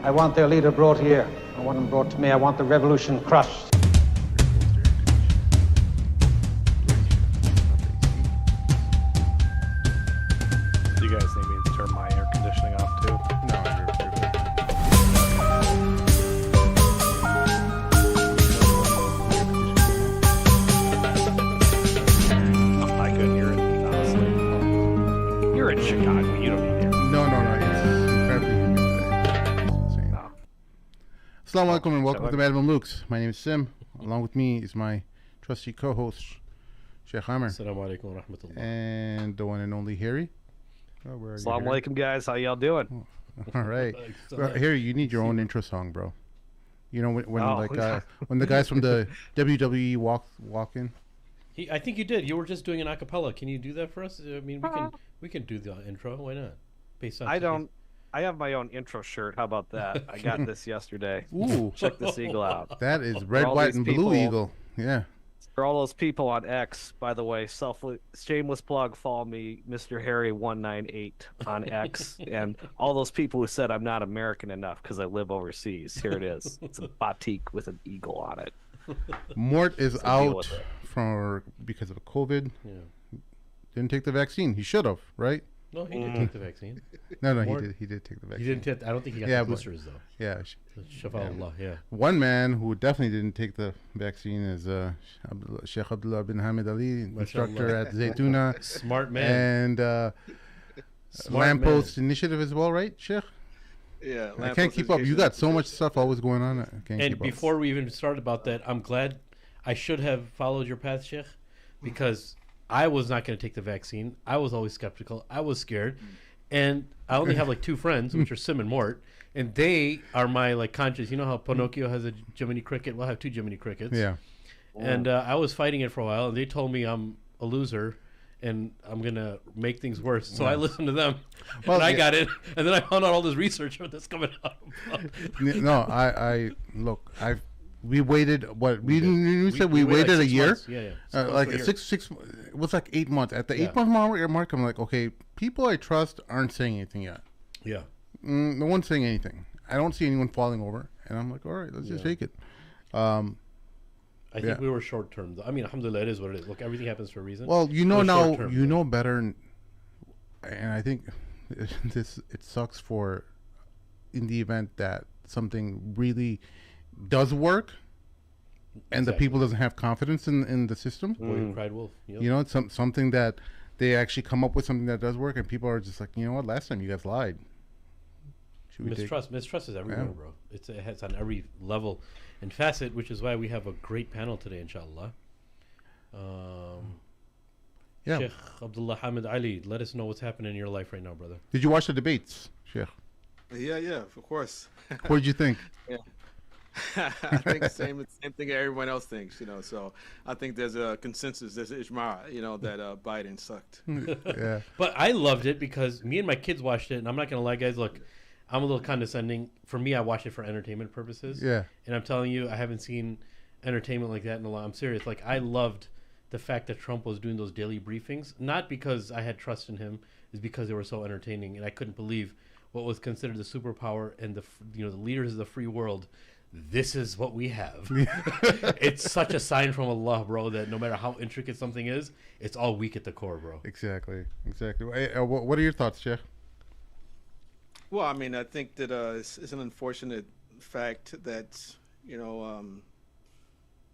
I want their leader brought here. I want him brought to me. I want the revolution crushed. Do you guys need me to turn my air conditioning off too? No, you're good. I couldn't hear it, honestly. You're in Chicago. You don't need air. No. It's incredibly humid today. It's insane. No. Assalamu alaikum and welcome to Madam Luke's. My name is Sim. Along with me is my trusty co-host, Sheikh Amr. Assalamu alaikum wa rahmatullah. And the one and only Harry. Oh, where are you, Assalamu Harry? alaikum, guys. How y'all doing? All right. Well, Harry, you need your own intro song, bro. You know when Oh. when the guys from the WWE walk in. I think you did. You were just doing an acapella. Can you do that for us? I mean, we can do the intro. Why not? Based on I have my own intro shirt. How about that? I got this yesterday. Ooh, Check this eagle out. that is red, all white, these and blue people- eagle. Yeah. For all those people on X, by the way, shameless plug, follow me, Mr. Harry198 on X, and all those people who said I'm not American enough because I live overseas. Here it is. It's a batik with an eagle on it. Mort is deal out with it. because of COVID. Yeah. Didn't take the vaccine. He should have, right? No, he didn't take the vaccine. No, Mort- he did take the vaccine. He didn't take. I don't think he got Yeah, the but- boosters though. Yeah. Shafa Allah. Yeah. One man who definitely didn't take the vaccine is Sheikh Abdullah bin Hamid Ali, instructor at Zaytuna Smart man. and Smart Lamppost Initiative as well, right, Sheikh? Yeah, I can't keep up. You got so much stuff always going on. I can't And keep before we even started about that, I'm glad I should have followed your path, Sheikh, because I was not going to take the vaccine. I was always skeptical. I was scared. And I only have like two friends, which are Sim and Mort, and they are my like conscience. You know how Pinocchio has a Jiminy Cricket? We'll have two Jiminy Crickets. Yeah. And I was fighting it for a while, and they told me I'm a loser and I'm going to make things worse. So I listened to them, Well, and I yeah. got it. And then I found out all this research that's coming out. No, I look. We waited. What we said? We waited waited like a 6 year. months. Yeah. Like a year. six. It was like 8 months. At the Yeah. 8 month mark, I'm like, okay, people I trust aren't saying anything yet. Yeah. No one's saying anything. I don't see anyone falling over, and I'm like, all right, let's just Yeah. take it. I think Yeah. we were short term. I mean, alhamdulillah, it is what it is. Look, everything happens for a reason. Well, you It know was now, short-term, you though. know better, and I think it sucks for in the event that something really does work, and the Exactly. people doesn't have confidence in the system. Boy who cried wolf. Yep. You know, it's something that they actually come up with something that does work, and people are just like, you know what, last time you guys lied. Should we take- Mistrust is everywhere, Yeah. bro. It's on every level and facet, which is why we have a great panel today, inshallah. Yeah. Sheikh Abdullah Hamid Ali, let us know what's happening in your life right now, brother. Did you watch the debates, Sheikh? yeah, of course. What did you think? I think the same thing everyone else thinks, you know. So I think there's a consensus, there's an ijma, you know, that Biden sucked. Yeah. But I loved it because me and my kids watched it, and I'm not gonna lie, guys. Look, I'm a little condescending. For me, I watch it for entertainment purposes. Yeah. And I'm telling you, I haven't seen entertainment like that in a while. I'm serious. Like, I loved the fact that Trump was doing those daily briefings, not because I had trust in him, is because they were so entertaining, and I couldn't believe what was considered the superpower and the leaders of the free world. This is what we have. It's such a sign from Allah, bro, that no matter how intricate something is, it's all weak at the core, bro. Exactly. Hey, what are your thoughts, Sheikh? Well, I mean, I think that it's an unfortunate fact that, you know,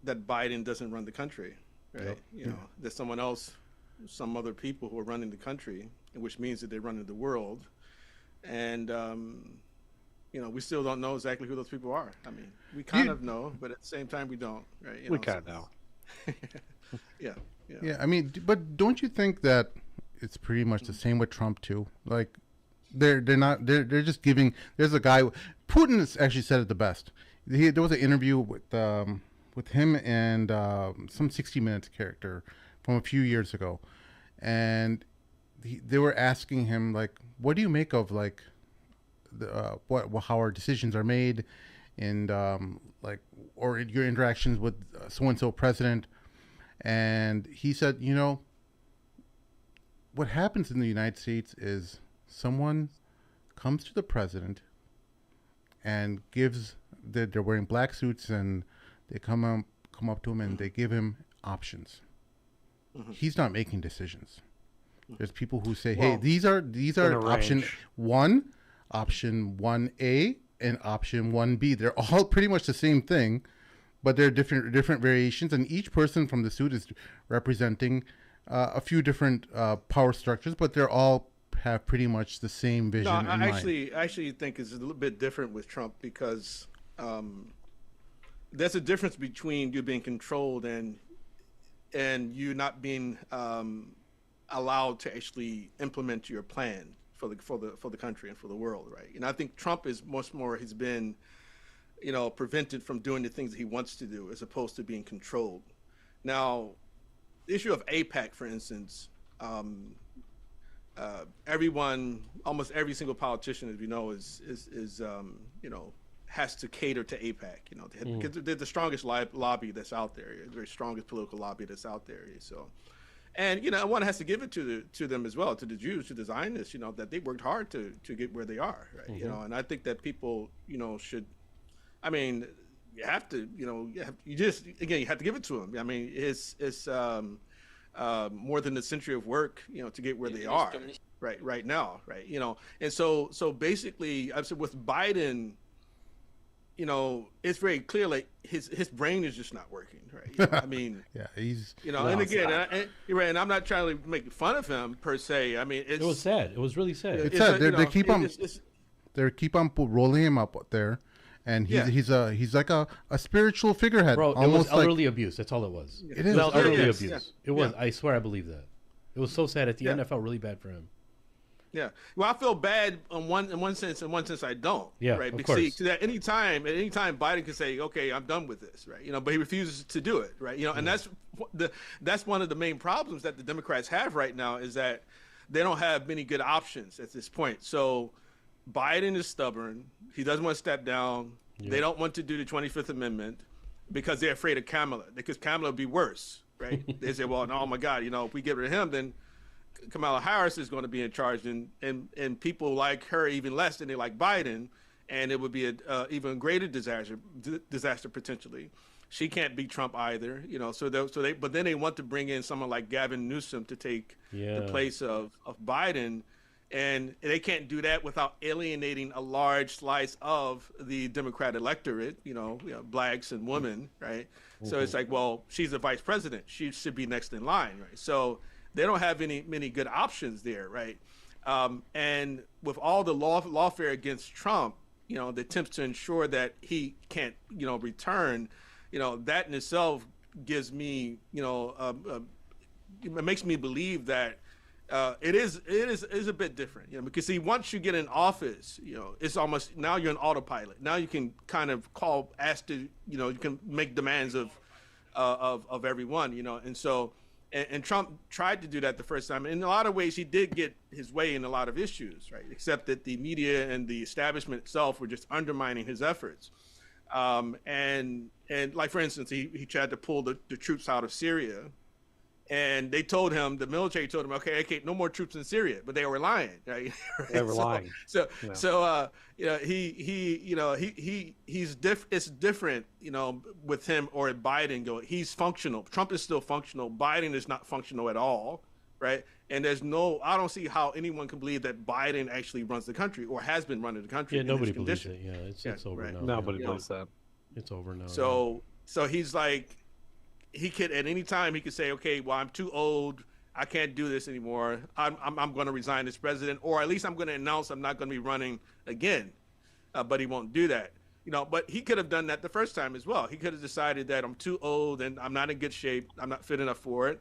that Biden doesn't run the country, right? Yep. You know, there's someone else, some other people who are running the country, which means that they're running the world. And, you know, we still don't know exactly who those people are. I mean, we kind of know, but at the same time, we don't, right? You We know, kind of know. Yeah. Yeah, I mean, but don't you think that it's pretty much the same with Trump too? Like, they're just giving. There's a guy. Putin has actually said it the best. There was an interview with him and some 60 Minutes character from a few years ago, and they were asking him like, "What do you make of like how our decisions are made, and like or your interactions with so and so president?" And he said, you know, what happens in the United States is someone comes to the president and gives they're wearing black suits, and they come up to him and they give him options. He's not making decisions. There's people who say, "Hey, these are option 1, option 1A, and option 1B. They're all pretty much the same thing, but they're different variations, and each person from the suit is representing a few different power structures, but they're all have pretty much the same vision. No, I actually think it's a little bit different with Trump, because there's a difference between you being controlled and you not being allowed to actually implement your plan for the country and for the world, right? And I think Trump is much more has been, prevented from doing the things that he wants to do, as opposed to being controlled. Now, the issue of AIPAC, for instance, almost every single politician, as we know, is has to cater to AIPAC. Because they're the strongest lobby that's out there, the very strongest political lobby that's out there. So, and one has to give it to them as well, to the Jews, to the Zionists, that they worked hard to get where they are, right? And I think that people, should, I mean, you have to, you have to give it to them. I mean, it's more than a century of work, to get where they are right now, right? And so basically, I said with Biden, it's very clear, like his brain is just not working, right? I mean, yeah, he's and again, you're right, and I'm not trying to make fun of him per se. I mean, it was sad. It was really sad. It's sad. They keep on rolling him up there, and he's like a spiritual figurehead. Bro, almost it was elderly abuse. That's all it was. It is elderly abuse. Yeah. It was. I swear, I believe that. It was so sad. At the end, I felt really bad for him. Yeah. Well, I feel bad in one sense. In one sense, I don't. Yeah. Right. Of because course. at any time, Biden can say, "Okay, I'm done with this," right? But he refuses to do it, right? And that's one of the main problems that the Democrats have right now, is that they don't have many good options at this point. So Biden is stubborn. He doesn't want to step down. Yeah. They don't want to do the 25th Amendment because they're afraid of Kamala, because Kamala would be worse, right? They say, "Well, no, oh my God, if we get rid of him, then Kamala Harris is going to be in charge, and people like her even less than they like Biden, and it would be a even greater disaster potentially." She can't beat Trump either, but then they want to bring in someone like Gavin Newsom to take the place of Biden, and they can't do that without alienating a large slice of the Democrat electorate, blacks and women, right? So it's like, well, she's the vice president, she should be next in line, right? So they don't have many good options there, right? And with all the lawfare against Trump, the attempts to ensure that he can't, return, that in itself gives me, it makes me believe that it is a bit different, because see, once you get in office, it's almost, now you're an autopilot. Now you can kind of you can make demands of everyone, and so. And Trump tried to do that the first time. In a lot of ways, he did get his way in a lot of issues, right? Except that the media and the establishment itself were just undermining his efforts. And like, for instance, he tried to pull the troops out of Syria. And they told him, the military told him, okay, no more troops in Syria, but they were lying, right? They were lying. It's different, with him or Biden. He's functional. Trump is still functional. Biden is not functional at all, right? And I don't see how anyone can believe that Biden actually runs the country or has been running the country. Yeah, nobody believes it. Yeah, it's over right. now. Nobody believes that. It's over now. So he's like, he could at any time he could say, okay, well, I'm too old, I can't do this anymore, I'm going to resign as president, or at least I'm going to announce I'm not going to be running again. But he won't do that, but he could have done that the first time as well. He could have decided that I'm too old and I'm not in good shape, I'm not fit enough for it,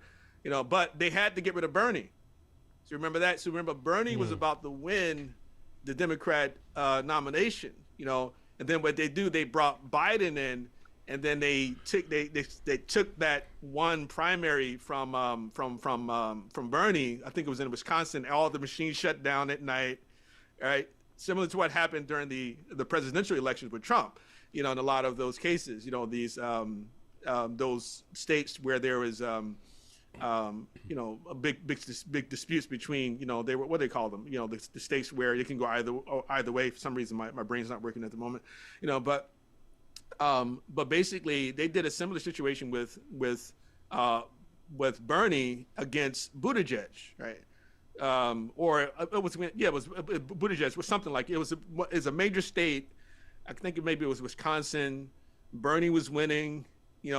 but they had to get rid of Bernie. So remember that. So remember, Bernie was about to win the Democrat nomination, and then what they do, they brought Biden in. And then they took that one primary from Bernie. I think it was in Wisconsin. All the machines shut down at night, right? Similar to what happened during the presidential elections with Trump. In a lot of those cases, these those states where there was a big disputes between, they were, what they call them, the states where it can go either way. For some reason, my brain's not working at the moment, but basically they did a similar situation with Bernie against Buttigieg, right? Or it was Buttigieg was something like, it was a major state. I think maybe it was Wisconsin. Bernie was winning,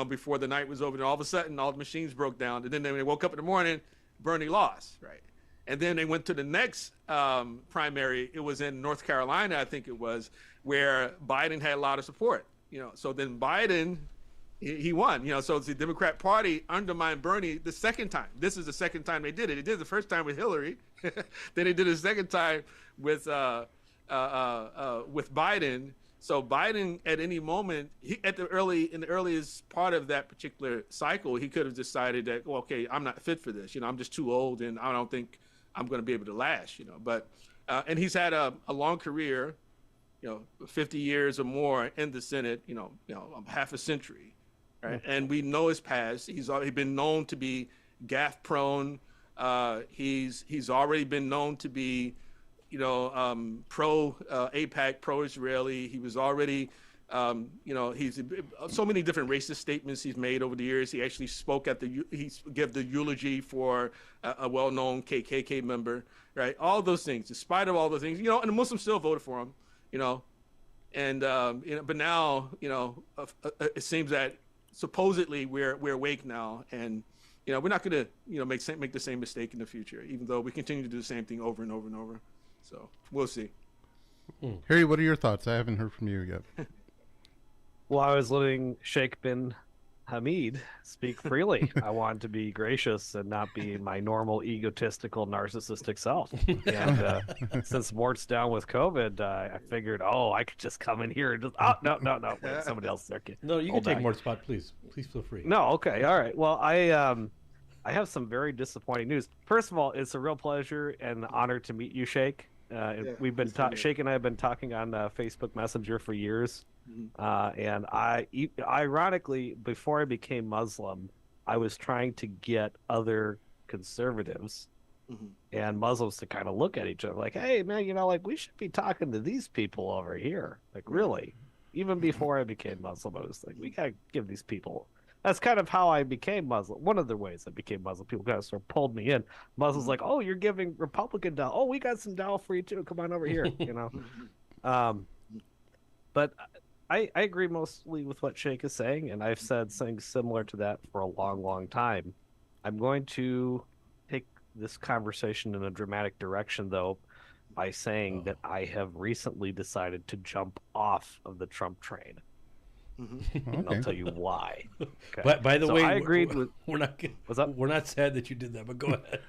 before the night was over, and all of a sudden all the machines broke down. And then they woke up in the morning, Bernie lost, right? And then they went to the next primary. It was in North Carolina, I think it was, where Biden had a lot of support. So then Biden, he won. So the Democrat Party undermined Bernie the second time. This is the second time they did it. They did it the first time with Hillary, then they did it the second time with Biden. So Biden, at any moment, in the earliest part of that particular cycle, he could have decided that, well, okay, I'm not fit for this. I'm just too old, and I don't think I'm going to be able to last. But and he's had a long career, 50 years or more in the Senate. Half a century, right? And we know his past. He's already been known to be gaffe prone. He's already been known to be pro AIPAC, pro-Israeli. He was already, he's so many different racist statements he's made over the years. He actually spoke he gave the eulogy for a well-known KKK member, right? All those things, despite of all those things, and the Muslims still voted for him, and but now, it seems that supposedly we're awake now, and we're not going to, make the same mistake in the future, even though we continue to do the same thing over and over and over. So we'll see. Harry, what are your thoughts? I haven't heard from you yet. Well, I was letting Sheikh bin Hamid speak freely. I wanted to be gracious and not be my normal egotistical, narcissistic self. And since Mort's down with COVID, I figured, I could just come in here and just, no, wait, somebody else there. No, you can take Mort's spot, please. Please feel free. No, okay, all right. Well, I have some very disappointing news. First of all, it's a real pleasure and honor to meet you, Sheikh. We've been Sheikh and I have been talking on Facebook Messenger for years. And ironically, before I became Muslim, I was trying to get other conservatives and Muslims to kind of look at each other like, hey, man, we should be talking to these people over here. Like, really? Even before I became Muslim, I was like, we got to give these people. That's kind of how I became Muslim. One of the ways I became Muslim. People kind of sort of pulled me in. Muslims like, oh, you're giving Republican dawah. Oh, we got some dawah for you too. Come on over here. But I agree mostly with what Sheikh is saying, and I've said something similar to that for a long, long time. I'm going to take this conversation in a dramatic direction, though, by saying that I have recently decided to jump off of the Trump train. And I'll tell you why. Okay. But by the way, I agreed with. We're not. What's up? We're not sad that you did that, but go ahead.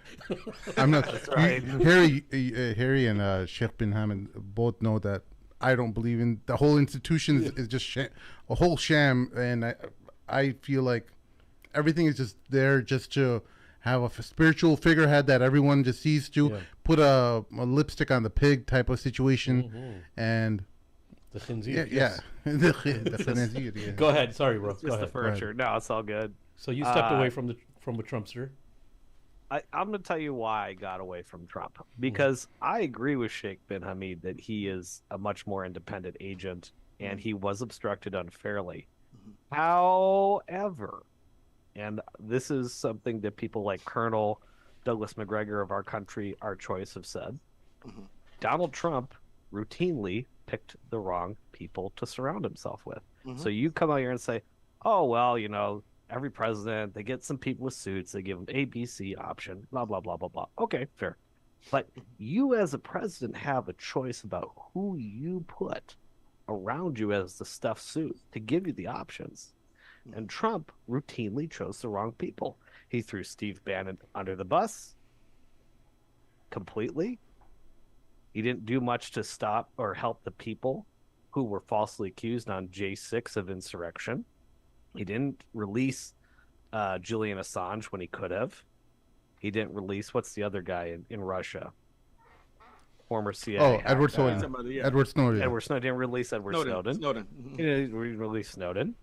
I'm not. That's right. Harry and Sheikh bin Hamid both know that I don't believe in the whole institution is just a whole sham, and I feel like everything is just there just to have a spiritual figurehead that everyone just sees to put a lipstick on the pig type of situation, and. The khinzir. The khinzir, yeah. Go ahead. Sorry, bro. Just the furniture. No, it's all good. So you stepped away from a Trumpster. I'm going to tell you why I got away from Trump. Because I agree with Sheikh bin Hamid that he is a much more independent agent, and he was obstructed unfairly. However, and this is something that people like Colonel Douglas McGregor of our country, our choice, have said, Donald Trump routinely picked the wrong people to surround himself with. So you come out here and say, oh, well, every president, they get some people with suits, they give them A, B, C option, blah, blah, blah, blah, blah. Okay, fair. But you as a president have a choice about who you put around you as the stuffed suit to give you the options. And Trump routinely chose the wrong people. He threw Steve Bannon under the bus completely. He didn't do much to stop or help the people who were falsely accused on J6 of insurrection. He didn't release Julian Assange when he could have. He didn't release, what's the other guy in Russia? Former CIA. Edward Snowden. Edward Snowden. Edward Snowden. Didn't release Edward Snowden. Snowden. He didn't release Snowden.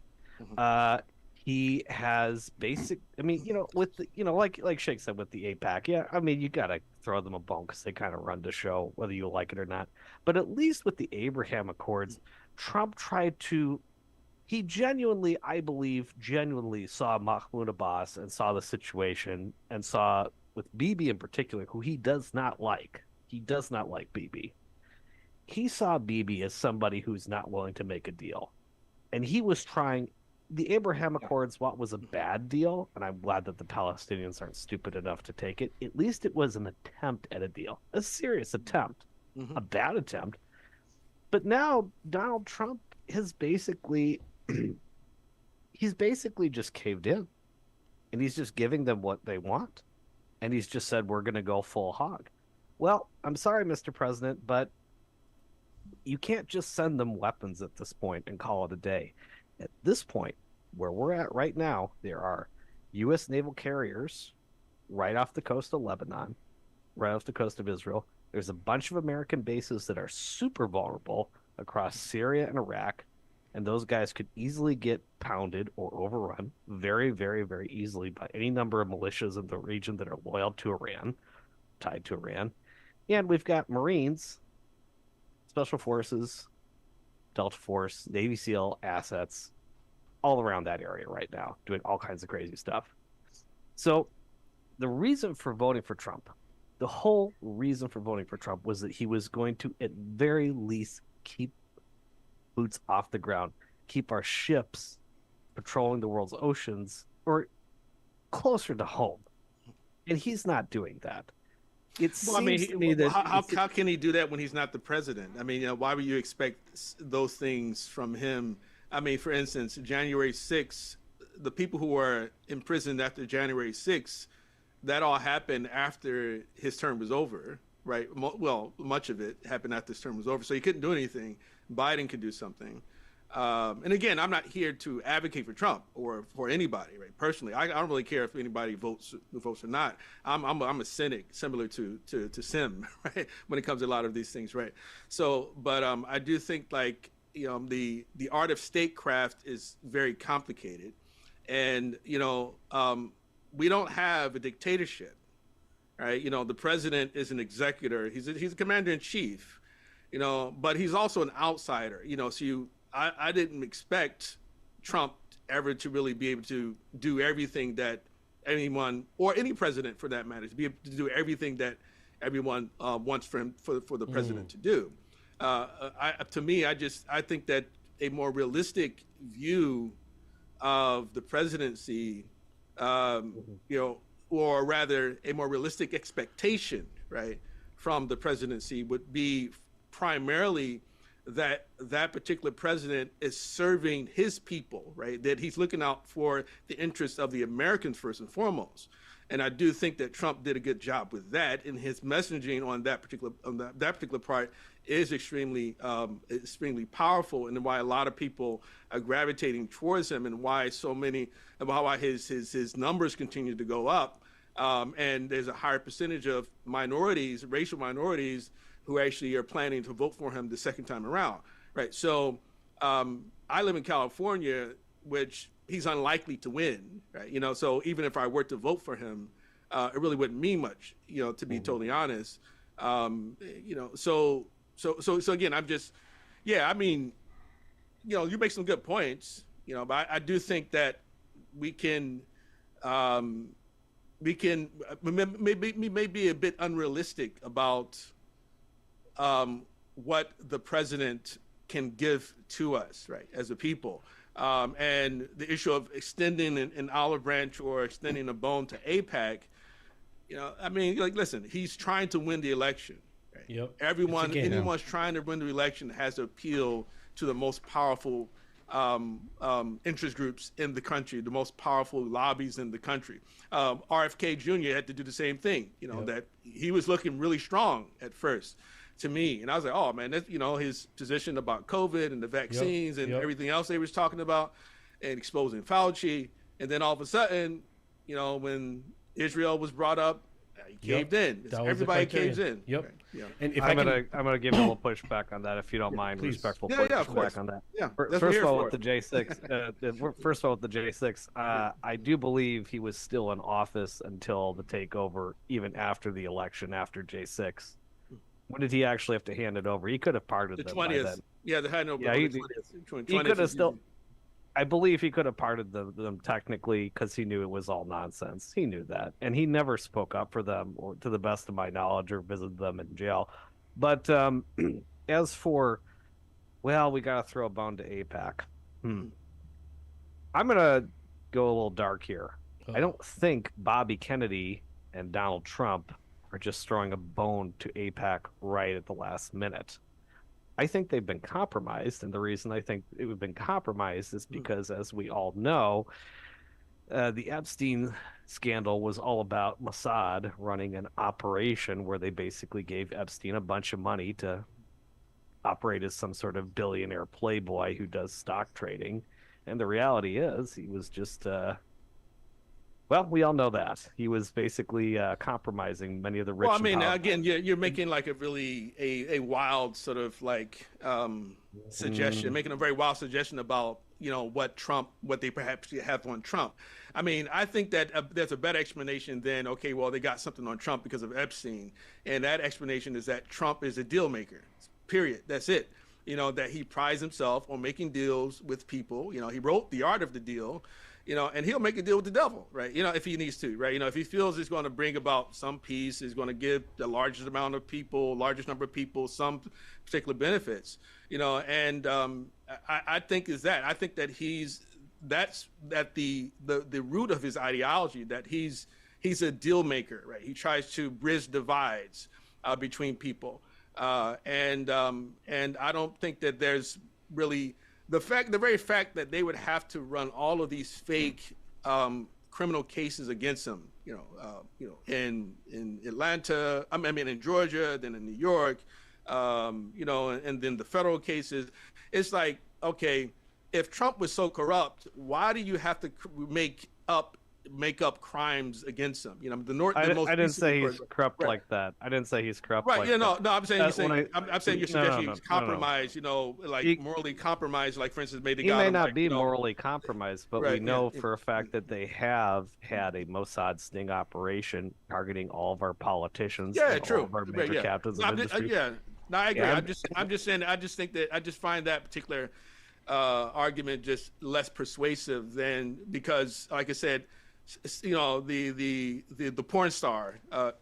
He has basic. I mean, with the, like Shake said with the APAC. Yeah, I mean, you gotta throw them a bone because they kind of run the show, whether you like it or not. But at least with the Abraham Accords, Trump tried to. He genuinely, I believe, genuinely saw Mahmoud Abbas and saw the situation and saw with Bibi in particular, who he does not like. He does not like Bibi. He saw Bibi as somebody who's not willing to make a deal, and he was trying. The Abraham Accords, what was a bad deal, and I'm glad that the Palestinians aren't stupid enough to take it. At least it was an attempt at a deal, a serious attempt, a bad attempt. But now Donald Trump has basically, he's basically just caved in, and he's just giving them what they want, and he's just said we're going to go full hog. Well, I'm sorry, Mr. President, but you can't just send them weapons at this point and call it a day. At this point, where we're at right now, there are U.S. naval carriers right off the coast of Lebanon, right off the coast of Israel. There's a bunch of American bases that are super vulnerable across Syria and Iraq, and those guys could easily get pounded or overrun very, very, very easily by any number of militias in the region that are loyal to Iran, tied to Iran. And we've got Marines, Special Forces, Delta Force, Navy SEAL assets all around that area right now, doing all kinds of crazy stuff. So the reason for voting for Trump, the whole reason for voting for Trump was that he was going to, at very least, keep boots off the ground, keep our ships patrolling the world's oceans or closer to home. And he's not doing that. It seems to me that how can he do that when he's not the president? I mean, why would you expect those things from him? I mean, for instance, January 6th, the people who were imprisoned after January 6th, that all happened after his term was over, right? Well, much of it happened after his term was over, so he couldn't do anything. Biden could do something. And again, I'm not here to advocate for Trump or for anybody, right? Personally, I don't really care if anybody votes or not. I'm a cynic, similar to Sim, right? When it comes to a lot of these things, right? So, but I do think the art of statecraft is very complicated, and we don't have a dictatorship, right? The president is an executor. He's a commander in chief, but he's also an outsider, so I didn't expect Trump ever to really be able to do everything that anyone, or any president for that matter, to be able to do everything that everyone wants for the president to do. To me, I think that a more realistic view of the presidency, or rather a more realistic expectation, right, from the presidency would be primarily that particular president is serving his people, right? That he's looking out for the interests of the Americans first and foremost. And I do think that Trump did a good job with that, and his messaging on that particular part is extremely powerful, and why a lot of people are gravitating towards him, and why his numbers continue to go up. And there's a higher percentage of minorities, racial minorities, who actually are planning to vote for him the second time around, right? So I live in California, which he's unlikely to win, right? So even if I were to vote for him, it really wouldn't mean much, to be totally honest. So again, I'm just, I mean, you make some good points, but I do think that we may be a bit unrealistic about what the president can give to us, right, as a people. And the issue of extending an olive branch or extending a bone to AIPAC, I mean, listen, he's trying to win the election. Right? Yep. Anyone's trying to win the election has to appeal to the most powerful interest groups in the country, the most powerful lobbies in the country. RFK Jr. had to do the same thing, that he was looking really strong at first to me. And I was like, oh man, that's, his position about COVID and the vaccines and everything else they was talking about and exposing Fauci. And then all of a sudden, when Israel was brought up, He caved in. Everybody caves in. Yep. Right. Yeah. And if I'm gonna give you a little pushback on that, if you don't mind. please. Respectful Of course. pushback on that. Yeah. First of all, with the J6, I do believe he was still in office until the takeover, even after the election, after J6. When did he actually have to hand it over? He could have pardoned them by 20th. then. Yeah, they had no. Yeah, he could have still. I believe he could have pardoned them technically because he knew it was all nonsense. He knew that, and he never spoke up for them, or to the best of my knowledge, or visited them in jail. But as for, well, we got to throw a bone to AIPAC. I'm gonna go a little dark here. I don't think Bobby Kennedy and Donald Trump are just throwing a bone to AIPAC right at the last minute. I think they've been compromised, and the reason I think it would have been compromised is because, as we all know, the Epstein scandal was all about Mossad running an operation where they basically gave Epstein a bunch of money to operate as some sort of billionaire playboy who does stock trading. And the reality is he was just well, we all know that he was basically compromising many of the rich. Well, I mean, again, you're making like a really a wild sort of like suggestion, making a very wild suggestion about what they perhaps have on Trump. I mean, I think that there's a better explanation than, okay, well, they got something on Trump because of Epstein, and that explanation is that Trump is a deal maker. Period. That's it. That he prides himself on making deals with people. He wrote The Art of the Deal. And he'll make a deal with the devil, right? If he needs to, right? If he feels it's going to bring about some peace, is going to give the largest number of people some particular benefits, and I think I think that that's the root of his ideology, that he's a deal maker, right? He tries to bridge divides between people, and I don't think that there's really the very fact that they would have to run all of these fake criminal cases against him, in Atlanta, in Georgia, then in New York, and then the federal cases. It's like, okay, if Trump was so corrupt, why do you have to make up crimes against him? I didn't say he's corrupt like that. I didn't say he's corrupt. Right. Like No. I'm saying I'm saying you're suggesting he's compromised. He, morally compromised. Like, for instance, maybe he may not be morally compromised, but right, we know for a fact that they have had a Mossad sting operation targeting all of our politicians. Yeah, true. All of our major captains of industry. No, I agree. Yeah, I'm just saying. I just think that I just find that particular argument just less persuasive than, because, like I said, the porn star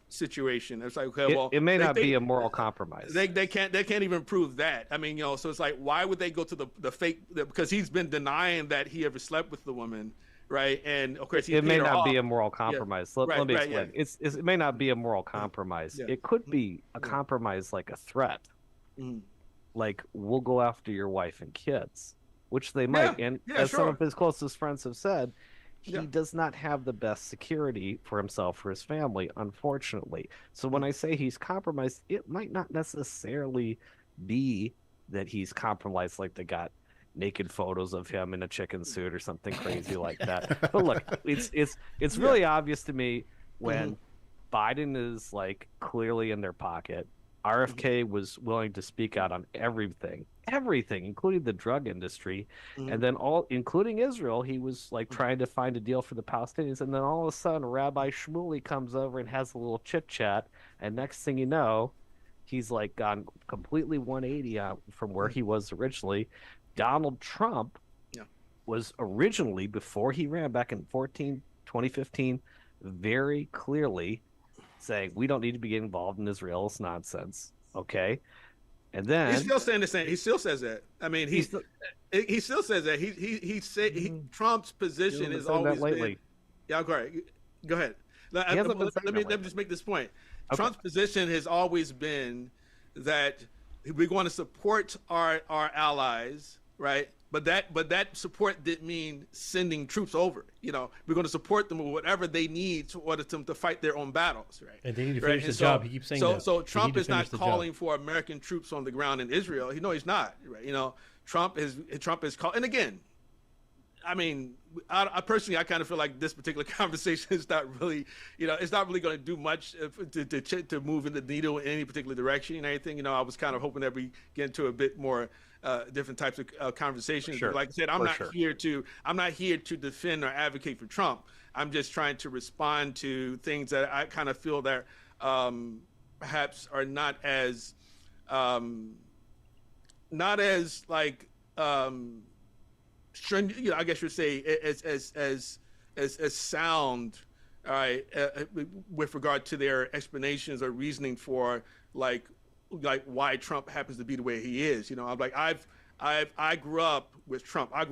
situation. It's like, okay, well, it may not be a moral compromise. They can't even prove that. I mean, so it's like, why would they go to the fake? Because he's been denying that he ever slept with the woman, right? And of course, it may not be a moral compromise. Yeah. Let me right, explain. yeah. It may not be a moral compromise. Yeah. It could be a compromise, like a threat. Like, we'll go after your wife and kids, which they might. And as some of his closest friends have said, he does not have the best security for himself or his family, unfortunately. So when I say he's compromised, it might not necessarily be that he's compromised, like they got naked photos of him in a chicken suit or something crazy like that. But look, it's really obvious to me when Biden is like clearly in their pocket. RFK was willing to speak out on everything, including the drug industry, and then including Israel. He was like trying to find a deal for the Palestinians, and then all of a sudden, Rabbi Shmuley comes over and has a little chit chat, and next thing you know, he's like gone completely 180 from where he was originally. Donald Trump was originally, before he ran back in 2015, very clearly saying we don't need to be getting involved in Israel's nonsense, okay? And then he's still saying the same. He still says that. I mean, he still says that. He said Trump's position is always been. Yeah, okay. Go ahead. Let me just make this point. Okay. Trump's position has always been that we're going to support our allies, right? But that support didn't mean sending troops over. We're going to support them with whatever they need to order them to fight their own battles, right? And they need to finish the job. He keeps saying that. So Trump is not calling for American troops on the ground in Israel. No, he's not. Right? Trump is calling. And again, I mean, I personally, I kind of feel like this particular conversation is not really, it's not really going to do much to move in the needle in any particular direction and anything. I was kind of hoping that we get into a bit more different types of conversations. Sure. But like I said, I'm not here to defend or advocate for Trump. I'm just trying to respond to things that I kind of feel that perhaps are not as like I guess you'd say as sound, all right, with regard to their explanations or reasoning for like why Trump happens to be the way he is. I'm like I grew up with Trump. I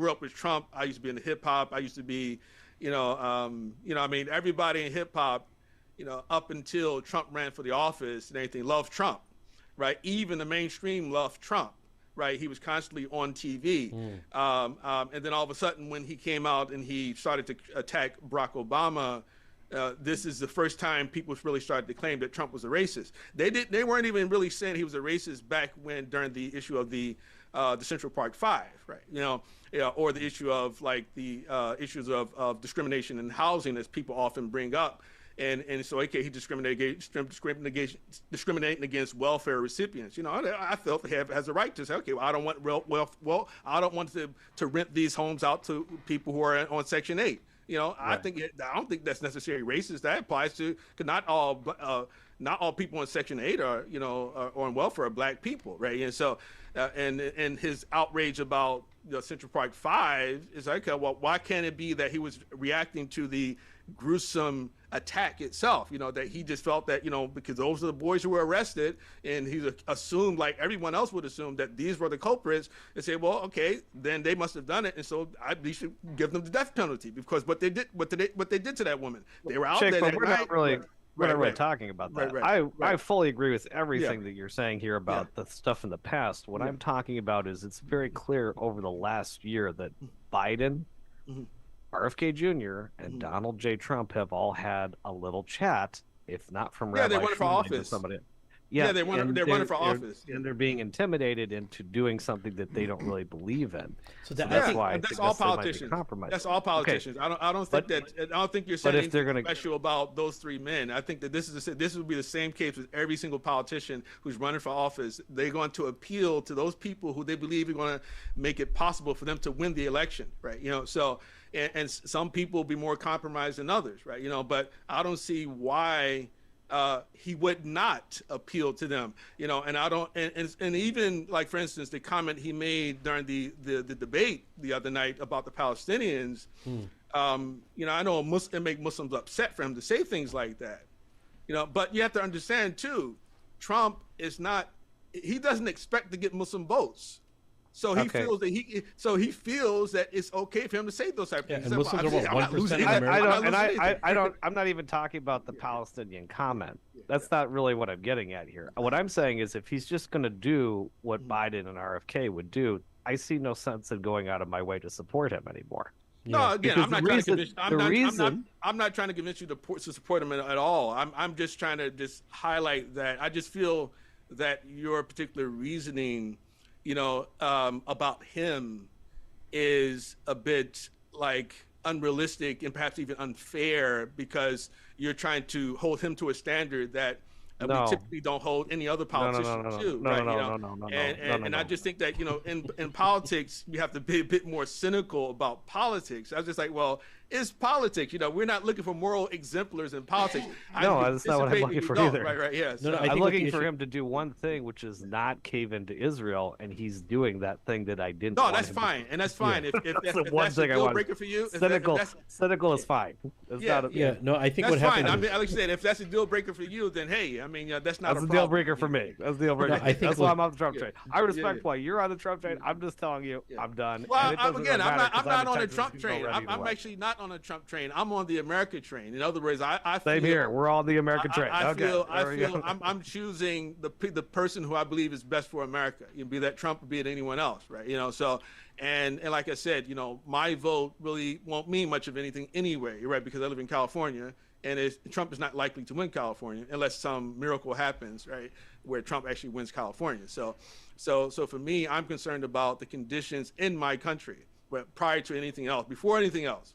used to be in the hip hop. I used to be, I mean, everybody in hip hop, up until Trump ran for the office and anything, loved Trump, right? Even the mainstream loved Trump. Right, he was constantly on TV, and then all of a sudden, when he came out and he started to attack Barack Obama, this is the first time people really started to claim that Trump was a racist. They weren't even really saying he was a racist back when during the issue of the Central Park Five, right? Or the issue of like the issues of discrimination in housing, as people often bring up. And so, okay, he discriminating against welfare recipients. I felt he has a right to say, okay, well, I don't want I don't want to rent these homes out to people who are on Section 8. Right. I don't think that's necessarily racist. That applies to not all people on Section 8 are or on welfare are black people, right? And so, and his outrage about Central Park 5 is like, okay, well, why can't it be that he was reacting to the gruesome attack itself, that he just felt that, because those are the boys who were arrested, and he assumed, like everyone else would assume, that these were the culprits, and say, well, okay, then they must have done it, and so we should give them the death penalty, because what they did to that woman, they were out there that we're night. We're not really talking about that. Right. I fully agree with everything that you're saying here about the stuff in the past. What I'm talking about is it's very clear over the last year that Biden, RFK Jr. and Donald J. Trump have all had a little chat, if not from Rabbi they running for office. Somebody. They're running for office. And they're being intimidated into doing something that they don't really believe in. So that's why that's all politicians. That's all politicians. Okay. I don't think you're saying anything special about those three men. I think that this would be the same case with every single politician who's running for office. They're going to appeal to those people who they believe are going to make it possible for them to win the election, right? So. And some people will be more compromised than others, right? But I don't see why he would not appeal to them, and I don't, and even like, for instance, the comment he made during the debate the other night about the Palestinians, I know it make Muslims upset for him to say things like that, but you have to understand too, Trump he doesn't expect to get Muslim votes. So he feels that it's okay for him to say those type of things. And Muslims are about 1% of America. I'm not even talking about the Palestinian comment. That's not really what I'm getting at here. What I'm saying is, if he's just going to do what Biden and RFK would do, I see no sense in going out of my way to support him anymore. No, again, I'm not trying to convince you to support him at all. I'm just trying to just highlight that I just feel that your particular reasoning, about him is a bit like unrealistic and perhaps even unfair, because you're trying to hold him to a standard that we typically don't hold any other politician to, right? And I just think that, in politics, we have to be a bit more cynical about politics. I was just like, well, it's politics. We're not looking for moral exemplars in politics. That's not what I'm looking for either. Right, yeah. So, I'm looking for him to do one thing, which is not cave into Israel, and he's doing that thing that I didn't. No, that's fine, and that's fine. If that's a deal breaker for you, cynical is fine. I think what happened. I mean, like I said, if that's a deal breaker for you, then hey, I mean, that's not a problem. Deal breaker for me. That's a deal breaker. That's why I'm on the Trump train. I respect why you're on the Trump train. I'm just telling you, I'm done. Well, I'm not on the Trump train. I'm actually not on the Trump train. I'm on the America train. In other words, I feel, same here. We're all on the American train. I feel I'm choosing the person who I believe is best for America. Be that Trump or be it anyone else, right? So, and like I said, my vote really won't mean much of anything anyway, right? Because I live in California, and Trump is not likely to win California unless some miracle happens, right, where Trump actually wins California. So for me, I'm concerned about the conditions in my country. but prior to anything else, before anything else,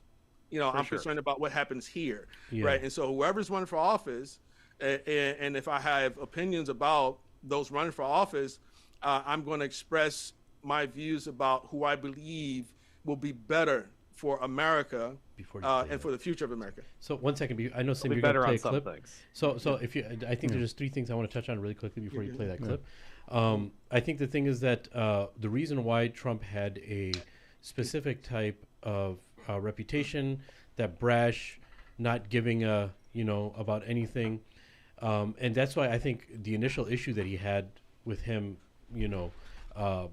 I'm sure. concerned about what happens here, Yeah. right? And so whoever's running for office, and if I have opinions about those running for office, I'm going to express my views about who I believe will be better for America Before you play and for the future of America. So 1 second, I know Sim, Be you're going better to play on a some clip. things. So if you, I think there's just 3 things I want to touch on really quickly before you play that clip. I think the thing is that the reason why Trump had a specific type of reputation, that brash, not giving a about anything, and that's why I think the initial issue that he had with him,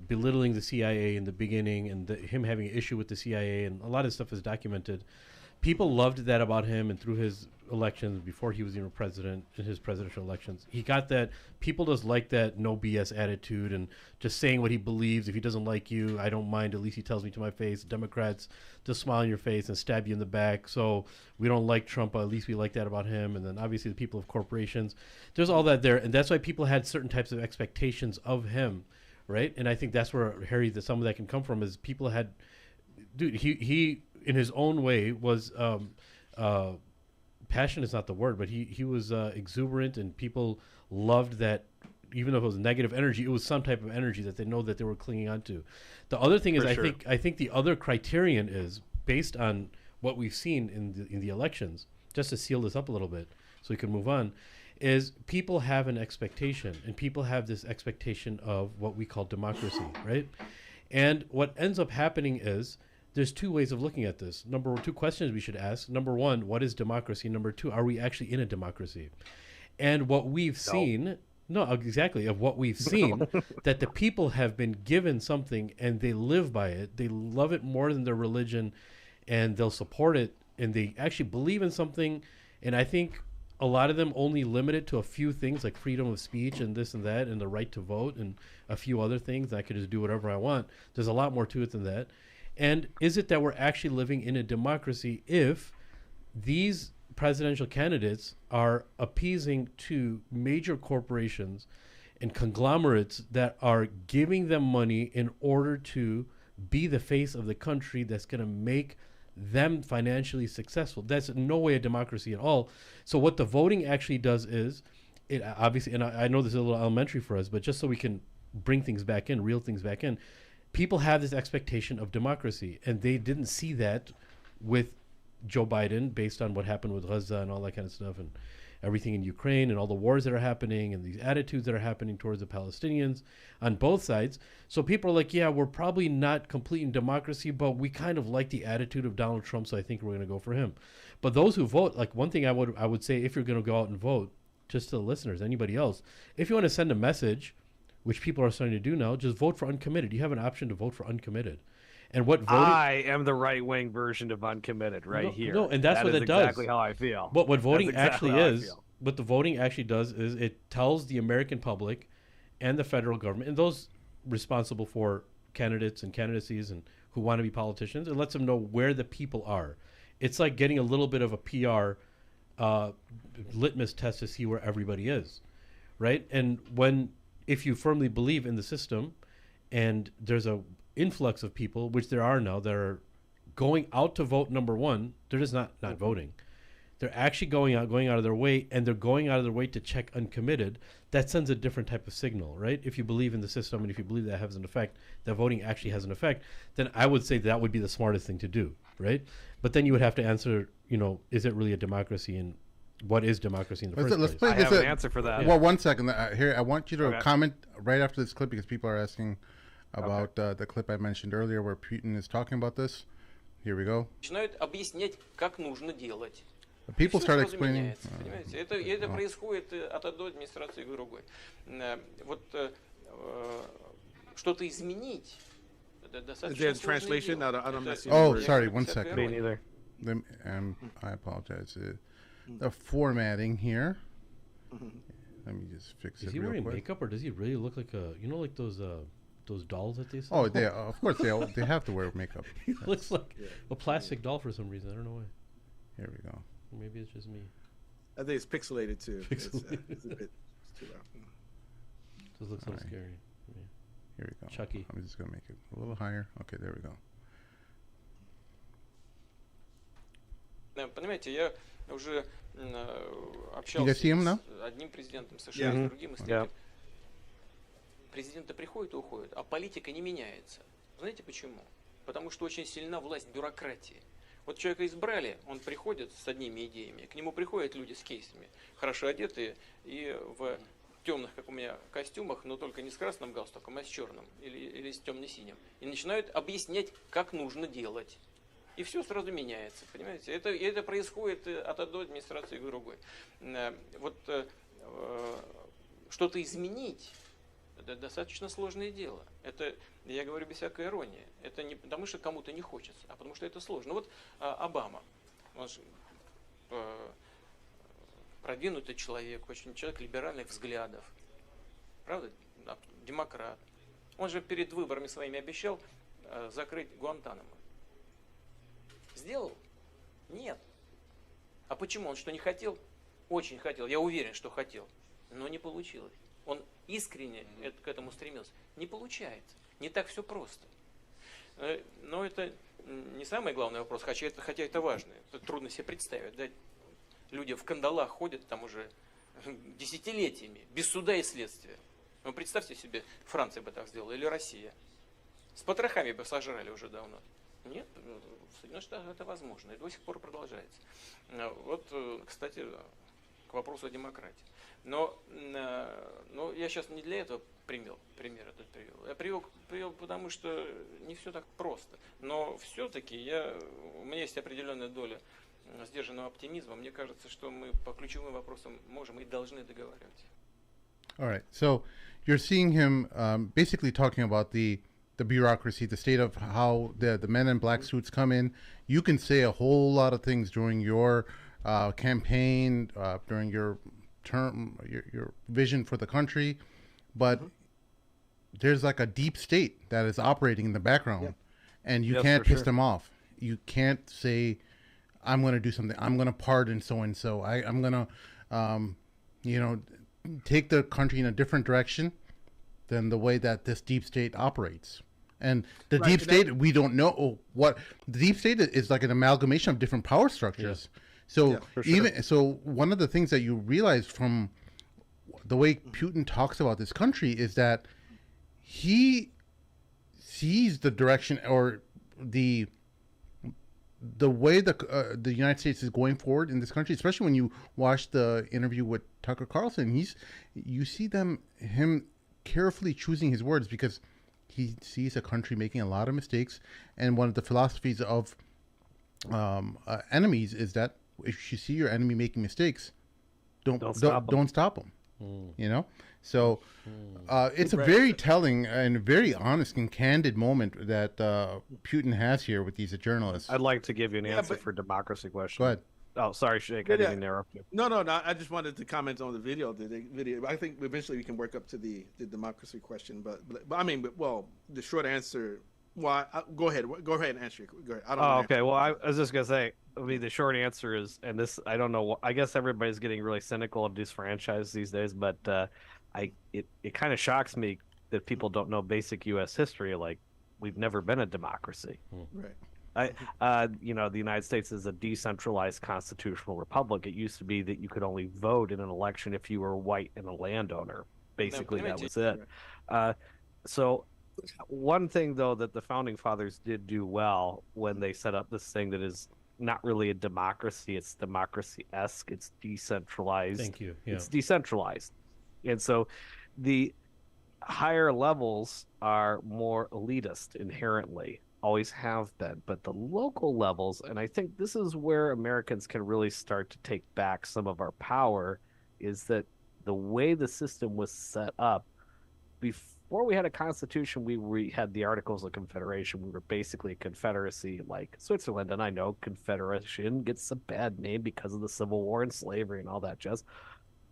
belittling the CIA in the beginning, and him having an issue with the CIA, and a lot of stuff is documented. People loved that about him, and through his elections, before he was even president, in his presidential elections, he got that. People just like that no BS attitude and just saying what he believes. If he doesn't like you, I don't mind. At least he tells me to my face. Democrats just smile in your face and stab you in the back. So we don't like Trump, but at least we like that about him. And then obviously the people of corporations. There's all that there, and that's why people had certain types of expectations of him, right? And I think that's where some of that can come from. Is people had, dude, he in his own way was passion is not the word, but he was exuberant, and people loved that. Even though it was negative energy, it was some type of energy that they know that they were clinging on to. The other thing is, I think the other criterion is based on what we've seen in the elections. Just to seal this up a little bit, so we can move on, is people have an expectation, and people have this expectation of what we call democracy, right? And what ends up happening is, there's 2 ways of looking at this. 2 questions we should ask. Number 1, what is democracy? Number 2, are we actually in a democracy? And what we've seen, of what we've seen, that the people have been given something and they live by it. They love it more than their religion, and they'll support it, and they actually believe in something. And I think a lot of them only limit it to a few things like freedom of speech and this and that, and the right to vote, and a few other things. I could just do whatever I want. There's a lot more to it than that. And is it that we're actually living in a democracy if these presidential candidates are appeasing to major corporations and conglomerates that are giving them money in order to be the face of the country that's going to make them financially successful? That's in no way a democracy at all. So what the voting actually does is, it obviously, and I know this is a little elementary for us, but just so we can bring things back in, reel things back in, people have this expectation of democracy, and they didn't see that with Joe Biden based on what happened with Gaza and all that kind of stuff, and everything in Ukraine and all the wars that are happening and these attitudes that are happening towards the Palestinians on both sides. So people are like, yeah, we're probably not complete in democracy, but we kind of like the attitude of Donald Trump, so I think we're going to go for him. But those who vote, like, one thing I would say, if you're going to go out and vote, just to the listeners, anybody else, if you want to send a message, which people are starting to do now, just vote for uncommitted. You have an option to vote for uncommitted. And what voting... I am the right-wing version of uncommitted here. No, and that's what it does. Exactly how I feel. But what voting exactly actually how I is, feel. what the voting actually does is it tells the American public and the federal government and those responsible for candidates and candidacies and who want to be politicians, it lets them know where the people are. It's like getting a little bit of a PR litmus test to see where everybody is, right? And if you firmly believe in the system, and there's a influx of people, which there are now, that are going out to vote, number 1, they're just not voting. They're actually going out of their way, and they're going out of their way to check uncommitted. That sends a different type of signal, right? If you believe in the system, and if you believe that has an effect, that voting actually has an effect, then I would say that would be the smartest thing to do, right? But then you would have to answer, is it really a democracy, and what is democracy in the first place? I have an answer for that. Well, 1 second. Here, I want you to comment right after this clip, because people are asking about the clip I mentioned earlier where Putin is talking about this. Here we go. People start explaining. Это происходит от одной администрации к другой. Вот что-то изменить. Is there a translation? I don't know. Oh, sorry. 1 second. Me neither. I apologize. The formatting here. Let me just fix it. Is he real wearing quick. makeup, or does he really look like like those dolls that they sell? Oh, of course they have to wear makeup. He looks like a plastic doll for some reason. I don't know why. Here we go. Maybe it's just me. I think it's pixelated too. It's too loud. This looks so scary. Yeah. Here we go. Chucky. I'm just gonna make it a little higher. Okay, there we go. Понимаете, я уже You общался guys see him now? с одним президентом США, с другим, и с третьим. Yeah. Президенты приходят и уходят, а политика не меняется. Знаете почему? Потому что очень сильна власть бюрократии. Вот человека избрали, он приходит с одними идеями, к нему приходят люди с кейсами, хорошо одетые и в темных, как у меня, костюмах, но только не с красным галстуком, а с черным или с темно-синим. И начинают объяснять, как нужно делать. И все сразу меняется, понимаете? Это происходит от одной администрации к другой. Вот что-то изменить — это достаточно сложное дело. Это, я говорю без всякой иронии. Это не потому, что кому-то не хочется, а потому что это сложно. Вот Обама, он же продвинутый человек, очень человек либеральных взглядов. Правда? Демократ. Он же перед выборами своими обещал закрыть Гуантанамо. Сделал? Нет. А почему? Он что, не хотел? Очень хотел. Я уверен, что хотел. Но не получилось. Он искренне к этому стремился. Не получается. Не так все просто. Но это не самый главный вопрос, хотя это важно. Это трудно себе представить. Да? Люди в кандалах ходят там уже десятилетиями, без суда и следствия. Ну, представьте себе, Франция бы так сделала, или Россия. С потрохами бы сожрали уже давно. Нет, в Соединенных Штатах это возможно, и до сих пор продолжается. Вот, кстати, к вопросу о демократии. Но я сейчас не для этого пример этот привел. Я привел, потому что не все так просто. Но все-таки у меня есть определенная доля сдержанного оптимизма. Мне кажется, что мы по ключевым вопросам можем и должны договариваться. All right. So you're seeing him basically talking about the bureaucracy, the state of how the men in black suits come in. You can say a whole lot of things during your campaign, during your term, your vision for the country, but there's like a deep state that is operating in the background, and you can't piss them off. You can't say, I'm going to do something. I'm going to pardon so-and-so. I'm going to, take the country in a different direction than the way that this deep state operates. And the deep state, we don't know what the deep state is, like an amalgamation of different power structures. So so one of the things that you realize from the way Putin talks about this country is that he sees the direction or the way the United States is going forward in this country, especially when you watch the interview with Tucker Carlson. You see him carefully choosing his words because he sees a country making a lot of mistakes, and one of the philosophies of enemies is that if you see your enemy making mistakes, don't stop them. So it's a very telling and very honest and candid moment that Putin has here with these journalists. I'd like to give you an answer for democracy question. Go ahead. Oh, sorry, Sheikh. I didn't interrupt you. No. I just wanted to comment on the video. I think eventually we can work up to the democracy question. But the short answer. Well, go ahead and answer. Go ahead. I don't know. Okay. Well, I was just gonna say. I mean, the short answer is, and this, I don't know. I guess everybody's getting really cynical of disfranchised these days, but it kind of shocks me that people don't know basic U.S. history. Like, we've never been a democracy. Right. The United States is a decentralized constitutional republic. It used to be that you could only vote in an election if you were white and a landowner. Basically, that was it. So one thing, though, that the founding fathers did do well when they set up this thing that is not really a democracy, it's democracy-esque, it's decentralized. Thank you. Yeah. It's decentralized. And so the higher levels are more elitist inherently, always have been, but the local levels, and I think this is where Americans can really start to take back some of our power, is that the way the system was set up, before we had a constitution, we had the Articles of Confederation. We were basically a confederacy like Switzerland, and I know confederation gets a bad name because of the Civil War and slavery and all that jazz.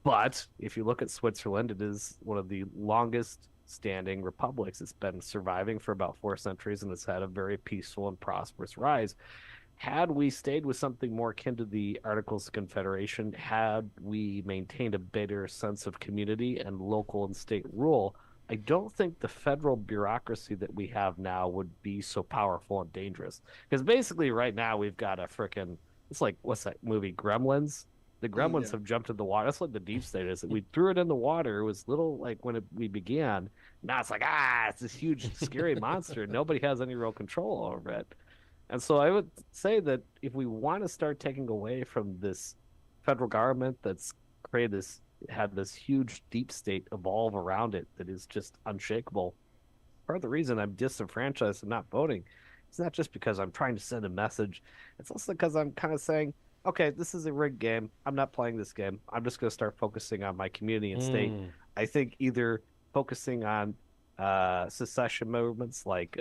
But if you look at Switzerland, it is one of the longest standing republics. It's been surviving for about 4 centuries, and it's had a very peaceful and prosperous rise. Had we stayed with something more akin to the Articles of Confederation, had we maintained a better sense of community and local and state rule, I don't think the federal bureaucracy that we have now would be so powerful and dangerous. Because basically right now we've got a frickin' It's like, what's that movie, Gremlins? The Gremlins yeah. have jumped in the water. That's what the deep state is. We threw it in the water. It was little, like when we began. Now it's like, it's this huge, scary monster. Nobody has any real control over it. And so I would say that if we want to start taking away from this federal government that's had this huge deep state evolve around it that is just unshakable, part of the reason I'm disenfranchised and not voting, it's not just because I'm trying to send a message. It's also because I'm kind of saying, okay, this is a rigged game. I'm not playing this game. I'm just going to start focusing on my community and state. I think either focusing on secession movements like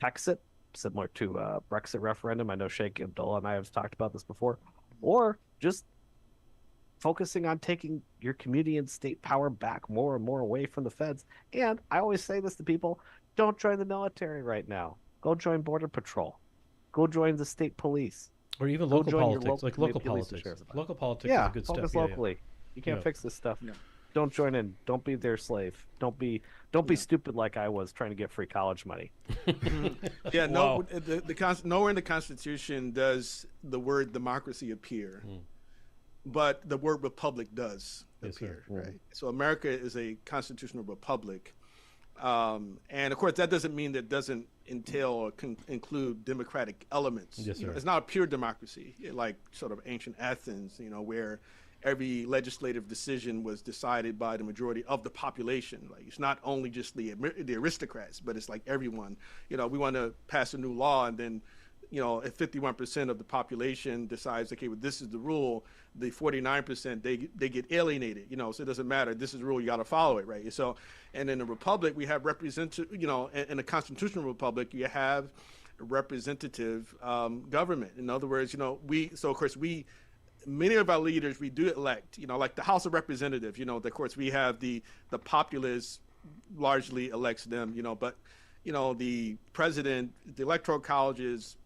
Brexit, similar to Brexit referendum. I know Sheikh Abdullah and I have talked about this before, or just focusing on taking your community and state power back more and more away from the feds. And I always say this to people, don't join the military right now. Go join Border Patrol. Go join the state police. Or even Go local join your politics, like local police and politics. sheriff's department. Local politics Yeah, is good focus stuff. locally. You can't Yeah. fix this stuff. Yeah. Don't join in. Don't be their slave. Don't be stupid like I was trying to get free college money. Yeah, Wow. nowhere in the Constitution does the word democracy appear, but the word republic does Yes, sir. appear, right? So America is a constitutional republic, and of course that doesn't mean that it doesn't entail or include democratic elements. Yes, You know, sir. it's not a pure democracy like sort of ancient Athens, where every legislative decision was decided by the majority of the population. Like it's not only just the aristocrats, but it's like everyone. We want to pass a new law, and then, if 51% of the population decides, okay, well, this is the rule, the 49% they get alienated. So it doesn't matter. This is the rule. You got to follow it, right? So, and in a republic, we have representative. In a constitutional republic, you have representative government. In other words, many of our leaders we do elect, like the House of Representatives, of course we have the populace largely elects them, but the president, the electoral colleges,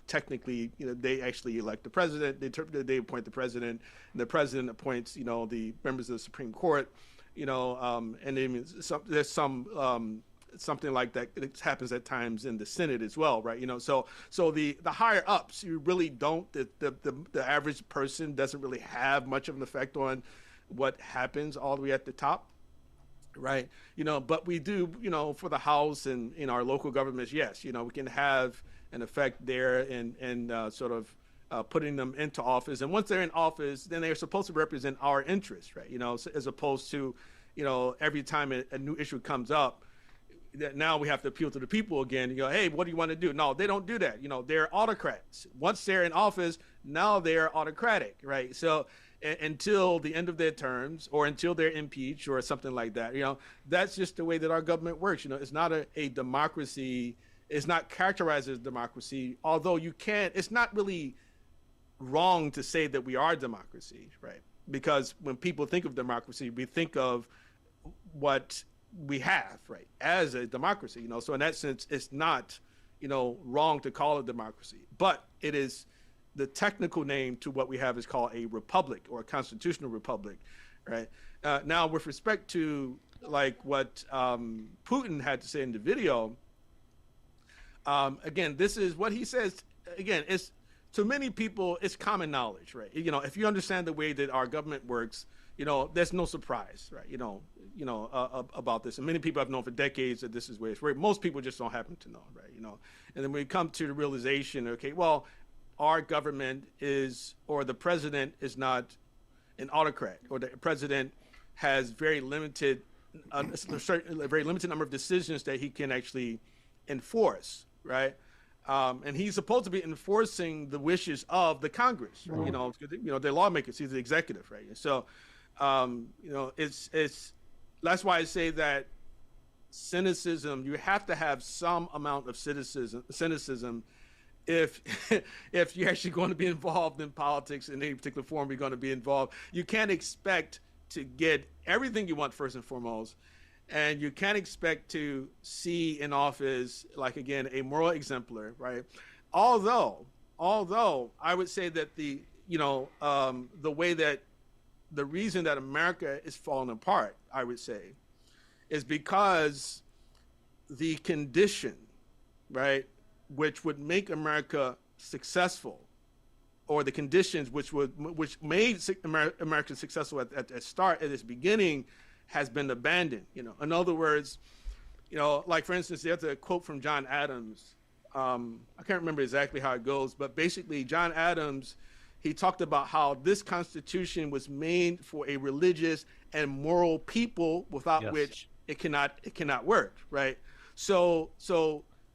technically, they actually elect the president, they appoint the president, and the president appoints, the members of the Supreme Court, and then there's some something like that. It happens at times in the Senate as well, right? So the higher ups, you really don't. The average person doesn't really have much of an effect on what happens all the way at the top, right? But we do, for the House and in our local governments, yes, we can have an effect there and sort of putting them into office. And once they're in office, then they're supposed to represent our interests, right? As opposed to, every time a new issue comes up, that now we have to appeal to the people again. Hey, what do you want to do? No, they don't do that. They're autocrats. Once they're in office, now they're autocratic, right? So until the end of their terms or until they're impeached or something like that, that's just the way that our government works. It's not a democracy. It's not characterized as democracy, although it's not really wrong to say that we are a democracy, right? Because when people think of democracy, we think of what we have, right, as a democracy, so in that sense it's not wrong to call it democracy, but it is the technical name to what we have is called a republic or a constitutional republic, right? Now with respect to like what Putin had to say in the video, again, this is what he says. Again, it's to many people it's common knowledge, right? If you understand the way that our government works, there's no surprise, right? About this. And many people have known for decades that this is where it's working. Most people just don't happen to know, right? And then when we come to the realization, okay, well, our government or the president is not an autocrat, or the president has very limited, a very limited number of decisions that he can actually enforce, right? And he's supposed to be enforcing the wishes of the Congress, right? They're lawmakers. He's the executive, right? So, it's that's why I say that cynicism. You have to have some amount of cynicism, if you're actually going to be involved in politics in any particular form. You're going to be involved. You can't expect to get everything you want first and foremost, and you can't expect to see in office, like again, a moral exemplar, right? Although I would say that the way that the reason that America is falling apart, I would say, is because the condition, right, which would make America successful, or the conditions which made America successful at its beginning has been abandoned. In other words, like for instance, there's a quote from John Adams. I can't remember exactly how it goes, but basically John Adams, he talked about how this Constitution was made for a religious and moral people, without which it cannot work, right? So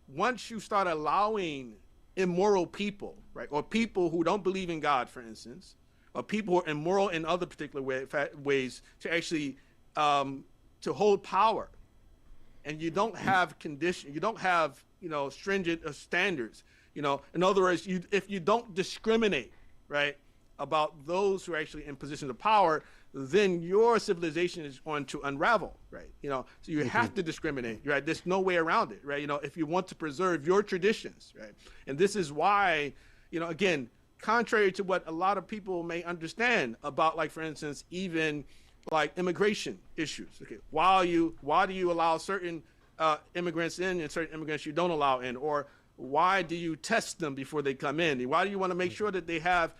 once you start allowing immoral people, right, or people who don't believe in God, for instance, or people who are immoral in other particular ways to actually to hold power, and you don't have you don't have stringent standards, in other words, if you don't discriminate, right, about those who are actually in positions of power, then your civilization is going to unravel, right? So you have to discriminate, right? There's no way around it, right? If you want to preserve your traditions, right? And this is why, again, contrary to what a lot of people may understand about, like, for instance, even like immigration issues. Okay, why do you allow certain immigrants in and certain immigrants you don't allow in? Or why do you test them before they come in? Why do you want to make sure that they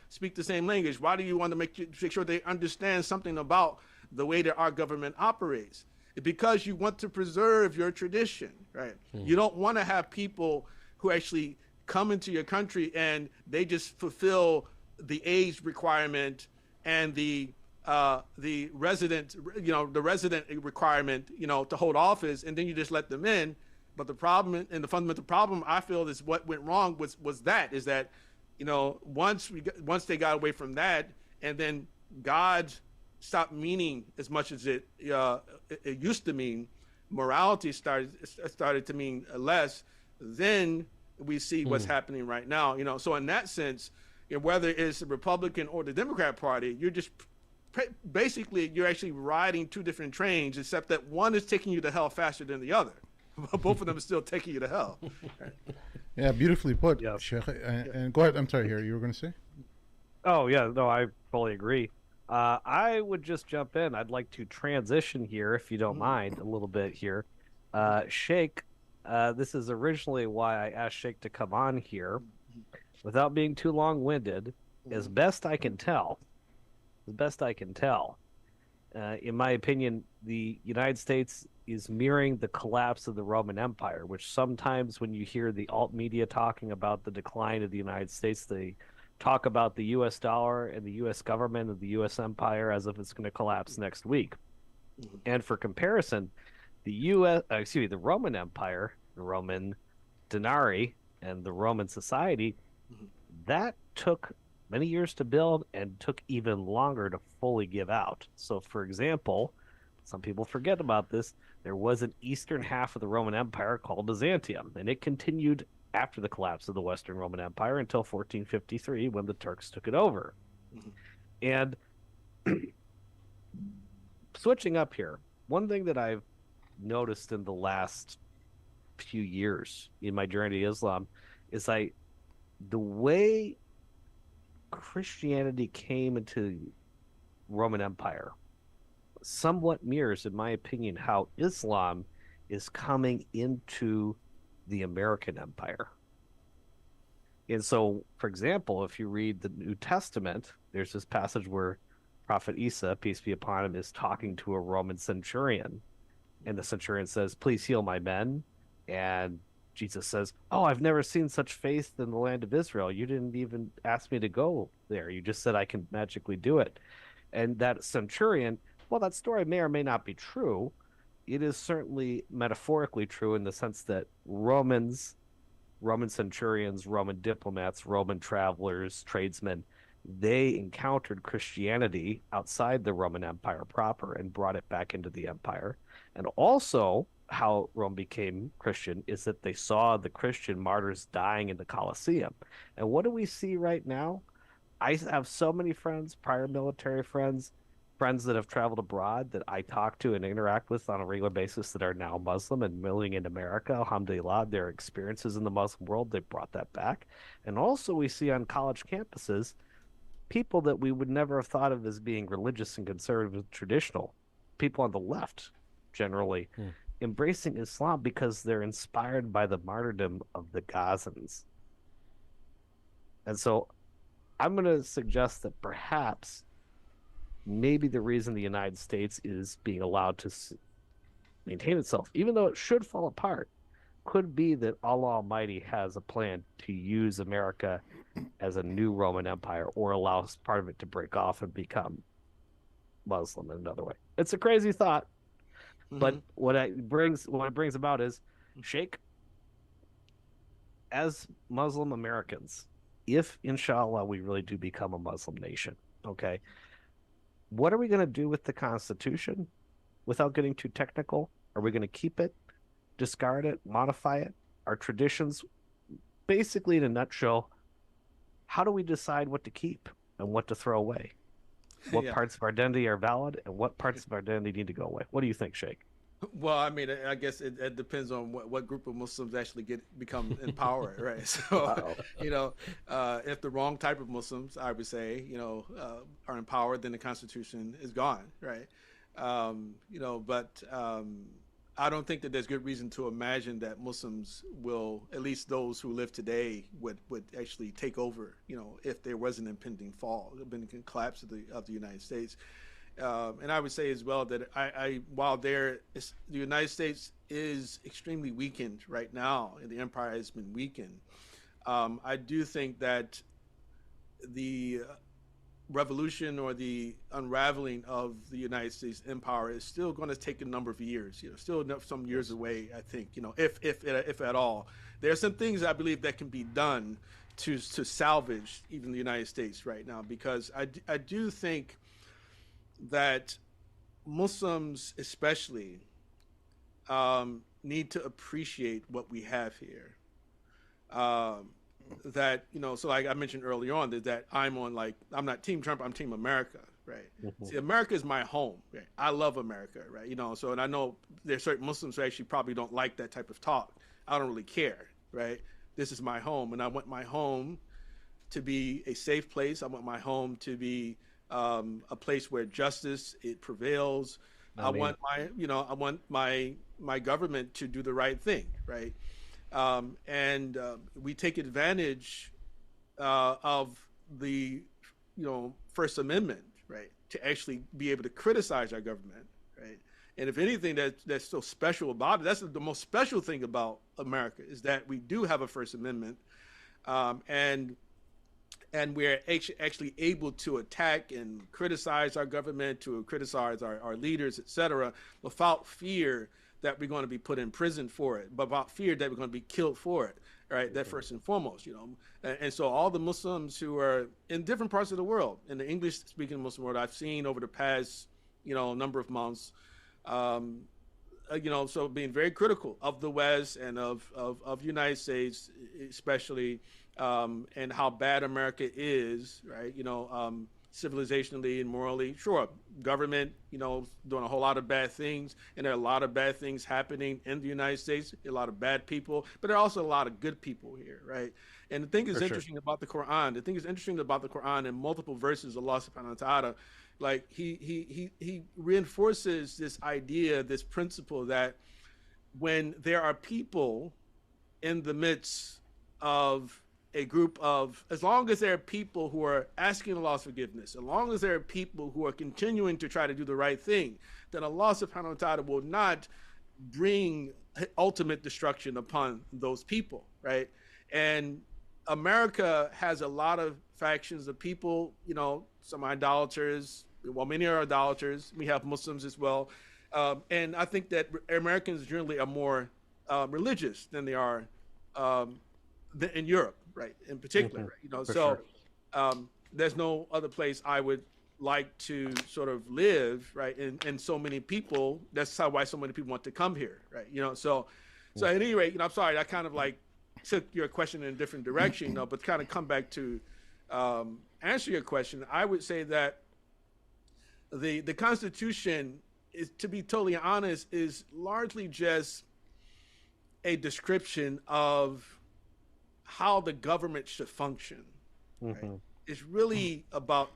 speak the same language? Why do you want to make sure they understand something about the way that our government operates? Because you want to preserve your tradition, right? You don't want to have people who actually come into your country and they just fulfill the age requirement and the resident requirement, to hold office, and then you just let them in. But the problem, and the fundamental problem, I feel, is what went wrong was that once they got away from that, and then God stopped meaning as much as it used to mean, morality started to mean less. Then we see what's happening right now. So in that sense, whether it's the Republican or the Democrat Party, you're just basically you're actually riding two different trains, except that one is taking you to hell faster than the other. Both of them are still taking you to hell. Yeah, beautifully put, Yeah. Sheikh. And go ahead. I'm sorry, here you were going to say? Oh, yeah, no, I fully agree. I would just jump in. I'd like to transition here, if you don't mind, a little bit here. Sheikh, this is originally why I asked Sheikh to come on here. Without being too long-winded, as best I can tell, in my opinion, the United States is mirroring the collapse of the Roman Empire, which sometimes when you hear the alt media talking about the decline of the United States, they talk about the U.S. dollar and the U.S. government and the U.S. empire as if it's going to collapse next week. And for comparison, the Roman Empire, the Roman denarii, and the Roman society, that took many years to build and took even longer to fully give out. So, for example, some people forget about this. There was an eastern half of the Roman Empire called Byzantium, and it continued after the collapse of the Western Roman Empire until 1453, when the Turks took it over. And switching up here, one thing that I've noticed in the last few years in my journey to Islam is the way Christianity came into Roman Empire somewhat mirrors, in my opinion, how Islam is coming into the American empire. And so, for example, if you read the New Testament, there's this passage where Prophet Isa, peace be upon him, is talking to a Roman centurion. And the centurion says, "Please heal my men." And Jesus says, "Oh, I've never seen such faith in the land of Israel. You didn't even ask me to go there. You just said I can magically do it." And that centurion, well, that story may or may not be true. It is certainly metaphorically true in the sense that Roman centurions, Roman diplomats, Roman travelers, tradesmen, they encountered Christianity outside the Roman Empire proper and brought it back into the empire. And also, how Rome became Christian is that they saw the Christian martyrs dying in the Colosseum. And what do we see right now? I have so many friends, prior military friends that have traveled abroad that I talk to and interact with on a regular basis that are now Muslim and living in America. Alhamdulillah, their experiences in the Muslim world, they brought that back. And also we see on college campuses people that we would never have thought of as being religious and conservative and traditional, people on the left generally, embracing Islam because they're inspired by the martyrdom of the Gazans. And so I'm going to suggest that perhaps maybe the reason the United States is being allowed to maintain itself, even though it should fall apart, could be that Allah Almighty has a plan to use America as a new Roman Empire, or allow part of it to break off and become Muslim in another way. It's a crazy thought, but what it brings about is, Sheikh, as Muslim Americans, if inshallah we really do become a Muslim nation, okay, what are we going to do with the Constitution? Without getting too technical, are we going to keep it, discard it, modify it? Our traditions, basically in a nutshell, how do we decide what to keep and what to throw away? What parts of our identity are valid and what parts of our identity need to go away? What do you think, Sheikh? Well, I mean, I guess it depends on what group of Muslims actually become in power, right? So, if the wrong type of Muslims, I would say, are in power, then the Constitution is gone, right? But I don't think that there's good reason to imagine that Muslims will, at least those who live today, would actually take over, if there was an impending fall, impending collapse of the United States. And I would say as well that while the United States is extremely weakened right now, and the empire has been weakened, I do think that the revolution or the unraveling of the United States empire is still going to take a number of years, still some years away, I think, if at all. There are some things I believe that can be done to salvage even the United States right now, because I do think that Muslims especially need to appreciate what we have here. That, so like I mentioned earlier on, that I'm not Team Trump, I'm Team America, right? See, America is my home, right? I love America, right? And I know there's certain Muslims who actually probably don't like that type of talk. I don't really care, right? This is my home, and I want my home to be a safe place. I want my home to be a place where justice, it prevails. I want my government to do the right thing, right? And we take advantage of the First Amendment, right, to actually be able to criticize our government, right? And if anything that's so special about it, that's the most special thing about America, is that we do have a First Amendment, and we're actually able to attack and criticize our government, to criticize our leaders, etc., without fear that we're going to be put in prison for it, but about fear that we're going to be killed for it, right? That first and foremost, And so all the Muslims who are in different parts of the world, in the English-speaking Muslim world, I've seen over the past, number of months, so being very critical of the West and of the United States, especially, and how bad America is, right? Civilizationally and morally. Sure, government, doing a whole lot of bad things, and there are a lot of bad things happening in the United States, a lot of bad people, but there are also a lot of good people here, right? And the thing is interesting about the Quran, in multiple verses, Allah subhanahu wa ta'ala, like he reinforces this idea, this principle, that when there are people in the midst of a group of, as long as there are people who are asking Allah's forgiveness, as long as there are people who are continuing to try to do the right thing, then Allah subhanahu wa ta'ala will not bring ultimate destruction upon those people, right? And America has a lot of factions of people, some idolaters, well, many are idolaters. We have Muslims as well. And I think that Americans generally are more religious than they are in Europe, right? In particular, there's no other place I would like to sort of live, right? And so many people, that's why so many people want to come here, right? So at any rate, I'm sorry, I kind of like took your question in a different direction, but kind of come back to answer your question. I would say that the Constitution is, to be totally honest, is largely just a description of how the government should function. Right? It's really about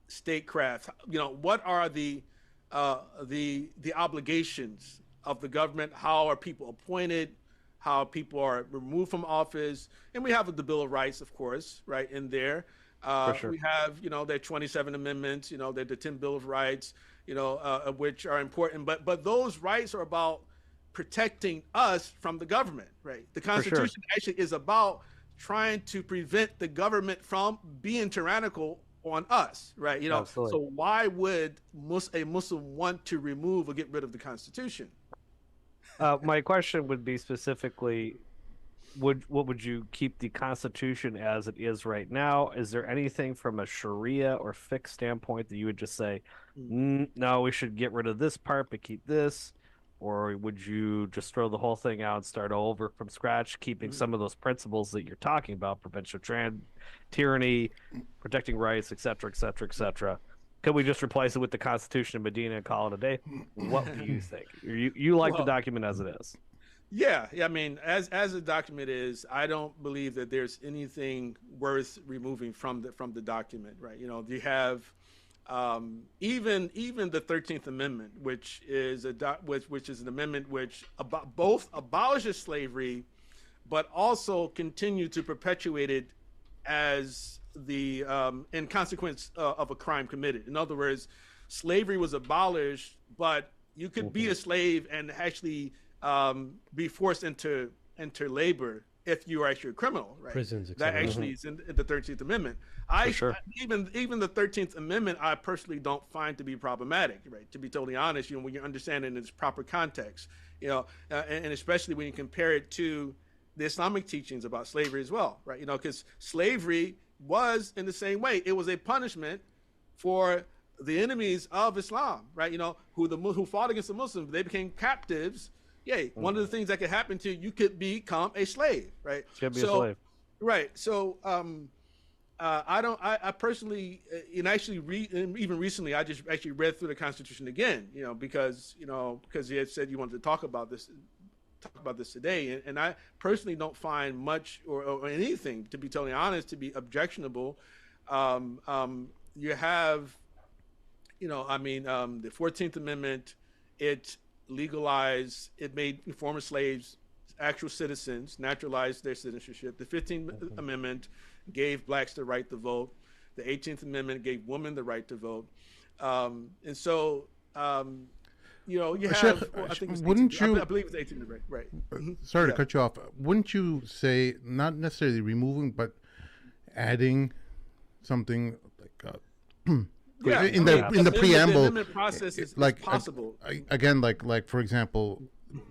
statecraft. What are the obligations of the government? How are people appointed? how people are removed from office, and we have the Bill of Rights, of course, right in there. Sure. We have, their 27 amendments, the 10 Bill of Rights, which are important. But those rights are about protecting us from the government, right? The Constitution actually is about trying to prevent the government from being tyrannical on us, right? Absolutely. So why would a Muslim want to remove or get rid of the Constitution? My question would be specifically, what would you keep the Constitution as it is right now? Is there anything from a Sharia or fiqh standpoint that you would just say, no, we should get rid of this part but keep this? Or would you just throw the whole thing out and start over from scratch, keeping some of those principles that you're talking about, prevention of tyranny, protecting rights, et cetera, et cetera, et cetera? Could we just replace it with the Constitution of Medina and call it a day? What do you think? You like the document as it is? Yeah. I mean, as the document is, I don't believe that there's anything worth removing from the document, right? You have even the 13th Amendment, which is which is an amendment which both abolishes slavery, but also continue to perpetuate it as the in consequence of a crime committed. In other words, slavery was abolished, but you could be a slave and actually be forced into labor if you are actually a criminal, right? Prisons, that actually is in the 13th Amendment. Even the 13th Amendment, I personally don't find to be problematic, right? To be totally honest, when you understand it in its proper context, and especially when you compare it to the Islamic teachings about slavery as well, right? Because slavery was in the same way. It was a punishment for the enemies of Islam, right? Who fought against the Muslims. They became captives. One of the things that could happen to you, you could become a slave, right? A slave. Right. So I personally, and actually even recently, I just actually read through the Constitution again, because you had said you wanted to talk about this today, and I personally don't find much or anything, to be totally honest, to be objectionable. You have, the 14th Amendment, it legalized, it made former slaves actual citizens, naturalized their citizenship. The 15th Amendment gave blacks the right to vote. The 18th Amendment gave women the right to vote. And so, you have, Sheikh, I think wouldn't you? I believe it's 18th, right? Sorry to cut you off. Wouldn't you say not necessarily removing, but adding something like in the preamble? The amendment process is possible. Again, like for example,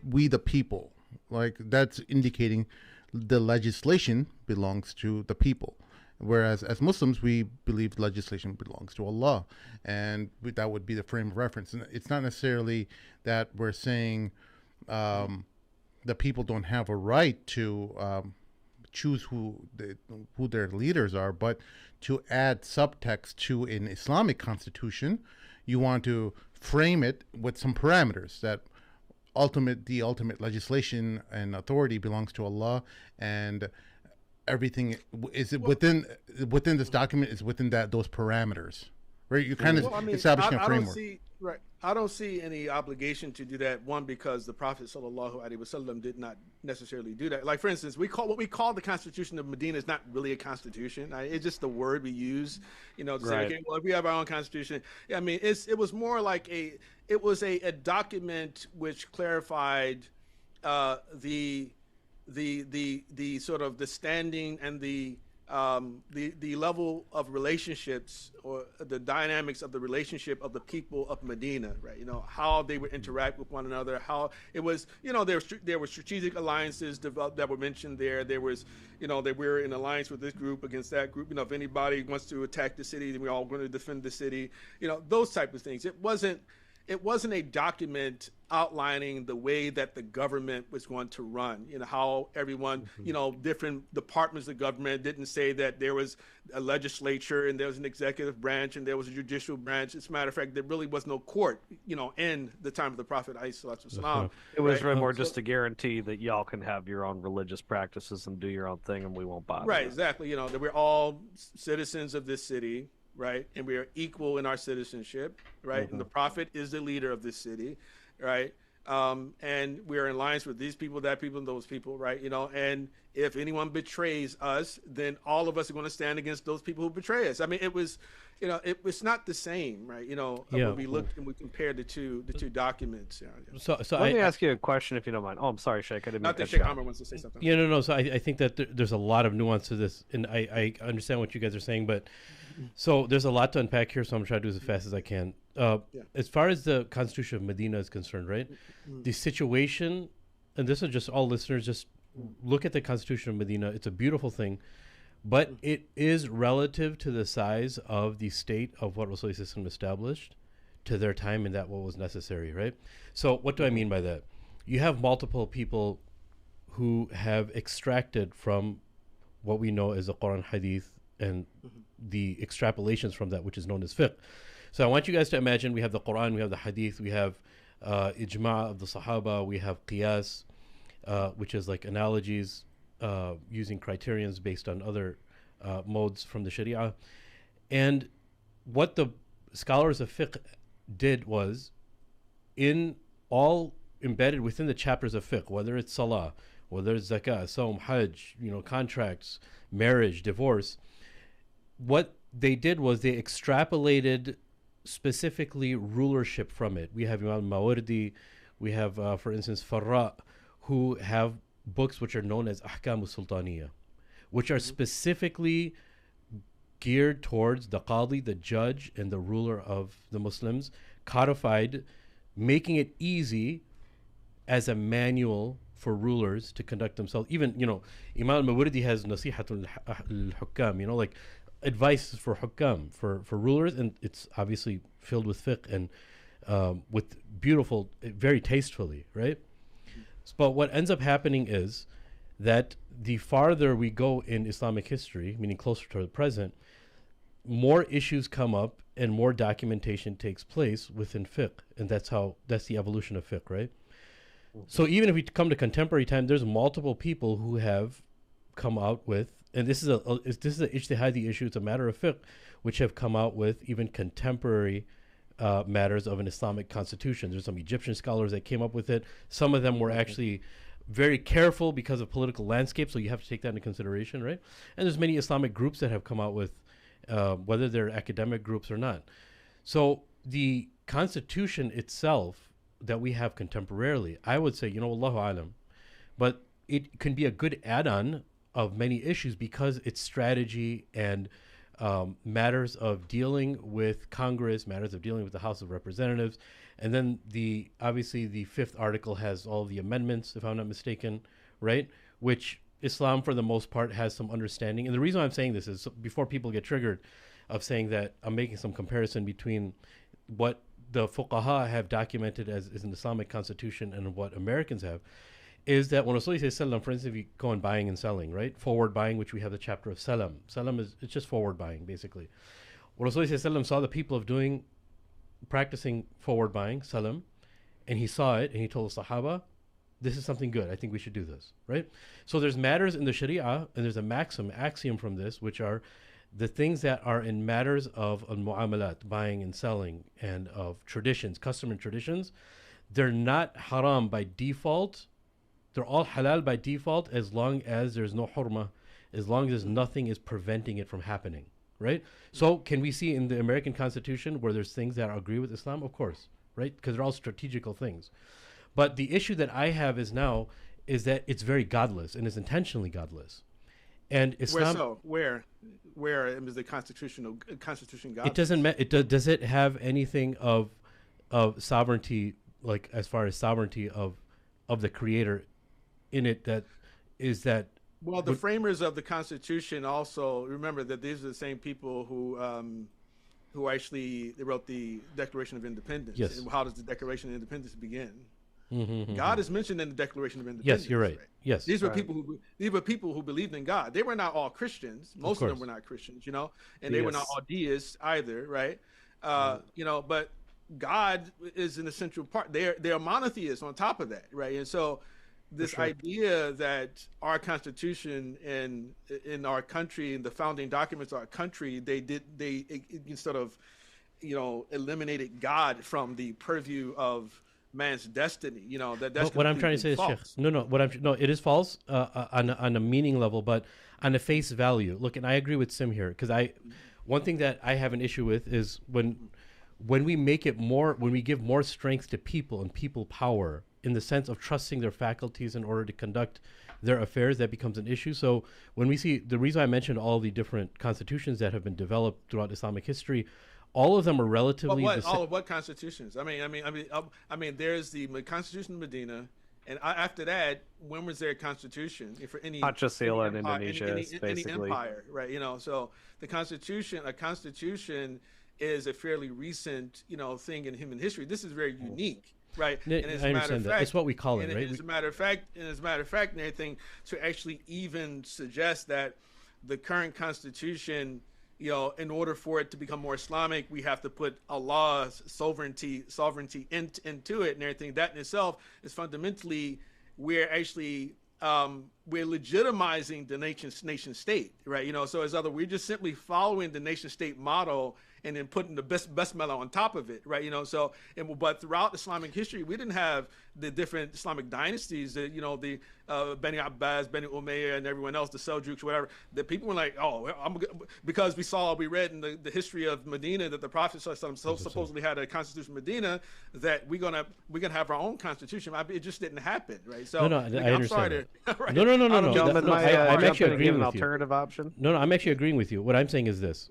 we the people, like that's indicating the legislation belongs to the people. Whereas as Muslims, we believe legislation belongs to Allah, and that would be the frame of reference. And it's not necessarily that we're saying the people don't have a right to choose who their leaders are, but to add subtext to an Islamic constitution, you want to frame it with some parameters that the ultimate legislation and authority belongs to Allah, and everything is within this document is within those parameters, right? You kind of establishing a framework. I don't see any obligation to do that. One, because the Prophet sallallahu alaihi wasallam did not necessarily do that. Like, for instance, what we call the Constitution of Medina is not really a constitution. It's just the word we use, to say, okay, well, we have our own constitution. I mean, it was more like a document which clarified the sort of the standing and the level of relationships, or the dynamics of the relationship of the people of Medina, right? How they would interact with one another, how it was, there were strategic alliances developed that were mentioned there. There was, that we're in alliance with this group against that group. If anybody wants to attack the city, then we're all going to defend the city. Those type of things. It wasn't a document outlining the way that the government was going to run, how everyone, different departments of government. Didn't say that there was a legislature and there was an executive branch and there was a judicial branch. As a matter of fact, there really was no court, in the time of the Prophet ﷺ. It was really more just to guarantee that y'all can have your own religious practices and do your own thing, and we won't bother. Right, exactly. That we're all citizens of this city, right? And we are equal in our citizenship, right? And the Prophet is the leader of this city, right? and we're in alliance with these people, that people, and those people, right? And if anyone betrays us, then all of us are going to stand against those people who betray us. I mean, it was, it was not the same, right? When we looked and we compared the two documents. So Let me ask you a question, if you don't mind. Oh, I'm sorry, Sheikh. I didn't Not mean that to Sheikh cut you Amr off. wants to say something. Yeah, no. So I think that there's a lot of nuance to this, and I understand what you guys are saying, but so there's a lot to unpack here, so I'm trying to do this as fast as I can. As far as the Constitution of Medina is concerned, right? The situation, and this is just all listeners, just look at the Constitution of Medina. It's a beautiful thing, but it is relative to the size of the state of what Rasulullah established to their time, and that what was necessary, right? So what do I mean by that? You have multiple people who have extracted from what we know as the Quran, Hadith, and the extrapolations from that, which is known as fiqh. So I want you guys to imagine we have the Quran, we have the Hadith, we have ijma' of the Sahaba, we have qiyas, which is like analogies using criterions based on other modes from the Sharia. And what the scholars of fiqh did was, in all embedded within the chapters of fiqh, whether it's salah, whether it's zakah, sawm, hajj, contracts, marriage, divorce, what they did was they extrapolated specifically rulership from it. We have Imam Mawardi, we have, for instance, Farra, who have books which are known as Ahkam Sultaniya, which are specifically geared towards the Qadi, the judge, and the ruler of the Muslims, codified, making it easy as a manual for rulers to conduct themselves. Even, Imam Mawardi has Nasihatul Hukam, like advice for hukam, for rulers, and it's obviously filled with fiqh and with beautiful, very tastefully, right? But what ends up happening is that the farther we go in Islamic history, meaning closer to the present, more issues come up and more documentation takes place within fiqh, and that's the evolution of fiqh, right? So even if we come to contemporary time, there's multiple people who have come out with, and this is a ijtihadi issue, it's a matter of fiqh, which have come out with even contemporary matters of an Islamic constitution. There's some Egyptian scholars that came up with it. Some of them were actually very careful because of political landscape, so you have to take that into consideration, right? And there's many Islamic groups that have come out with, whether they're academic groups or not. So the constitution itself that we have contemporarily, I would say, Allahu alam, but it can be a good add-on of many issues because it's strategy and matters of dealing with Congress, matters of dealing with the House of Representatives. And then obviously the fifth article has all the amendments, if I'm not mistaken, right? Which Islam, for the most part, has some understanding. And the reason I'm saying this is before people get triggered of saying that I'm making some comparison between what the fuqaha have documented as is an Islamic constitution and what Americans have, is that when Rasulullah says salam, for instance, if you go on buying and selling, right? Forward buying, which we have the chapter of salam. Salam it's just forward buying, basically. When Rasulullah salam saw the people practicing forward buying, salam, and he saw it and he told the Sahaba, this is something good. I think we should do this, right? So there's matters in the Sharia, and there's a axiom from this, which are the things that are in matters of al-mu'amalat, buying and selling, and of traditions, custom and traditions. They're not haram by default. They're all halal by default as long as there's no hurmah, as long as nothing is preventing it from happening, right? So can we see in the American Constitution where there's things that agree with Islam? Of course, right? Because they're all strategical things. But the issue that I have is that it's very godless and is intentionally godless. And Islam, where is the constitution godless? It doesn't does it have anything of sovereignty, like as far as sovereignty of the creator in it, well, the framers of the Constitution also remember that these are the same people who actually wrote the Declaration of Independence. Yes. And how does the Declaration of Independence begin? Mm-hmm. God is mentioned in the Declaration of Independence. Yes, you're right. Yes, these were people who believed in God. They were not all Christians. Most of them were not Christians, and they were not all deists either, right? But God is an essential part. They're monotheists on top of that, right? And so this idea that our Constitution and in our country and the founding documents of our country, they sort of, eliminated God from the purview of man's destiny. You know, that's what I'm trying to say false. is, Sheikh, no, it is false on a meaning level, but on a face value. Look, and I agree with Sim here, because one thing that I have an issue with is when we make it more, when we give more strength to people and people power in the sense of trusting their faculties in order to conduct their affairs, that becomes an issue. So when we see, the reason I mentioned all the different constitutions that have been developed throughout Islamic history, all of them are relatively all of what constitutions? I mean, there's the Constitution of Medina, and after that, when was there a constitution for any? Pancasila in Indonesia, basically. Any empire, right? You know, so a constitution is a fairly recent, thing in human history. This is very unique. Right, and as a matter of fact, it's what we call it, right? As a matter of fact, and everything, to actually even suggest that the current constitution, in order for it to become more Islamic, we have to put Allah's sovereignty into it and everything. That in itself is fundamentally, we're actually we're legitimizing the nation state, right? So we're just simply following the nation state model and then putting the best mellow on top of it, right? But throughout Islamic history, we didn't have the different Islamic dynasties, the Bani Abbas, Bani Umayyah, and everyone else, the Seljuks, whatever. That people were like, because we read in the history of Medina that the Prophet supposedly had a constitution of Medina, that we're gonna have our own constitution. It just didn't happen, right? So I understand. Right? No. I'm actually agreeing with you. Alternative option. No, I'm actually agreeing with you. What I'm saying is this,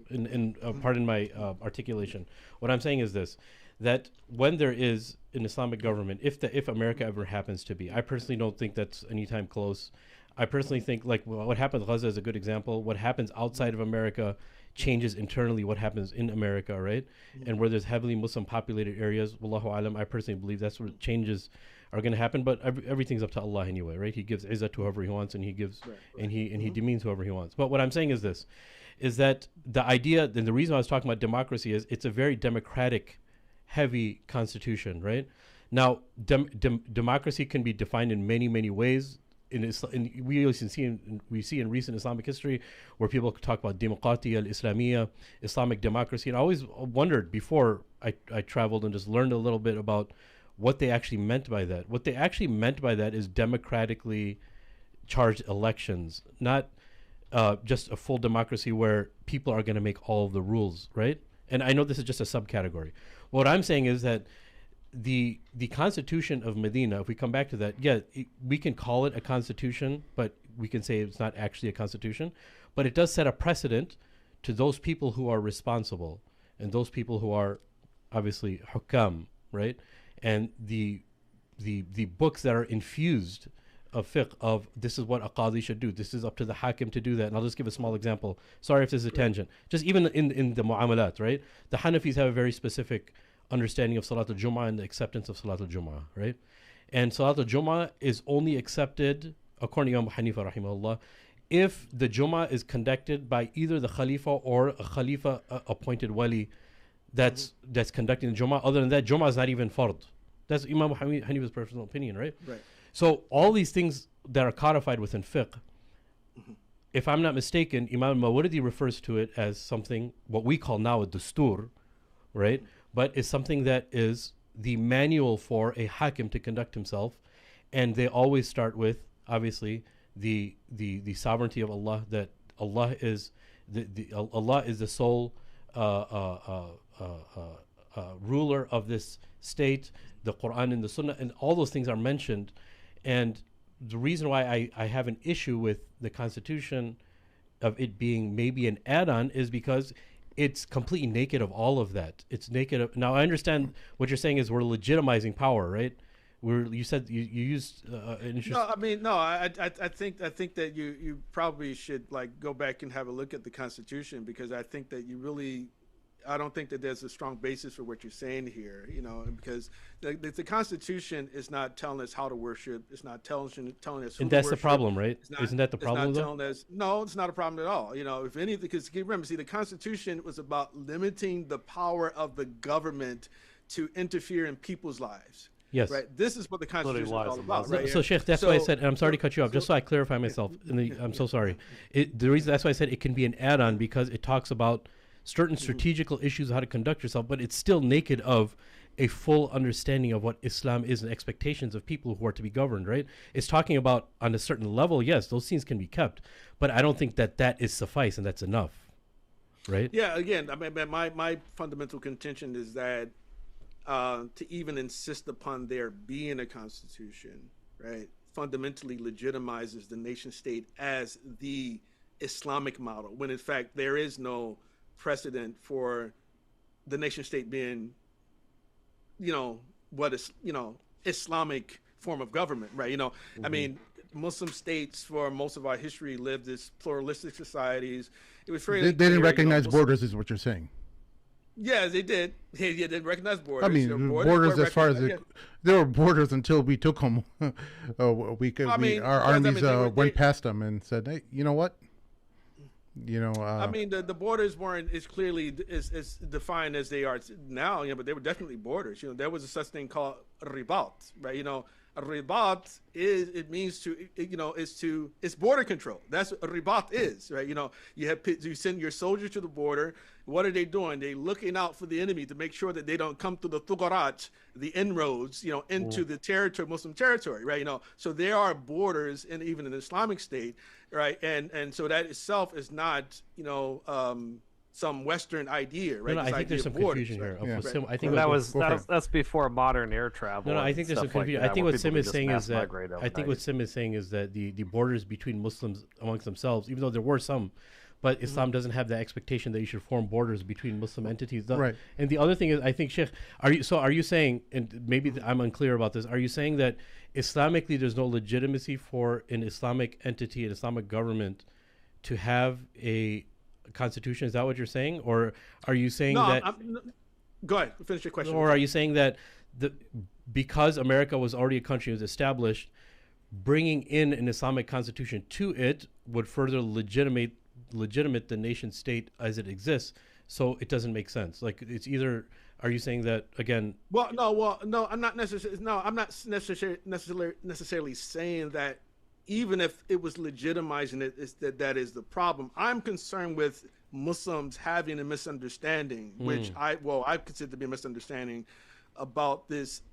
pardon my articulation. What I'm saying is this, that when there is an Islamic government, if America ever happens to be, I personally don't think that's anytime close. I personally think, like, what happened in Gaza is a good example. What happens outside of America changes internally what happens in America, right? And where there's heavily Muslim populated areas, wallahu alam, I personally believe that's where changes are going to happen. But everything's up to Allah anyway, right? He gives izzah to whoever he wants, and he gives and he demeans whoever he wants. But what I'm saying is this, is that the idea, and the reason I was talking about democracy is it's a very democratic heavy constitution, right? Now, democracy can be defined in many, many ways. We see in recent Islamic history where people talk about Demokratiya al-Islamiyya, Islamic democracy. And I always wondered before I traveled and just learned a little bit about what they actually meant by that. What they actually meant by that is democratically charged elections, not just a full democracy where people are going to make all of the rules, right? And I know this is just a subcategory. What I'm saying is that the Constitution of Medina, if we come back to that, we can call it a constitution, but we can say it's not actually a constitution. But it does set a precedent to those people who are responsible and those people who are obviously hukam, right? And the books that are infused of fiqh, of this is what a qadi should do, this is up to the hakim to do that. And I'll just give a small example. Sorry if this is a tangent. Just even in the mu'amalat, right? The Hanafis have a very specific understanding of Salat al-Jum'ah and the acceptance of Salat al-Jum'ah, right? And Salat al-Jum'ah is only accepted, according to Imam Hanifa rahimahullah, if the Jum'ah is conducted by either the Khalifa or a Khalifa appointed wali that's conducting the Jum'ah. Other than that, Jum'ah is not even fard. That's Imam Hanifa's personal opinion, right? Right. So all these things that are codified within fiqh, if I'm not mistaken, Imam Mawardi refers to it as something, what we call now a dastur, right? But it's something that is the manual for a hakim to conduct himself. And they always start with, obviously, the sovereignty of Allah, that Allah is Allah is the sole ruler of this state, the Quran and the Sunnah, and all those things are mentioned. And the reason why I have an issue with the Constitution of it being maybe an add-on is because it's completely naked of all of that. It's naked of, now I understand what you're saying is we're legitimizing power, right? You said you used an interesting. No, I mean, no, I think that you probably should go back and have a look at the Constitution, because I think that I don't think that there's a strong basis for what you're saying here, because the Constitution is not telling us how to worship. It's not telling us who to worship. And that's the problem, right? Isn't that the problem, though? No, it's not a problem at all. If anything, because remember, the Constitution was about limiting the power of the government to interfere in people's lives. Yes. Right. This is what the Constitution is all about. Right. So Sheikh, that's why I said, and I'm sorry to cut you off, just so I clarify myself. I'm so sorry. The reason that's why I said it can be an add-on, because it talks about certain strategical issues of how to conduct yourself, but it's still naked of a full understanding of what Islam is and expectations of people who are to be governed, right? It's talking about on a certain level, yes, those things can be kept, but I don't think that that is suffice and that's enough, right? Yeah, again, I mean, my fundamental contention is that to even insist upon there being a constitution, right, fundamentally legitimizes the nation state as the Islamic model, when in fact there is no precedent for the nation state being, what is, Islamic form of government, right? I mean, Muslim states for most of our history lived as pluralistic societies. It was very they didn't recognize borders, is what you're saying. Yeah, they did. They didn't recognize borders. I mean, borders as far as there were borders until we took them. Our armies went past them and said, "Hey, you know what? I mean, the borders weren't as clearly as defined as they are now. But they were definitely borders. There was a such thing called ribat, right? A ribat it's border control. That's what a ribat is, right? You send your soldiers to the border. What are they doing? They're looking out for the enemy to make sure that they don't come through the thugarat, the inroads, into the territory, Muslim territory, right? So there are borders, and even in the Islamic State, right? And so that itself is not, some Western idea, right? No, I think there's some confusion here. Right? I think that's before modern air travel. No, I think there's some confusion. I think what Sim is saying is that the borders between Muslims amongst themselves, even though there were some, but Islam doesn't have the expectation that you should form borders between Muslim entities. Right. And the other thing is, I think, Sheikh, are you saying, and maybe I'm unclear about this, are you saying that Islamically there's no legitimacy for an Islamic entity, an Islamic government, to have a constitution? Is that what you're saying? Or are you saying go ahead, finish your question. Or are you saying that because America was already a country that was established, bringing in an Islamic constitution to it would further legitimate the nation state as it exists, so it doesn't make sense? Like, it's either, are you saying that again? No, I'm not necessarily saying that. Even if it was legitimizing it, that is the problem. I'm concerned with Muslims having a misunderstanding, which I consider to be a misunderstanding about this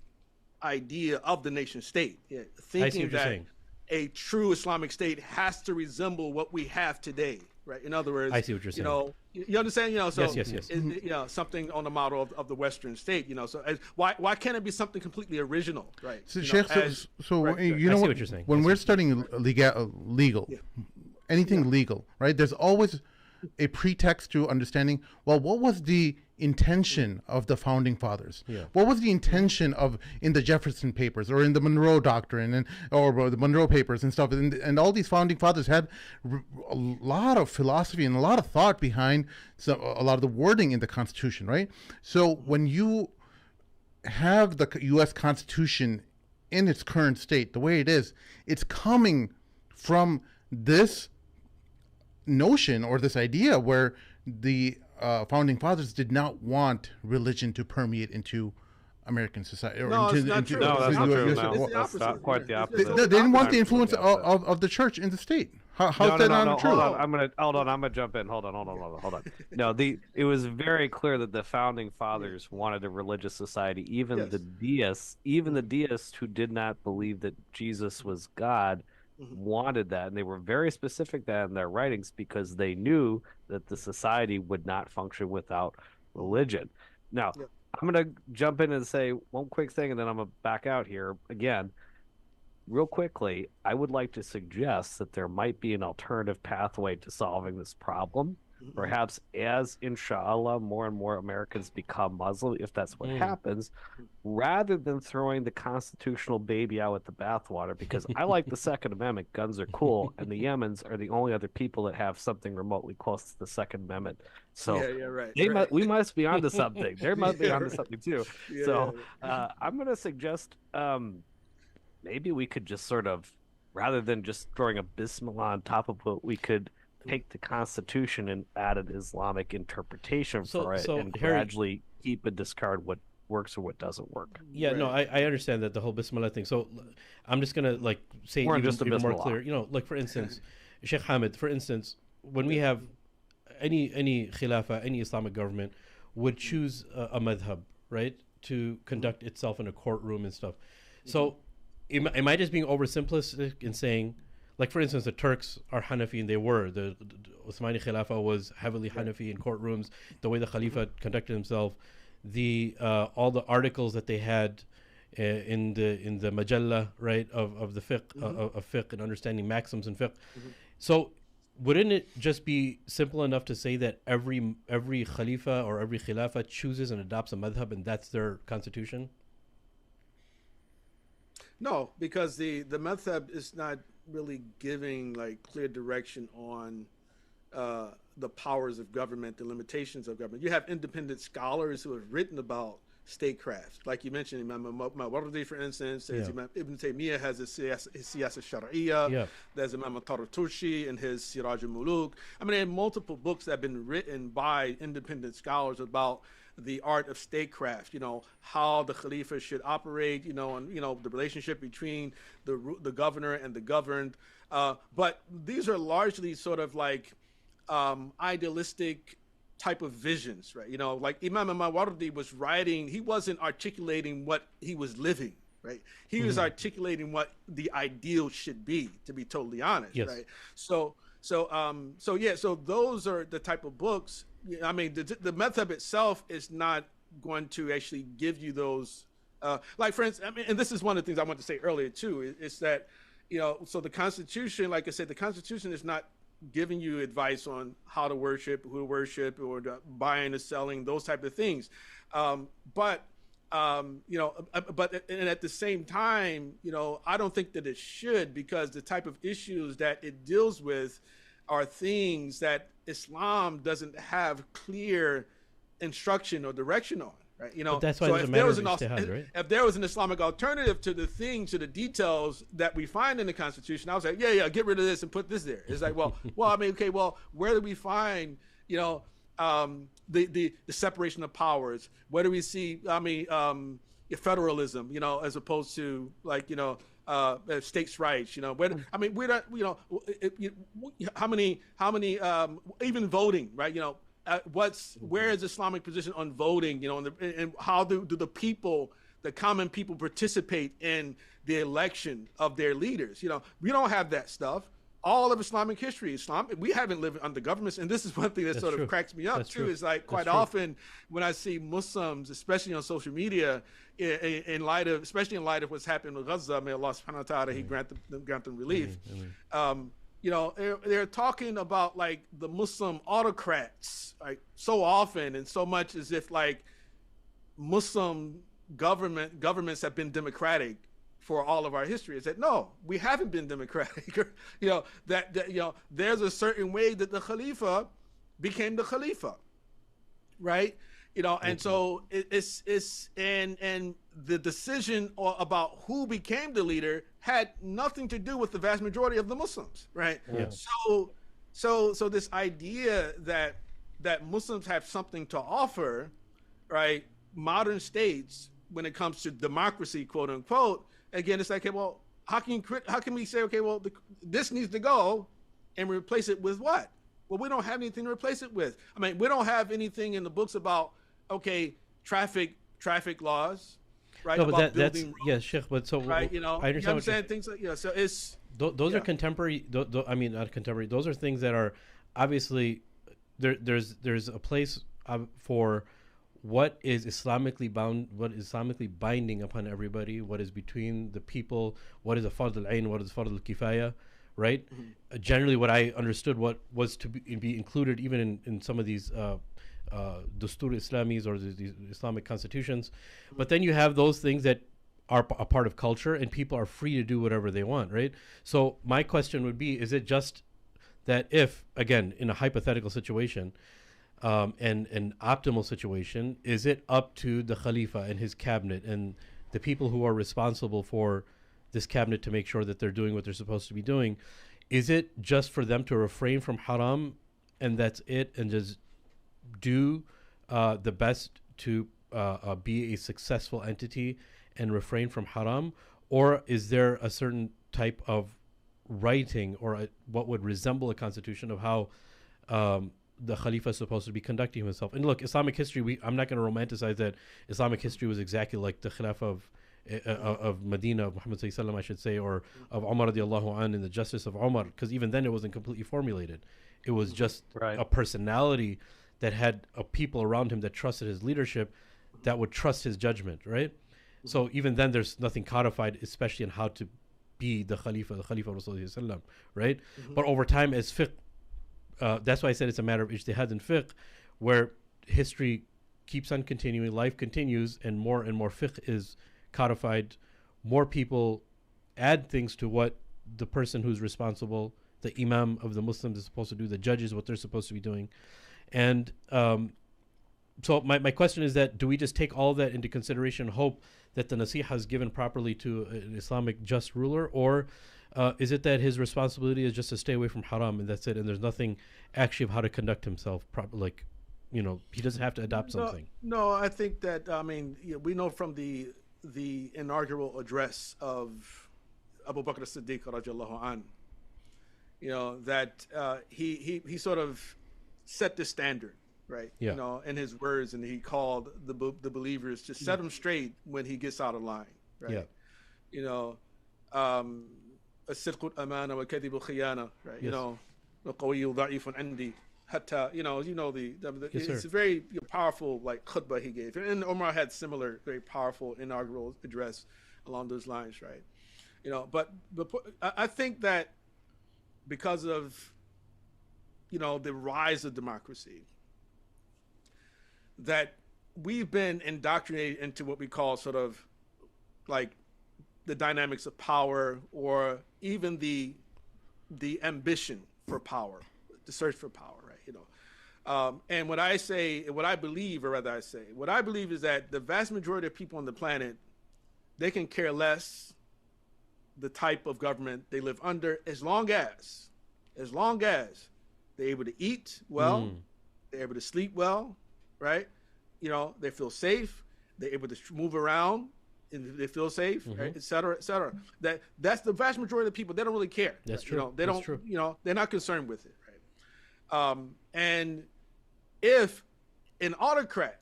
idea of the nation state. Yeah, thinking that a true Islamic state has to resemble what we have today, right? In other words, I see what you're saying. You understand? So yes. Something on the model of the Western state. So why can't it be something completely original, right? So, Sheikh, you know what you're saying. When we're studying legal, anything legal, right? There's always a pretext to understanding. Well, what was the intention of the founding fathers? What was the intention in the Jefferson papers or in the Monroe Doctrine or the Monroe papers and stuff? And all these founding fathers had a lot of philosophy and a lot of thought behind a lot of the wording in the Constitution, right? So when you have the U.S. Constitution in its current state, the way it is, it's coming from this notion or this idea where the founding fathers did not want religion to permeate into American society. That's not true. That's not quite the opposite. They didn't want the influence of the church in the state. How's that not true? I'm gonna jump in. Hold on. No, it was very clear that the founding fathers wanted a religious society. Even the deists who did not believe that Jesus was God wanted that, and they were very specific that in their writings because they knew that the society would not function without religion. Now, I'm going to jump in and say one quick thing, and then I'm going to back out here again. Real quickly, I would like to suggest that there might be an alternative pathway to solving this problem. Perhaps as, inshallah, more and more Americans become Muslim, if that's what happens, rather than throwing the constitutional baby out with the bathwater, because I like the Second Amendment, guns are cool, and the Yemens are the only other people that have something remotely close to the Second Amendment. So we must be onto something. They must be onto something too. I'm going to suggest maybe we could just sort of, rather than just throwing a Bismillah on top of what we could take the Constitution and add an Islamic interpretation for it, and gradually keep and discard what works or what doesn't work. I understand that, the whole Bismillah thing. So I'm just gonna say even more clear. For instance, Sheikh Hamid, for instance, when we have any khilafah, any Islamic government would choose a madhab, right? to conduct itself in a courtroom and stuff. So am I just being oversimplistic in saying, like, for instance, the Turks are Hanafi, and they were. The Uthmani Khilafah was heavily Hanafi in courtrooms, the way the Khalifa conducted himself, all the articles that they had in the Majalla, right, of the fiqh, of fiqh and understanding maxims in fiqh. So wouldn't it just be simple enough to say that every Khalifa or every Khilafah chooses and adopts a madhab, and that's their constitution? No, because the madhab is not really giving like clear direction on the powers of government, the limitations of government. You have independent scholars who have written about statecraft, like you mentioned, Imam Mawardi, for instance. Says Imam Ibn Taymiyyah has his Siyasa Shariah. There's Imam Tartushi in his Siraj al-Muluk. I mean, there are multiple books that have been written by independent scholars about the art of statecraft, you know, how the Khalifa should operate, you know, and, you know, the relationship between the governor and the governed. But these are largely sort of like idealistic type of visions, right? You know, like Imam Mawardi was writing, he wasn't articulating what he was living, right? He was articulating what the ideal should be, to be totally honest, right? So those are the type of books. I mean, the madhab itself is not going to actually give you those, like, for instance, I mean, and this is one of the things I wanted to say earlier too, is that, you know, so the Constitution, like I said, the Constitution is not giving you advice on how to worship, who to worship, or the buying or selling, those type of things. But at the same time, you know, I don't think that it should, because the type of issues that it deals with are things that Islam doesn't have clear instruction or direction on. Right, you know, but that's why so if there was an Islamic alternative to the things, to the details that we find in the Constitution, I was like, get rid of this and put this there. It's like, well, I mean, okay, well, where do we find, you know, the separation of powers? Where do we see, I mean, federalism, you know, as opposed to, like, you know, states' rights, you know, I mean, we're not, you know, how many even voting, right, you know. Where is Islamic position on voting, you know, and how do the people, the common people, participate in the election of their leaders? You know, we don't have that stuff. All of Islamic history, we haven't lived under governments, and this is one thing that sort of cracks me up too. Is like quite often when I see Muslims, especially on social media, especially in light of what's happened with Gaza, may Allah subhanahu wa ta'ala, He grant them relief. You know, they're talking about like the Muslim autocrats, like so often and so much as if like Muslim governments have been democratic for all of our history. Is that no, we haven't been democratic. You know, that you know, there's a certain way that the Khalifa became the Khalifa, right? You know, and so it's the decision about who became the leader had nothing to do with the vast majority of the Muslims, right? So this idea that Muslims have something to offer, right? Modern states, when it comes to democracy, quote unquote, again, it's like, okay, well, how can we say, okay, well, this needs to go and replace it with what? Well, we don't have anything to replace it with. I mean, we don't have anything in the books about, okay, traffic laws, right? No, but that's Sheikh. But so right, you know, I understand what I'm saying. Things like so it's those are contemporary. I mean, not contemporary. Those are things that are obviously there's a place for what is Islamically bound, what is Islamically binding upon everybody, what is between the people, what is a fard al-ain, what is fard al-kifaya, right? Generally, what I understood what was to be included even in some of these Dustur Islamis or these Islamic constitutions. But then you have those things that are a part of culture and people are free to do whatever they want, right? So my question would be, is it just that if, again, in a hypothetical situation, and an optimal situation, is it up to the Khalifa and his cabinet and the people who are responsible for this cabinet to make sure that they're doing what they're supposed to be doing? Is it just for them to refrain from haram and that's it, and just do the best to be a successful entity and refrain from haram? Or is there a certain type of writing or what would resemble a constitution of how the Khalifa is supposed to be conducting himself. And look, Islamic history, I'm not going to romanticize that Islamic history was exactly like the Khilafah of Medina, of Muhammad sallallahu alaihi wasallam, I should say, or of Umar radiallahu an, and the justice of Umar, because even then it wasn't completely formulated. It was just a personality that had a people around him that trusted his leadership, that would trust his judgment, right? So even then there's nothing codified, especially in how to be the Khalifa of Rasulullah, right? But over time, as fiqh, that's why I said it's a matter of ijtihad and fiqh, where history keeps on continuing, life continues, and more fiqh is codified. More people add things to what the person who's responsible, the imam of the Muslims, is supposed to do, the judges, what they're supposed to be doing. And so my question is that, do we just take all of that into consideration and hope that the nasiha is given properly to an Islamic just ruler, or is it that his responsibility is just to stay away from haram and that's it, and there's nothing actually of how to conduct himself properly, like, you know, he doesn't have to adopt something? No, I think that, I mean, we know from the inaugural address of Abu Bakr as-Siddiq radiallahu an, you know, that he sort of set the standard, right? Yeah. You know, in his words, and he called the believers to set them straight when he gets out of line, right? Yeah. You know, الصدق الأمانة والكذب الخيانة, right? You know, القوي ضعيف عندي حتى, you know Yes, it's a very powerful like khutbah he gave, and Omar had similar very powerful inaugural address along those lines, right? You know, but I think that because of, you know, the rise of democracy, that we've been indoctrinated into what we call sort of like the dynamics of power, or even the ambition for power, the search for power, right? You know, and what I believe is that the vast majority of people on the planet, they can care less the type of government they live under, as long as they're able to eat well, they're able to sleep well, right? You know, they feel safe, they're able to move around, and they feel safe, right? Et cetera, et cetera. That's the vast majority of the people. They don't really care. That's right? true. You know, they That's don't. True. You know, they're not concerned with it, right? And if an autocrat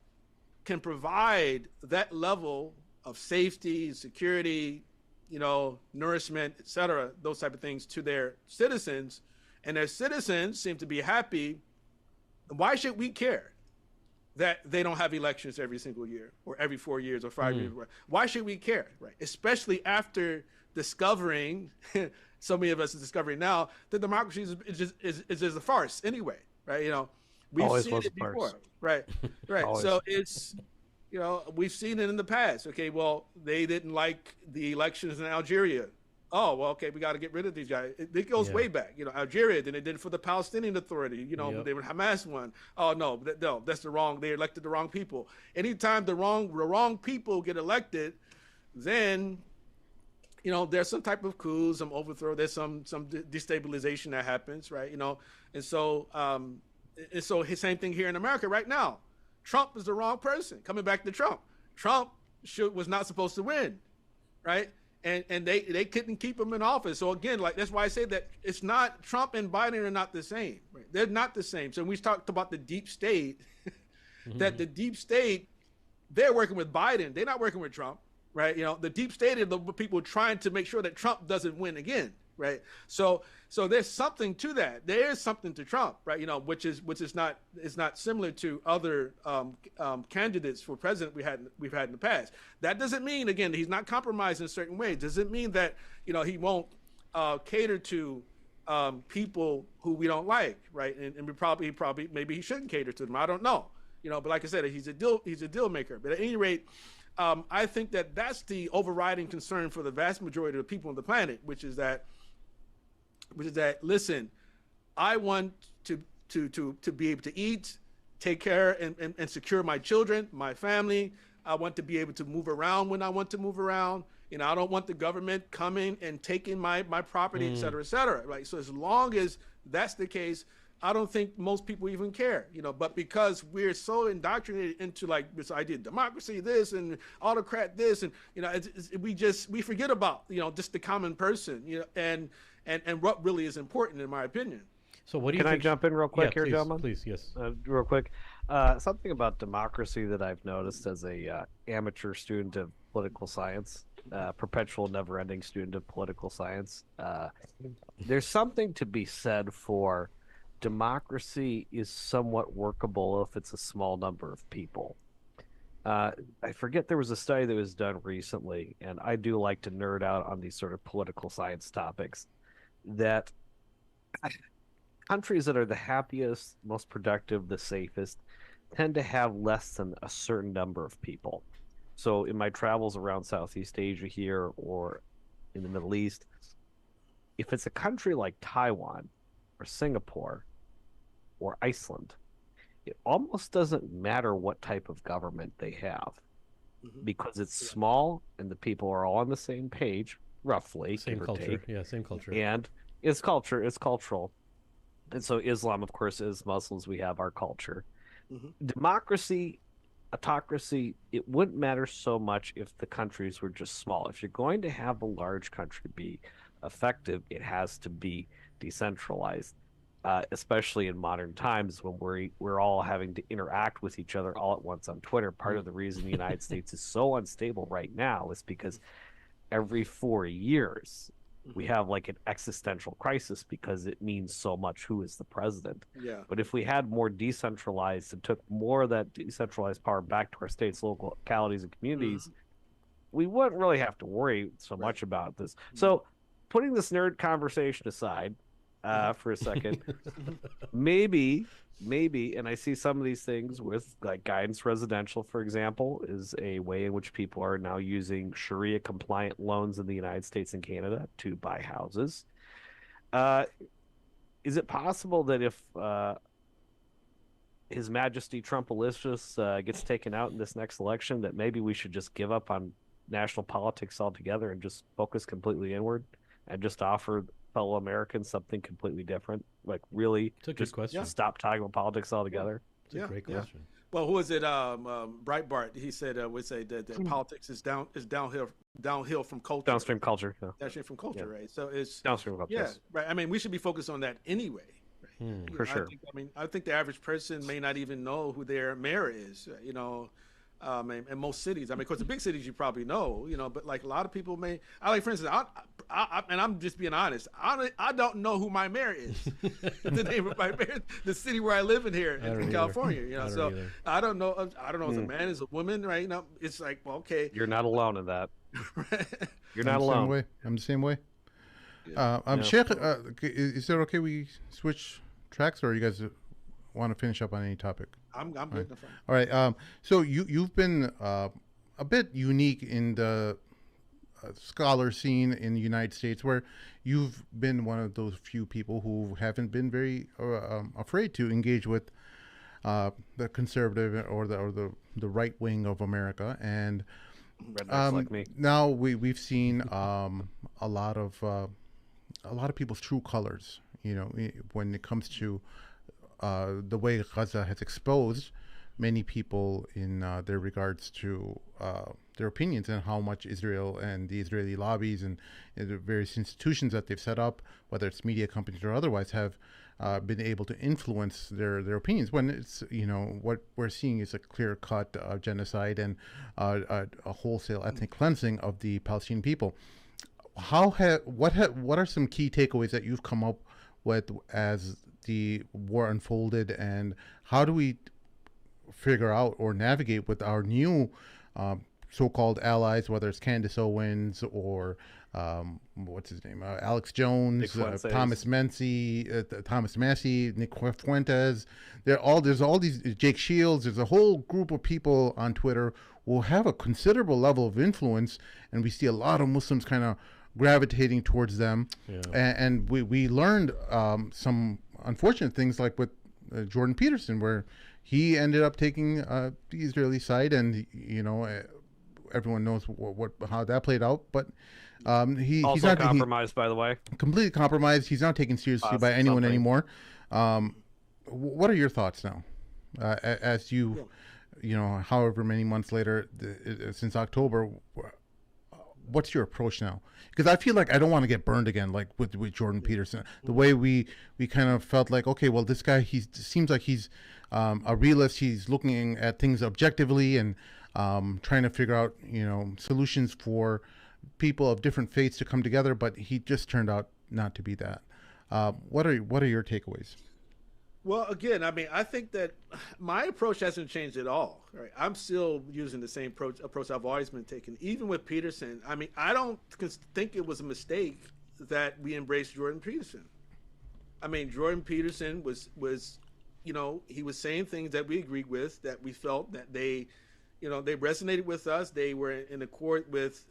can provide that level of safety, security, you know, nourishment, et cetera, those type of things to their citizens, and their citizens seem to be happy, why should we care that they don't have elections every single year, or every 4 years, or 5 years? Why should we care, right? Especially after discovering, so many of us are discovering now, that democracy is just a farce anyway, right? You know, we've seen it before, right? Right. So it's, you know, we've seen it in the past. Okay, well, they didn't like the elections in Algeria. Oh, well, okay, we got to get rid of these guys. It goes way back. You know, Algeria, then they did it for the Palestinian Authority. You know, they were Hamas one. Oh, no, that's the wrong, they elected the wrong people. Anytime the wrong people get elected, then, you know, there's some type of coup, some overthrow, there's some destabilization that happens, right? You know, and so same thing here in America right now. Trump is the wrong person. Coming back to Trump. Trump was not supposed to win, right? And they couldn't keep him in office. So again, like, that's why I say that it's not, Trump and Biden are not the same. Right? They're not the same. So when we talked about the deep state, that the deep state, they're working with Biden. They're not working with Trump, right? You know, the deep state are the people trying to make sure that Trump doesn't win again, right? So there's something to that. There is something to Trump, right? You know, which is not similar to other candidates for president we've had in the past. That doesn't mean, again, that he's not compromised in certain ways. Doesn't mean that, you know, he won't cater to people who we don't like, right? And we probably maybe he shouldn't cater to them. I don't know, you know. But like I said, he's a deal maker. But at any rate, I think that's the overriding concern for the vast majority of the people on the planet, which is that, listen, I want to be able to eat, take care, and secure my children, my family. I want to be able to move around when I want to move around. You know, I don't want the government coming and taking my property, et cetera, right? So as long as that's the case, I don't think most people even care, you know. But because we're so indoctrinated into like this idea of democracy, this, and autocrat this, and, you know, we forget about, you know, just the common person, you know, and what really is important, in my opinion. So what do you Can I think? jump in real quick Yeah, here, please, gentlemen? please, yes. Real quick. Something about democracy that I've noticed as a amateur student of political science, perpetual never-ending student of political science. There's something to be said for democracy is somewhat workable if it's a small number of people. I forget, there was a study that was done recently, and I do like to nerd out on these sort of political science topics, that countries that are the happiest, most productive, the safest, tend to have less than a certain number of people. So in my travels around Southeast Asia here or in the Middle East, if it's a country like Taiwan or Singapore or Iceland, it almost doesn't matter what type of government they have because it's small and the people are all on the same page, roughly. Same give or culture. take. Yeah, same culture. And it's culture, it's cultural. And so Islam, of course, is Muslims. We have our culture. Democracy, autocracy, it wouldn't matter so much if the countries were just small. If you're going to have a large country be effective, it has to be decentralized, especially in modern times when we're all having to interact with each other all at once on Twitter. Part of the reason the United States is so unstable right now is because every 4 years we have like an existential crisis because it means so much who is the president. Yeah. But if we had more decentralized and took more of that decentralized power back to our states, localities, and communities, we wouldn't really have to worry so much about this. So putting this nerd conversation aside for a second, maybe, and I see some of these things with like guidance residential, for example, is a way in which people are now using Sharia compliant loans in the United States and Canada to buy houses. Is it possible that if His Majesty Trumpalicious gets taken out in this next election, that maybe we should just give up on national politics altogether and just focus completely inward and just offer fellow Americans something completely different? Like really It's a good just question. stop talking about politics altogether? It's a great question. Well, who was it? Breitbart. He said would say that politics is downhill from culture. Downstream culture. Yeah. Downstream from culture, right? So it's Downstream culture. yeah, Yes. right. I mean, we should be focused on that anyway. Right? For sure. I think the average person may not even know who their mayor is. In most cities. I mean, of course, the big cities you probably know, but like a lot of people may. For instance, and I'm just being honest. I don't know who my mayor is. The name of my mayor, the city where I live in here in California. So I don't know. I don't know if it's a man, is a woman, right? It's like, well, okay. You're not alone in that. You're not I'm the alone. same way. I'm the same way. Sheikh, is it okay we switch tracks, or you guys want to finish up on any topic? I'm good. All right. So you've been a bit unique in the scholar scene in the United States, where you've been one of those few people who haven't been very afraid to engage with the conservative or the right wing of America. And like me. now we've seen a lot of people's true colors. When it comes to the way Gaza has exposed many people in their regards to their opinions and how much Israel and the Israeli lobbies and the various institutions that they've set up, whether it's media companies or otherwise, have been able to influence their opinions. When it's what we're seeing is a clear-cut genocide and a wholesale ethnic cleansing of the Palestinian people. What are some key takeaways that you've come up with as the war unfolded, and how do we figure out or navigate with our new so-called allies, whether it's Candace Owens or what's his name, Alex Jones, Thomas Massey, Nick Fuentes. There's all these, Jake Shields. There's a whole group of people on Twitter who have a considerable level of influence, and we see a lot of Muslims kind of gravitating towards them. Yeah. And we learned some unfortunate things, like with Jordan Peterson, where he ended up taking the Israeli side, and everyone knows how that played out. But he's not compromised, by the way. Completely compromised. He's not taken seriously by anyone anymore. What are your thoughts now, as however many months later since October? what's your approach now? Because I feel like I don't want to get burned again, like with Jordan Peterson. The way we kind of felt like, okay, well, this guy, he seems like he's a realist. He's looking at things objectively and trying to figure out, solutions for people of different faiths to come together. But he just turned out not to be that. What are your takeaways? Well, again, I mean, I think that my approach hasn't changed at all. Right? I'm still using the same approach I've always been taking, even with Peterson. I mean, I don't think it was a mistake that we embraced Jordan Peterson. I mean, Jordan Peterson was he was saying things that we agreed with, that we felt that they resonated with us. They were in accord with,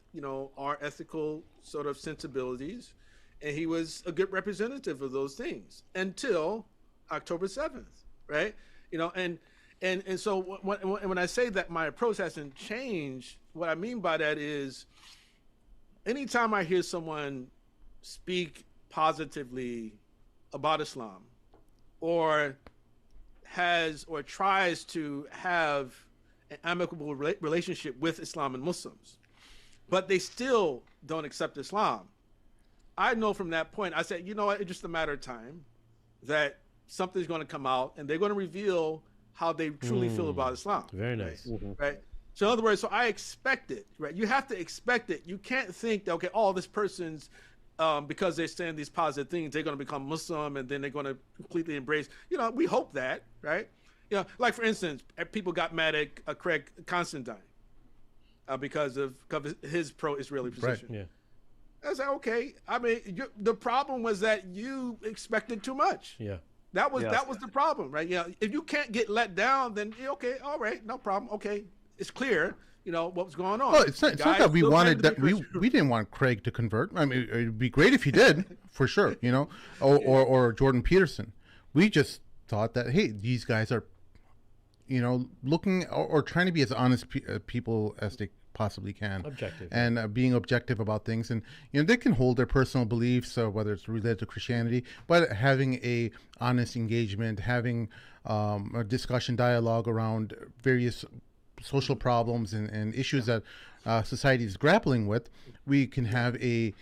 our ethical sort of sensibilities. And he was a good representative of those things until October 7th, right? And so when I say that my approach hasn't changed, what I mean by that is anytime I hear someone speak positively about Islam or tries to have an amicable relationship with Islam and Muslims, but they still don't accept Islam, I know from that point, I said, it's just a matter of time that something's going to come out and they're going to reveal how they truly feel about Islam. Very nice. Right? So in other words, so I expect it, right? You have to expect it. You can't think that, okay, this person's, because they're saying these positive things, they're going to become Muslim and then they're going to completely embrace, we hope that, right? Like for instance, people got mad at Craig Constantine because of his pro-Israeli position. Right. Yeah. I was like, okay. I mean, the problem was that you expected too much. Yeah. That was the problem, right? If you can't get let down, then okay, all right, no problem. Okay, it's clear, what was going on. Well, it's not that we wanted that we didn't want Craig to convert. I mean, it'd be great if he did, for sure, or Jordan Peterson. We just thought that, hey, these guys are, looking or trying to be as honest people as they possibly can, objective, and being objective about things, and they can hold their personal beliefs, whether it's related to Christianity, but having a honest engagement, having a discussion, dialogue around various social problems and issues that society is grappling with, we can have an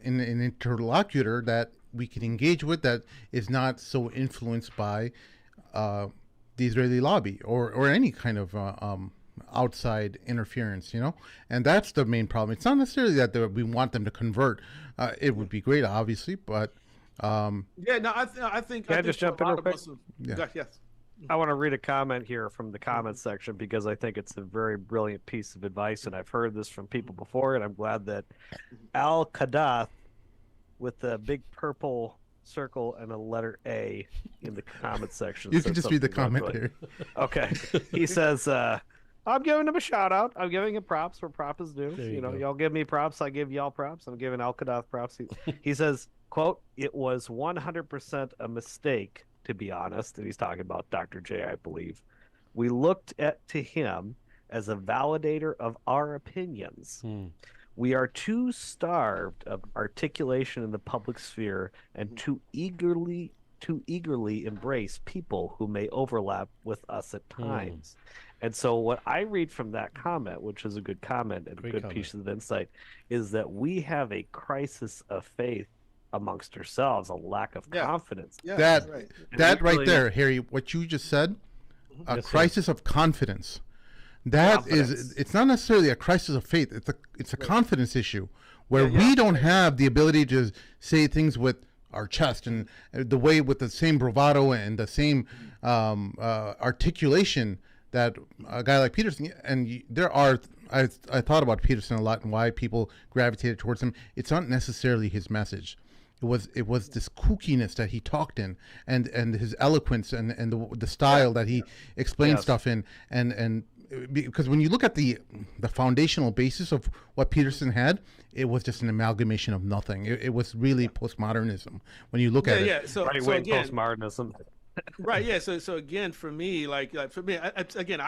interlocutor that we can engage with that is not so influenced by the Israeli lobby or any kind of outside interference, and that's the main problem. It's not necessarily that we want them to convert. It would be great, obviously, but I think. Can I just jump in real quick? Yes. I want to read a comment here from the comment section because I think it's a very brilliant piece of advice, and I've heard this from people before, and I'm glad that Al-Ijazah with the big purple circle and a letter A in the comment section. You can just read the comment here. Okay. He says, I'm giving him a shout out. I'm giving him props where prop is due. Y'all give me props. I give y'all props. I'm giving Al-Ijazah props. He says, quote, "It was 100% a mistake, to be honest." And he's talking about Dr. J, I believe. "We looked to him as a validator of our opinions. We are too starved of articulation in the public sphere and too eagerly embrace people who may overlap with us at times." And so what I read from that comment, which is a good comment and a good piece of insight, is that we have a crisis of faith amongst ourselves, a lack of confidence. Yeah, that right there, Harry, what you just said, a crisis of confidence. It's not necessarily a crisis of faith. It's a confidence issue where we don't have the ability to say things with our chest and the way with the same bravado and the same articulation that a guy like Peterson. And I thought about Peterson a lot and why people gravitated towards him. It's not necessarily his message. It was this kookiness that he talked in, and his eloquence and the style that he explained stuff in, and because when you look at the foundational basis of what Peterson had, it was just an amalgamation of nothing. It was really postmodernism when you look at it. Yeah. So again, postmodernism. Right. Yeah. So again, for me, I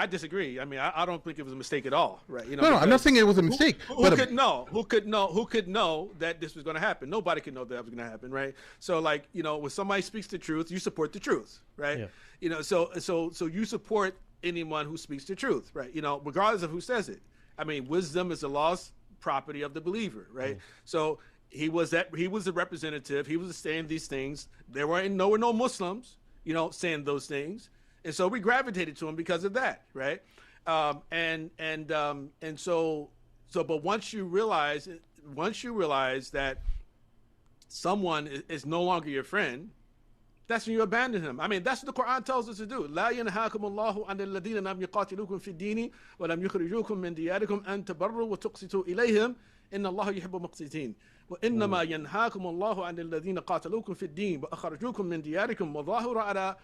disagree. I mean, I don't think it was a mistake at all. Right. No, I'm not saying it was a mistake. Who could know that this was going to happen? Nobody could know that was going to happen. Right. So when somebody speaks the truth, you support the truth. Right. Yeah. So you support anyone who speaks the truth. Right. Regardless of who says it. I mean, wisdom is a lost property of the believer, right? So he was a representative. He was saying these things. There were no Muslims, saying those things, and so we gravitated to him because of that, right? But once you realize that someone is no longer your friend, that's when you abandon him. I mean, that's what the Quran tells us to do. لا ينهاكم الله عن الذين لم يقاتلوكم في الدين ولم يخرجوكم من دياركم أن تبروا وتقسطوا إليهم إن الله يحب المقسطين وإنما ينهاكم الله عن الذين قاتلوكم في الدين وأخرجوكم من دياركم وظاهر على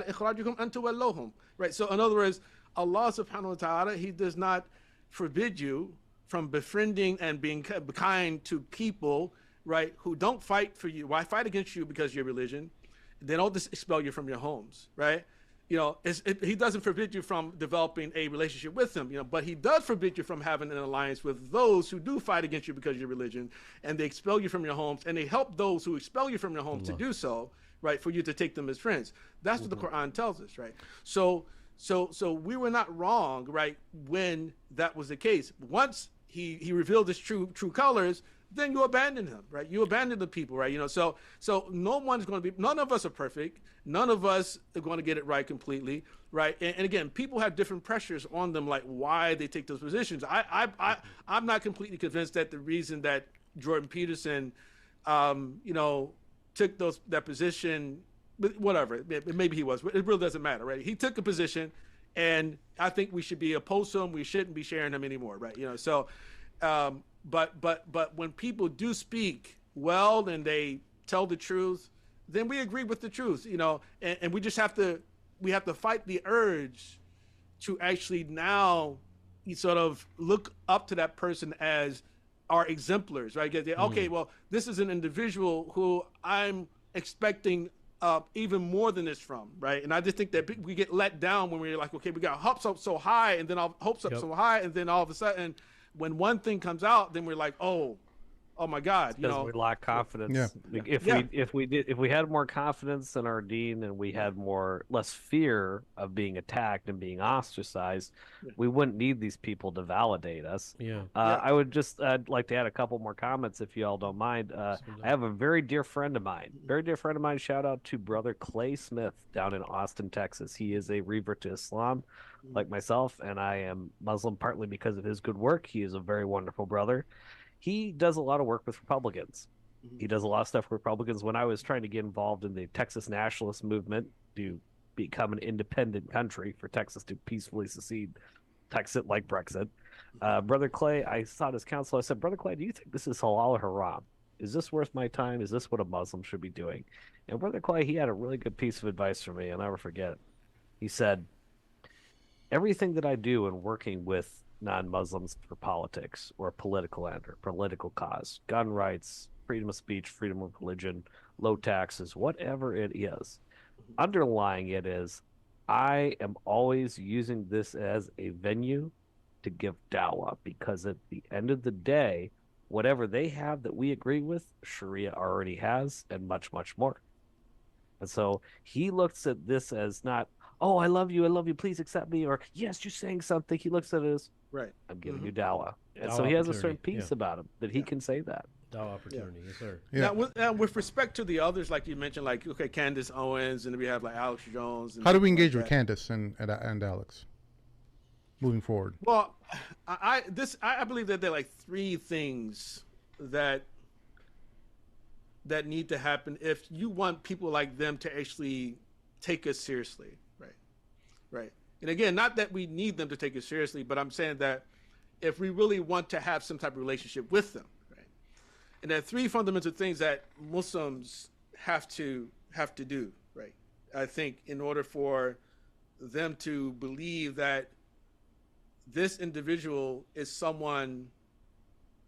إخراجكم أن تولوهم. Right. So in other words, Allah subhanahu wa ta'ala, He does not forbid you from befriending and being kind to people, right, who don't fight for you. Why fight against you because of your religion? They don't just expel you from your homes, right? He doesn't forbid you from developing a relationship with them, but he does forbid you from having an alliance with those who do fight against you because of your religion, and they expel you from your homes, and they help those who expel you from your homes to do so, right, for you to take them as friends. That's what the Quran tells us, right? So we were not wrong, right, when that was the case. Once he revealed his true colors, then you abandon him, right? You abandon the people, right? So no one's going to be, none of us are perfect. None of us are going to get it right completely, right? And again, people have different pressures on them, like why they take those positions. I'm not completely convinced that the reason that Jordan Peterson, took that position, but whatever, maybe he was, it really doesn't matter, right? He took a position, and I think we should be opposed to him. We shouldn't be sharing him anymore, right? But when people do speak well and they tell the truth, then we agree with the truth, and we just have to fight the urge to actually now sort of look up to that person as our exemplars, right? Okay, well, this is an individual who I'm expecting even more than this from, right? And I just think that we get let down when we're like, okay, we got hopes up so high, and then hopes up so high, and then all of a sudden, when one thing comes out, then we're like, oh my God, because we lack confidence. Yeah. If we had more confidence in our deen, and we had less fear of being attacked and being ostracized, we wouldn't need these people to validate us. I would just like to add a couple more comments, if you all don't mind. I have a very dear friend of mine. Shout out to Brother Clay Smith down in Austin, Texas. He is a revert to Islam, like myself, and I am Muslim partly because of his good work. He is a very wonderful brother. He does a lot of work with Republicans. He does a lot of stuff with Republicans. When I was trying to get involved in the Texas nationalist movement to become an independent country for Texas to peacefully secede, Texas like Brexit, Brother Clay, I sought his counsel. I said, Brother Clay, do you think this is halal or haram? Is this worth my time? Is this what a Muslim should be doing? And Brother Clay, he had a really good piece of advice for me. I'll never forget it. He said, everything that I do in working with non-Muslims for politics or political end or political cause, gun rights, freedom of speech, freedom of religion, low taxes, whatever it is, underlying it is I am always using this as a venue to give dawah, because at the end of the day, whatever they have that we agree with, Sharia already has, and much, much more. And so he looks at this as not, oh, I love you, please accept me, or yes, you're saying something. He looks at it as, right, I'm giving you dawah. And Dawah so he has a certain opportunity, peace about him that he can say that. Dawah opportunity, yes, sir. Yeah. Now, with respect to the others, like you mentioned, like, okay, Candace, Owens, and we have like Alex Jones. And How do we engage like with Candace and Alex moving forward? Well, I believe that there are like three things that need to happen if you want people like them to actually take us seriously, right? And again, not that we need them to take us seriously, but I'm saying that if we really want to have some type of relationship with them, right? And there are three fundamental things that Muslims have to do, right? I think in order for them to believe that this individual is someone,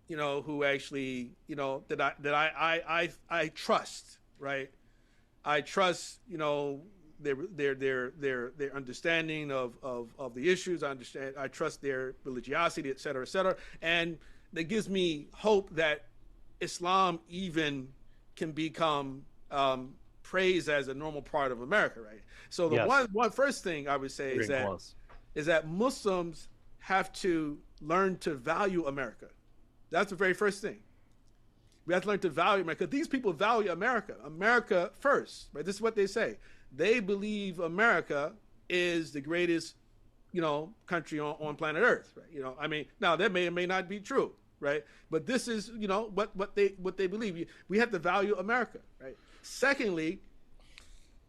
who actually, that I trust, right? I trust, their understanding of the issues. I trust their religiosity, et cetera, and that gives me hope that Islam even can become praised as a normal part of America, right? So the one first thing I would say is that Muslims have to learn to value America. That's the very first thing. We have to learn to value America. These people value America. America first, right? This is what they say. They believe America is the greatest, country on planet Earth, right? I mean, now that may or may not be true, right? But this is, what they believe. We have to value America, right? Secondly,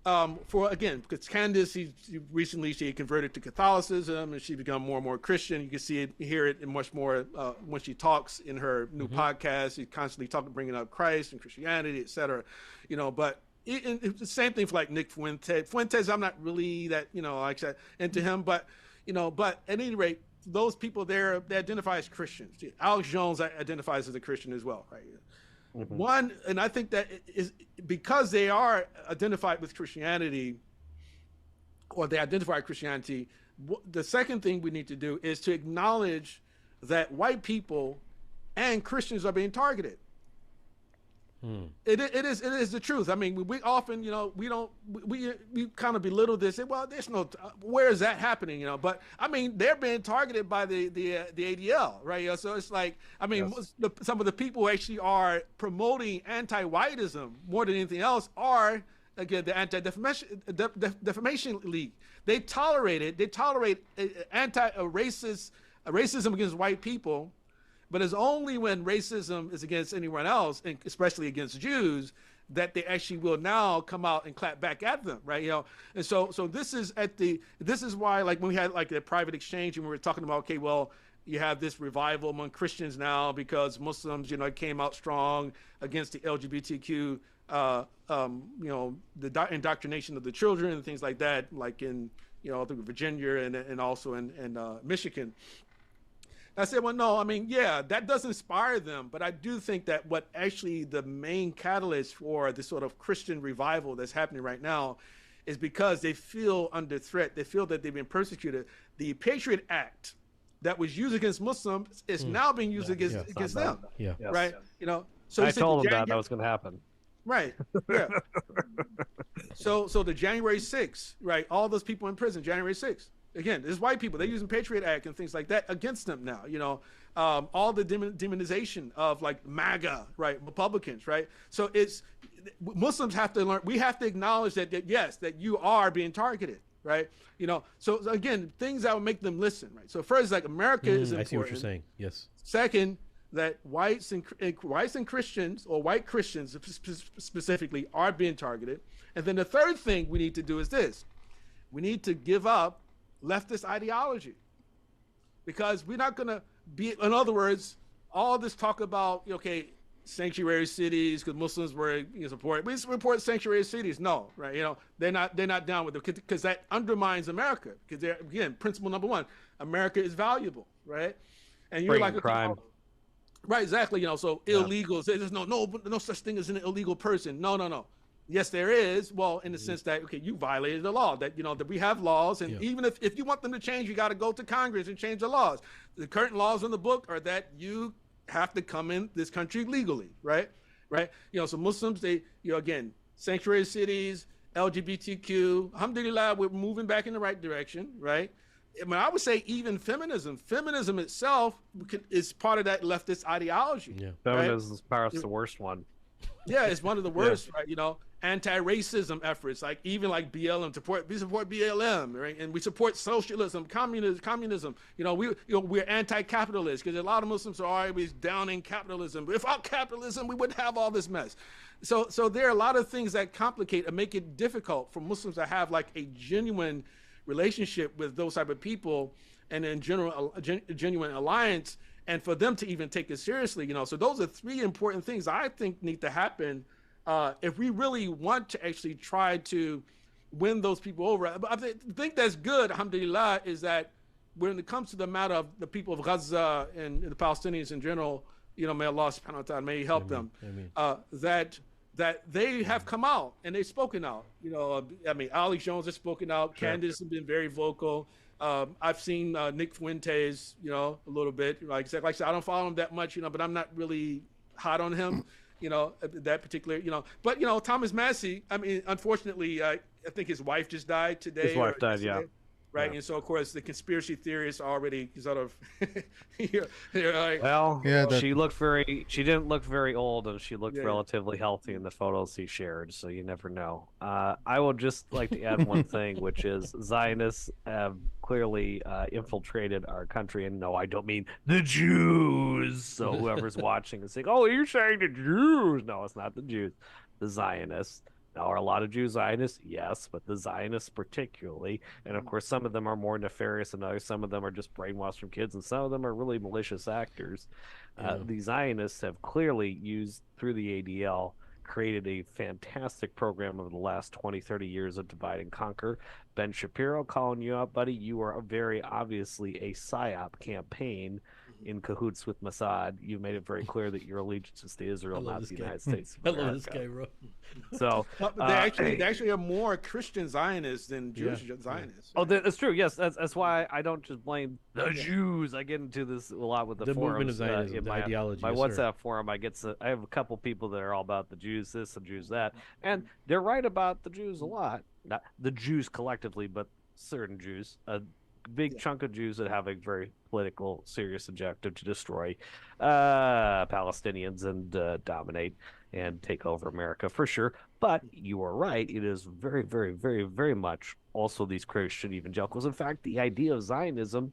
because Candace, recently she converted to Catholicism and she become more and more Christian. You can see it, hear it in much more when she talks in her new podcast. She's constantly bringing up Christ and Christianity, etc. But it's the same thing for like Nick Fuentes. Fuentes, I'm not really that like that into him, but but at any rate, those people there, they identify as Christians. Alex Jones identifies as a Christian as well, right? One, and I think that is because they are identified with Christianity, or they identify Christianity. The second thing we need to do is to acknowledge that white people and Christians are being targeted. It is the truth. I mean, we often, we kind of belittle this. Say, well, there's no, where is that happening? But I mean, they're being targeted by the ADL, right? So it's like, I mean, some of the people who actually are promoting anti-whiteism more than anything else are, again, the Anti-Defamation League. They tolerate racism against white people. But it's only when racism is against anyone else, and especially against Jews, that they actually will now come out and clap back at them, right? And so this is why, like when we had like the private exchange and we were talking about, okay, well, you have this revival among Christians now because Muslims, came out strong against the LGBTQ, the indoctrination of the children and things like that, like in, I think Virginia and also in Michigan. I said, well, no, I mean, yeah, that does inspire them. But I do think that what actually the main catalyst for the sort of Christian revival that's happening right now is because they feel under threat. They feel that they've been persecuted. The Patriot Act that was used against Muslims is now being used against them. Yeah. Right. So I told them that was going to happen. Right. Yeah. So the January 6th, right? All those people in prison, January 6th. Again, there's white people. They're using Patriot Act and things like that against them now. All the demonization of like MAGA, right? Republicans, right? So it's Muslims have to learn. We have to acknowledge that yes, that you are being targeted, right? So again, things that will make them listen, right? So first, like America is important. I see what you're saying. Yes. Second, that whites and Christians, or white Christians specifically, are being targeted. And then the third thing we need to do is this: we need to give up leftist ideology, because we're not going to be, in other words, all this talk about, sanctuary cities, because Muslims were supported. We support sanctuary cities. No, right? They're not down with it, because that undermines America. Because they're, again, principle number one, America is valuable, right? And you're like, crime. Right, exactly. So illegals, there's no such thing as an illegal person. No. Yes, there is. Well, in the sense that, okay, you violated the law, that, that we have laws. And even if you want them to change, you got to go to Congress and change the laws. The current laws in the book are that you have to come in this country legally, right? Right. So Muslims, they, again, sanctuary cities, LGBTQ, alhamdulillah, we're moving back in the right direction, right? I mean, I would say even feminism itself is part of that leftist ideology. Yeah. Feminism is perhaps the worst one. Yeah, it's one of the worst, right? Anti-racism efforts, like even like BLM, we support BLM, right? And we support socialism, communism. We're anti-capitalist, because a lot of Muslims are always downing capitalism. Without capitalism, we wouldn't have all this mess. So there are a lot of things that complicate and make it difficult for Muslims to have like a genuine relationship with those type of people, and in general, a genuine alliance, and for them to even take it seriously. So those are three important things I think need to happen if we really want to actually try to win those people over. I think that's good, alhamdulillah, is that when it comes to the matter of the people of Gaza and the Palestinians in general, may Allah subhanahu wa ta'ala, may he help them, that they have come out and they've spoken out. I mean, Alex Jones has spoken out. Sure. Candace has been very vocal. I've seen Nick Fuentes, a little bit. Like I said, I don't follow him that much, but I'm not really hot on him, that particular, But, Thomas Massey, I mean, unfortunately, I think his wife just died today. His wife died, yeah. right? Yeah. And so, of course, the conspiracy theorists already sort of, you're like, Well, Yeah, that- she didn't look very old, and she looked Yeah. relatively healthy in the photos he shared, so you never know. I would just like to add one thing, which is Zionists have clearly infiltrated our country, and no, I don't mean the Jews. So whoever's watching is saying, "Oh, you're saying the Jews?" No, it's not the Jews, the Zionists. Now, are a lot of Jews Zionists? Yes, but the Zionists particularly, and of course, some of them are more nefarious than others. Some of them are just brainwashed from kids, and some of them are really malicious actors. The Zionists have clearly used, through the ADL, created a fantastic program over the last 20, 30 years of divide and conquer. Ben Shapiro calling you out, buddy. You are very obviously a PSYOP campaign in cahoots with Mossad. You've made it very clear that your allegiance is to Israel, not the United States of I love America. this guy, bro. So they actually are more Christian Zionists than Jewish Zionists. Oh, that's true. Yes, that's why I don't just blame the Jews. I get into this a lot with the movement forums, of Zionism, in the my ideology. My yes, WhatsApp sir. forum, I have a couple people that are all about the Jews this and Jews that, and they're right about the Jews a lot. Not the Jews collectively, but certain Jews. A big chunk of Jews that have a very political, serious objective to destroy Palestinians and dominate and take over America for sure. But you are right; it is very, very, very, very much also these Christian evangelicals. In fact, the idea of Zionism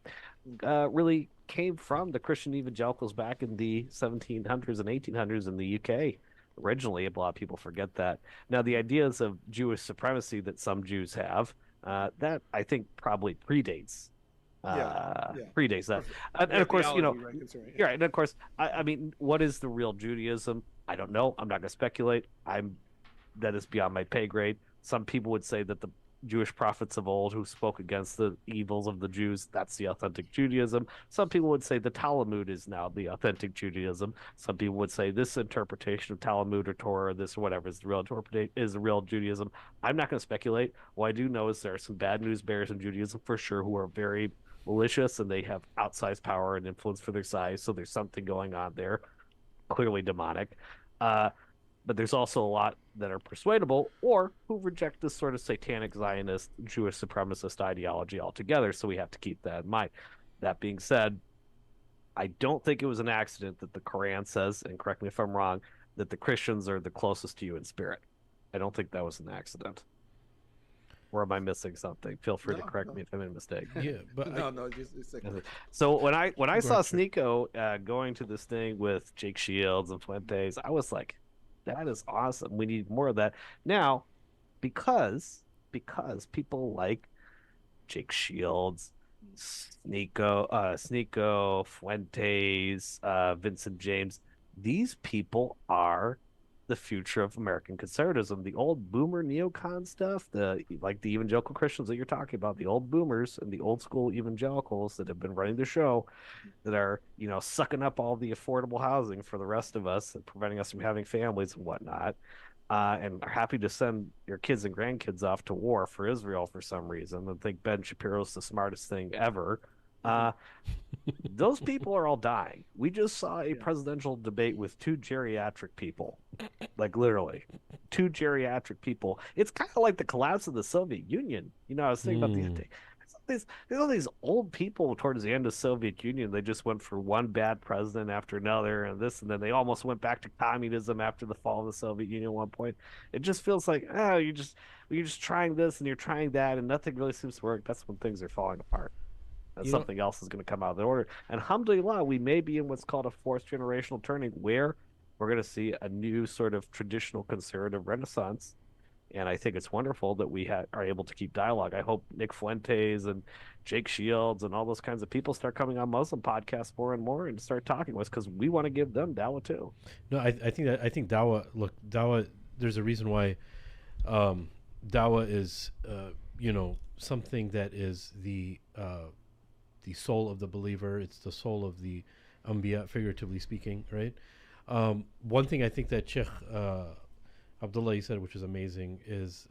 really came from the Christian evangelicals back in the 1700s and 1800s in the UK. Originally, a lot of people forget that. Now, the ideas of Jewish supremacy that some Jews have, that I think probably predates predates that. And of course, you know, Right, yeah, and of course, I mean, what is the real Judaism? I don't know. I'm not going to speculate. That is beyond my pay grade. Some people would say that the Jewish prophets of old who spoke against the evils of the Jews, that's the authentic Judaism. Some people would say the Talmud is now the authentic Judaism. Some people would say this interpretation of Talmud or Torah or this or whatever is the real Judaism. I'm not going to speculate. What I do know is there are some bad news bears in Judaism for sure who are very malicious and they have outsized power and influence for their size. So there's something going on there, clearly demonic. But there's also a lot that are persuadable or who reject this sort of satanic Zionist Jewish supremacist ideology altogether. So we have to keep that in mind. That being said, I don't think it was an accident that the Quran says, and correct me if I'm wrong, that the Christians are the closest to you in spirit. I don't think that was an accident. Or am I missing something? Feel free to correct me if I made a mistake. Yeah, but no, just a second. So when I saw Sneeko going to this thing with Jake Shields and Fuentes, I was like, that is awesome. We need more of that. Now, because people like Jake Shields, Sneeko, Fuentes, Vincent James, these people are the future of American conservatism. The old boomer neocon stuff, like the evangelical Christians that you're talking about, the old boomers and the old school evangelicals that have been running the show, that are, you know, sucking up all the affordable housing for the rest of us and preventing us from having families and whatnot, and are happy to send your kids and grandkids off to war for Israel for some reason and think Ben Shapiro's the smartest thing ever. Those people are all dying. We just saw a presidential debate with two geriatric people, like literally two geriatric people. It's kind of like the collapse of the Soviet Union. You know, I was thinking about the other day. There's all these old people towards the end of the Soviet Union. They just went for one bad president after another and this, and then they almost went back to communism after the fall of the Soviet Union at one point. It just feels like, you're just trying this and you're trying that and nothing really seems to work. That's when things are falling apart. And something else is going to come out of the order. And alhamdulillah, we may be in what's called a fourth generational turning, where we're going to see a new sort of traditional conservative renaissance. And I think it's wonderful that we are able to keep dialogue. I hope Nick Fuentes and Jake Shields and all those kinds of people start coming on Muslim podcasts more and more and start talking with us, because we want to give them dawah too. No, I think dawah. Look, dawah. There's a reason why dawah is something that is the soul of the believer. It's the soul of the Anbiya, figuratively speaking, right? One thing I think that Sheikh Abdullah Ali said, which was amazing, is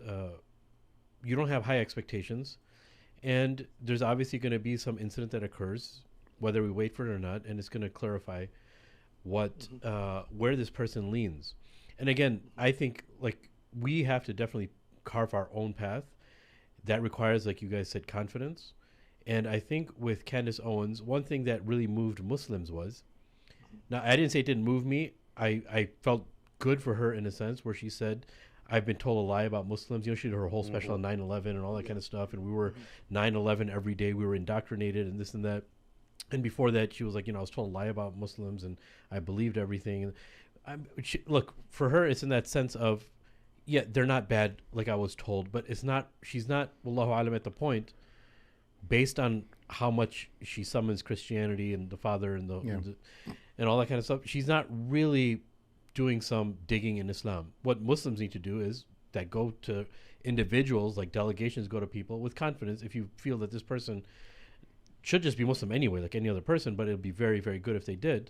you don't have high expectations, and there's obviously going to be some incident that occurs, whether we wait for it or not, and it's going to clarify what where this person leans. And again, I think like we have to definitely carve our own path, That requires, like you guys said, confidence. And I think with Candace Owens, one thing that really moved Muslims was, now I didn't say it didn't move me. I felt good for her in a sense where she said, I've been told a lie about Muslims. You know, she did her whole special on 9/11 and all that kind of stuff. And we were 9/11 every day. We were indoctrinated and this and that. And before that, she was like, you know, I was told a lie about Muslims and I believed everything. And look, for her, it's in that sense of, yeah, they're not bad like I was told, but it's not, she's not, wallahu alam, at the point, based on how much she summons Christianity and the Father and and all that kind of stuff. She's not really doing some digging in Islam. What Muslims need to do is that go to individuals, like delegations go to people with confidence. If you feel that this person should just be Muslim anyway, like any other person, but it would be very, very good if they did.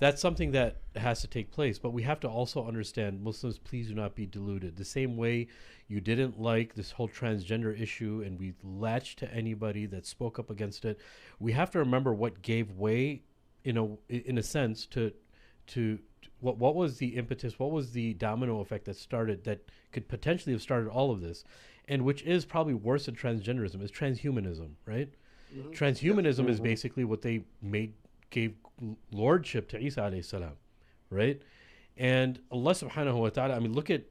That's something that has to take place. But we have to also understand, Muslims, please do not be deluded. The same way you didn't like this whole transgender issue and we latched to anybody that spoke up against it, we have to remember what gave way, in a sense, to what was the impetus, what was the domino effect that started, that could potentially have started all of this, and which is probably worse than transgenderism, is transhumanism, right? Transhumanism is basically what they gave lordship to Isa alayhi salam, right? And Allah subhanahu wa ta'ala, I mean, look at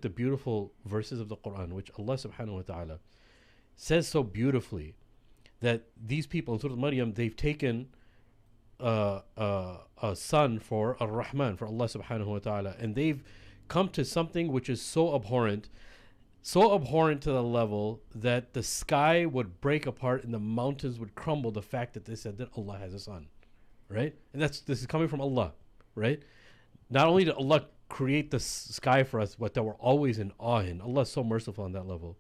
the beautiful verses of the Quran, which Allah subhanahu wa ta'ala says so beautifully that these people in Surah Maryam, they've taken a son for Ar-Rahman, for Allah subhanahu wa ta'ala, and they've come to something which is so abhorrent to the level that the sky would break apart and the mountains would crumble, the fact that they said that Allah has a son, right? And this is coming from Allah, right? Not only did Allah create the sky for us, but that we're always in awe in. Allah is so merciful on that level.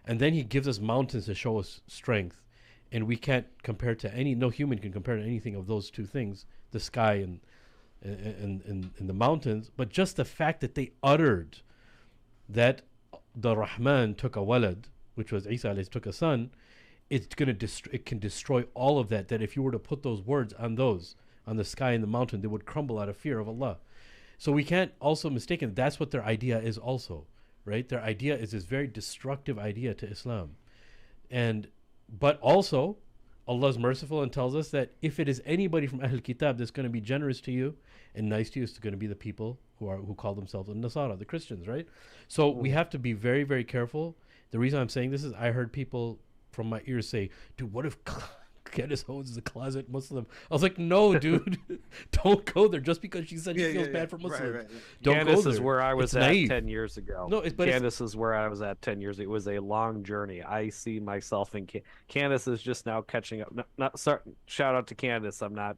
And then he gives us mountains to show us strength. And we can't compare to no human can compare to anything of those two things, the sky and the mountains. But just the fact that they uttered that the Rahman took a walad, which was Isa alayhi, took a son, it can destroy all of that. That if you were to put those words on the sky and the mountain, they would crumble out of fear of Allah. So we can't also mistake it. That's what their idea is also, right? Their idea is this very destructive idea to Islam. But also, Allah is merciful and tells us that if it is anybody from Ahl Kitab that's going to be generous to you and nice to you, it's going to be the people who call themselves the Nasara, the Christians, right? So we have to be very, very careful. The reason I'm saying this is I heard people from my ears say, dude, what if Candace Owens is a closet Muslim? I was like, no, dude, don't go there just because she said she feels bad for Muslims. Right. Don't Candace go there. is where I was it's at naive. 10 years ago. No, Candace is where I was at 10 years ago. It was a long journey. I see myself in Candace is just now catching up. Shout out to Candace. I'm not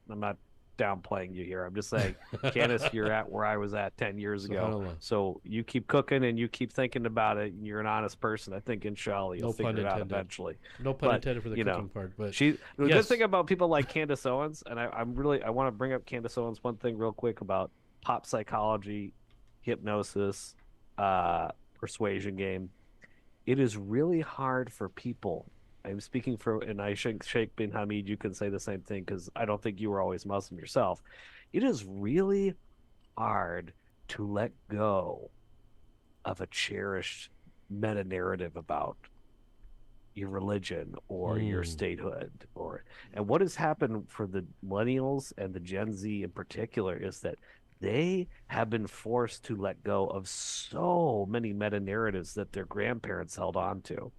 downplaying you here. I'm just saying, Candace, you're at where I was at 10 years ago. So you keep cooking and you keep thinking about it. And you're an honest person. I think, inshallah, you'll figure it out eventually. No pun intended for the cooking part. But the good thing about people like Candace Owens, and I want to bring up Candace Owens, one thing real quick about pop psychology, hypnosis, persuasion game. It is really hard for people. I'm speaking for, and I think Sheikh bin Hamid, you can say the same thing because I don't think you were always Muslim yourself. It is really hard to let go of a cherished meta narrative about your religion or your statehood, and what has happened for the millennials and the Gen Z in particular is that they have been forced to let go of so many meta narratives that their grandparents held on to,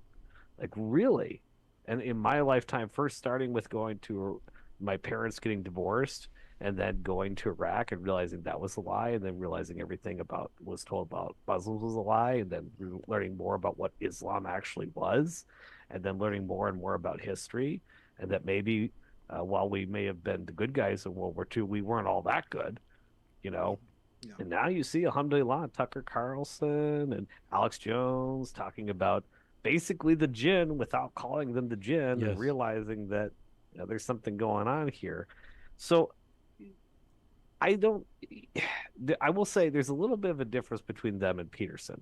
like really. And in my lifetime, first starting with going to my parents getting divorced and then going to Iraq and realizing that was a lie, and then realizing everything was told about Muslims was a lie, and then learning more about what Islam actually was, and then learning more and more about history, and that maybe while we may have been the good guys in World War II, we weren't all that good, Yeah. And now you see, alhamdulillah, Tucker Carlson and Alex Jones talking about basically the jinn without calling them the jinn, and realizing that there's something going on here. So I will say there's a little bit of a difference between them and Peterson.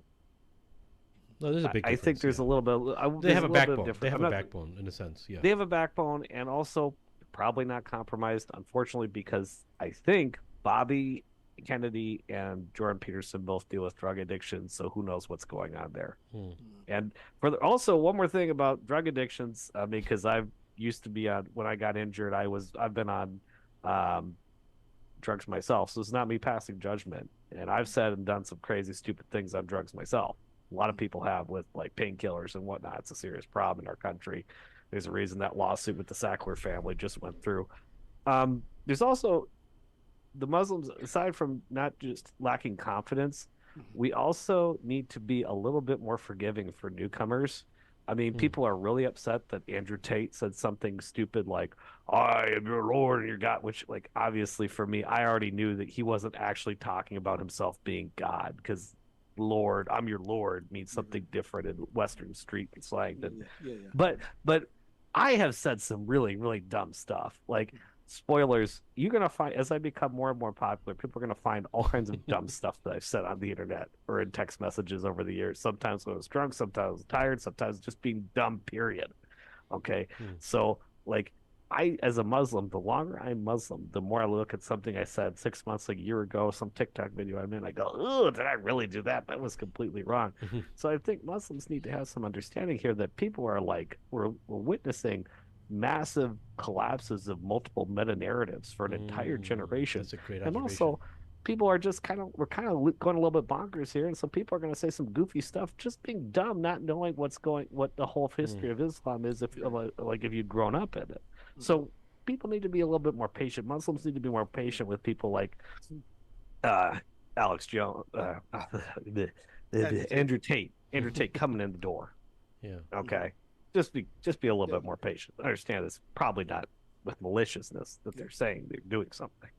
No, there's a big difference. I think there's a little bit. They have a backbone. They have a backbone in a sense. Yeah. They have a backbone, and also probably not compromised, unfortunately, because I think Bobby Kennedy and Jordan Peterson both deal with drug addiction, so who knows what's going on there. And also one more thing about drug addictions, I mean, because I used to be on, when I got injured, I've been on drugs myself, so it's not me passing judgment. And I've said and done some crazy, stupid things on drugs myself. A lot of people have with like painkillers and whatnot. It's a serious problem in our country. There's a reason that lawsuit with the Sackler family just went through. There's also the Muslims, aside from not just lacking confidence, we also need to be a little bit more forgiving for newcomers. I mean, people are really upset that Andrew Tate said something stupid like, I am your Lord and your God, which, like, obviously for me, I already knew that he wasn't actually talking about himself being God, because Lord, I'm your Lord means something different in Western street slang. But I have said some really, really dumb stuff. Like, spoilers, you're going to find, as I become more and more popular, people are going to find all kinds of dumb stuff that I've said on the internet or in text messages over the years. Sometimes when I was drunk, sometimes I was tired, sometimes just being dumb, period. Okay. So, like, I, as a Muslim, the longer I'm Muslim, the more I look at something I said 6 months, like a year ago, some TikTok video I'm in, I go, oh, did I really do that? That was completely wrong. So I think Muslims need to have some understanding here that people are like, we're witnessing massive collapses of multiple meta narratives for an entire generation. That's a great and observation. also, people are just we're kind of going a little bit bonkers here, and some people are going to say some goofy stuff, just being dumb, not knowing what the whole history of Islam is, if you'd grown up in it. So people need to be a little bit more patient. Muslims need to be more patient with people like Alex Jones, Andrew Tate coming in the door. Yeah. Okay. Just be a little bit more patient. I understand it's probably not with maliciousness that they're saying they're doing something.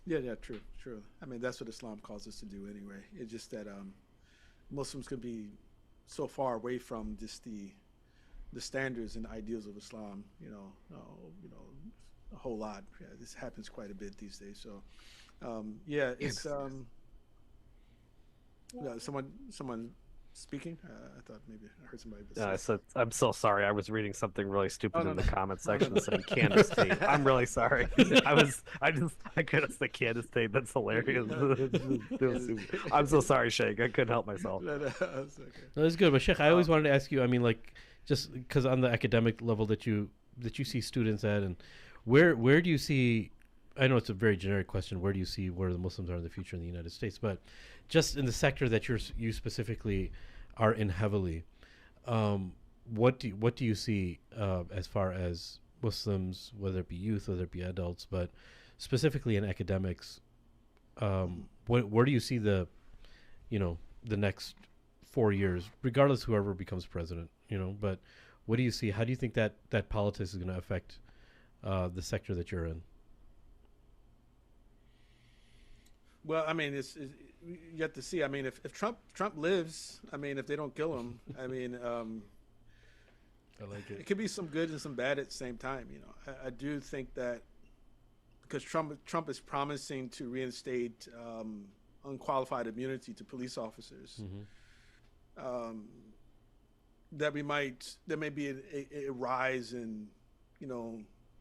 Yeah, true. I mean, that's what Islam calls us to do anyway. It's just that Muslims can be so far away from just the standards and ideals of Islam, a whole lot. Yeah, this happens quite a bit these days. So, it's someone speaking. I thought maybe I heard somebody. I'm so sorry. I was reading something really stupid in the comment section saying Candace Tate. I'm really sorry. I couldn't say Candace Tate. That's hilarious. I'm so sorry, Sheikh. I couldn't help myself. No, it's okay. No, that's good. But Sheikh, I always wanted to ask you, I mean, like, just because on the academic level that you see students at, and where do you see, I know it's a very generic question, where do you see where the Muslims are in the future in the United States, but just in the sector that you specifically are in heavily, what do you see as far as Muslims, whether it be youth, whether it be adults, but specifically in academics, where do you see the next 4 years, regardless whoever becomes president, but what do you see? How do you think that politics is going to affect the sector that you're in? Well, I mean, you have to see. I mean, if Trump lives, I mean, if they don't kill him, I mean, I like it. It could be some good and some bad at the same time. I do think that because Trump is promising to reinstate unqualified immunity to police officers, that there may be a rise in,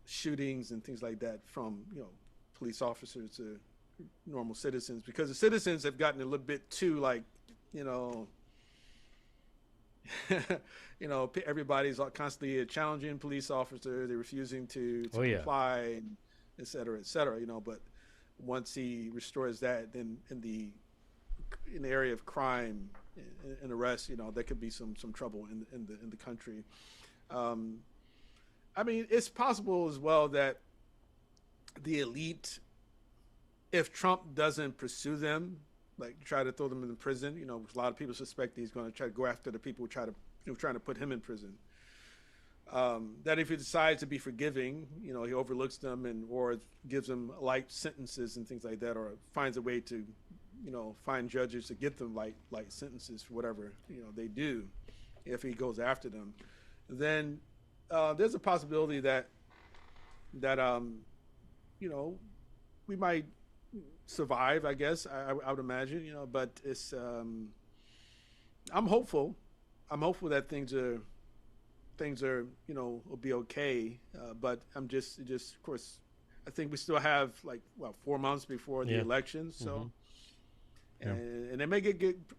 shootings and things like that from, police officers to normal citizens, because the citizens have gotten a little bit too, like, everybody's constantly challenging police officers. They're refusing to comply, and et cetera, but once he restores that, then in the area of crime and arrest, there could be some trouble in the country. I mean, it's possible as well that the elite, if Trump doesn't pursue them, like try to throw them in prison, a lot of people suspect he's going to try to go after the people who trying to put him in prison. That if he decides to be forgiving, he overlooks them or gives them light sentences and things like that, or finds a way to, find judges to get them light sentences for whatever they do, if he goes after them, then there's a possibility that we might survive, I guess. I would imagine, but it's I'm hopeful that things are will be okay, but I'm just of course I think we still have like 4 months before the election. So, and they may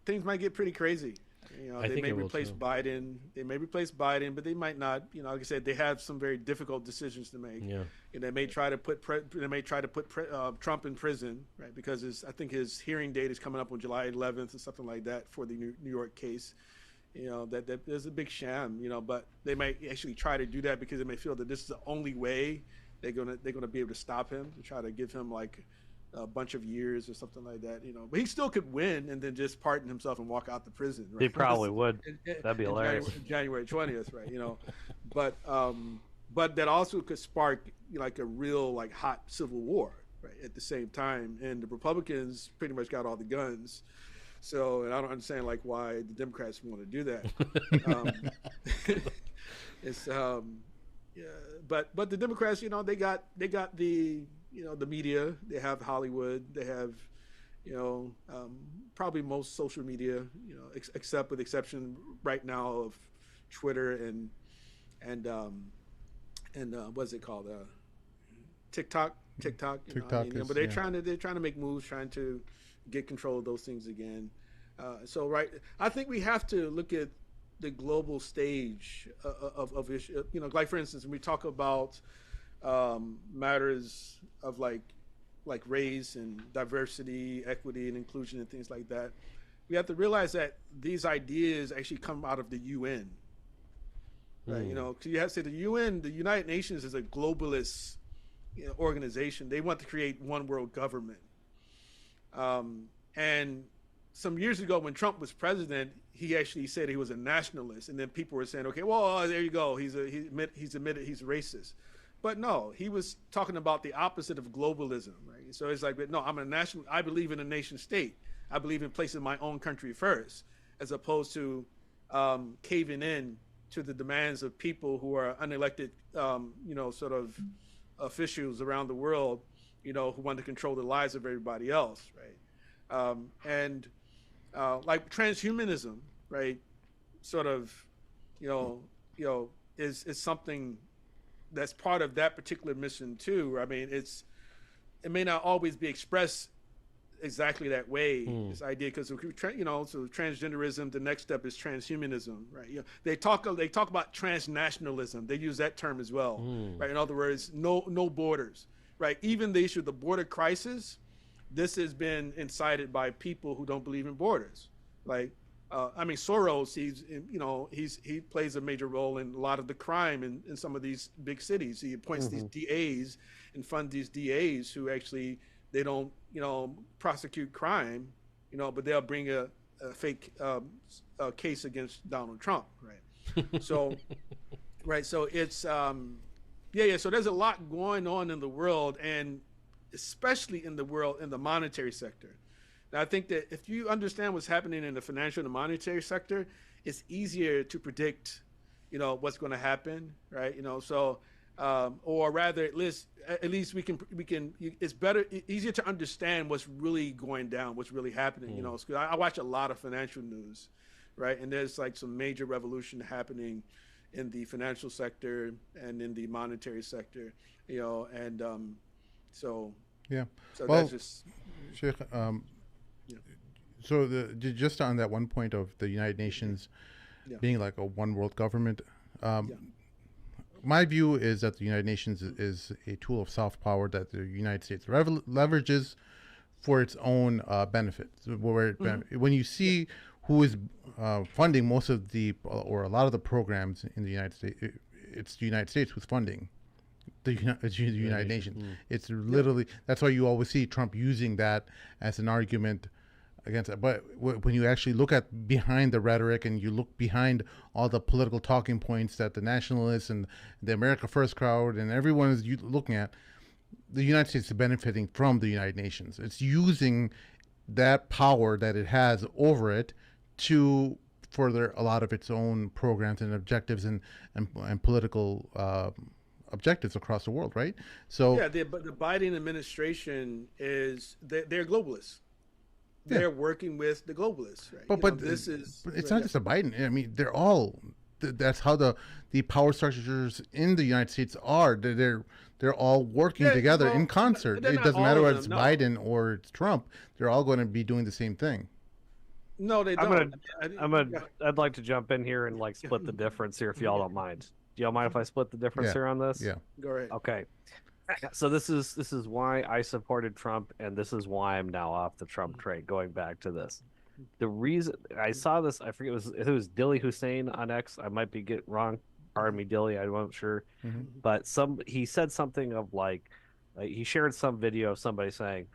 things might get pretty crazy. You know, they may replace Biden. They may replace Biden, but they might not. You know, like I said, they have some very difficult decisions to make. Yeah. And they may try to put Trump in prison, right? Because I think his hearing date is coming up on July 11th or something like that for the New York case. You know, that there's a big sham. You know, but they might actually try to do that because they may feel that this is the only way they're gonna be able to stop him, to try to give him like a bunch of years or something like that, you know. But he still could win and then just pardon himself and walk out the prison. Right? He probably would. That'd be hilarious. January 20th, right? You know, but that also could spark like a real like hot civil war, right? At the same time, and the Republicans pretty much got all the guns. So, and I don't understand like why the Democrats want to do that. It's yeah, but the Democrats, you know, they got the, you know, the media, they have Hollywood, they have, you know, probably most social media, you know, except with the exception right now of Twitter and what's it called, TikTok. You know, but they're trying to make moves, trying to get control of those things again. So I think we have to look at the global stage of issue. You know, like for instance, when we talk about matters of like race and diversity, equity and inclusion and things like that, we have to realize that these ideas actually come out of the UN. Right? You know, because you have to say the UN, the United Nations, is a globalist, you know, organization. They want to create one world government. And some years ago when Trump was president, he actually said he was a nationalist, and then people were saying, okay, well, there you go, he's admitted he's racist. But no, he was talking about the opposite of globalism, right? So it's like, no, I'm a national, I believe in a nation state. I believe in placing my own country first, as opposed to caving in to the demands of people who are unelected, you know, sort of officials around the world, you know, who want to control the lives of everybody else, right? Like transhumanism, right? Sort of, you know, is something that's part of that particular mission too. I mean, it may not always be expressed exactly that way. This idea, because you know, so transgenderism. The next step is transhumanism, right? You know, they talk about transnationalism. They use that term as well, right? In other words, no borders, right? Even the issue of the border crisis. This has been incited by people who don't believe in borders. Like, I mean, Soros, he plays a major role in a lot of the crime in some of these big cities. He appoints these DAs and funds these DAs who actually, they don't, you know, prosecute crime, you know, but they'll bring a fake case against Donald Trump, right? So, right, so it's, so there's a lot going on in the world, and especially in the monetary sector. Now, I think that if you understand what's happening in the financial and the monetary sector, it's easier to predict, you know, what's going to happen, right? You know, so, or rather, at least we can. It's easier to understand what's really going down, what's really happening. You know, so I watch a lot of financial news, right? And there's like some major revolution happening in the financial sector and in the monetary sector, you know, and so yeah. So well, that's just Sheikh, so just on that one point of the United Nations being like a one world government, my view is that the United Nations is a tool of soft power that the United States leverages for its own benefit. So when you see who is funding most of the or a lot of the programs in the United States, it's the United States who's funding the United Nations. It's literally, that's why you always see Trump using that as an argument against it. But when you actually look at behind the rhetoric and you look behind all the political talking points that the nationalists and the America First crowd and everyone is looking at, the United States is benefiting from the United Nations. It's using that power that it has over it to further a lot of its own programs and objectives and political objectives across the world, right? So yeah, the Biden administration they're globalists. They're working with the globalists, right? But this is. It's not just a Biden. I mean, they're all that's how the power structures in the United States are. They're all working together in concert. It doesn't matter whether it's Biden or it's Trump. They're all going to be doing the same thing. No, they don't. I'd like to jump in here and like split the difference here, if y'all don't mind. Do y'all mind if I split the difference here on this? Yeah. Go ahead. Okay. So this is why I supported Trump, and this is why I'm now off the Trump train. Going back to this, the reason I saw this, I forget it was Dilly Hussein on X. I might be getting wrong. Pardon me, Dilly. I wasn't sure, but he said something of like he shared some video of somebody saying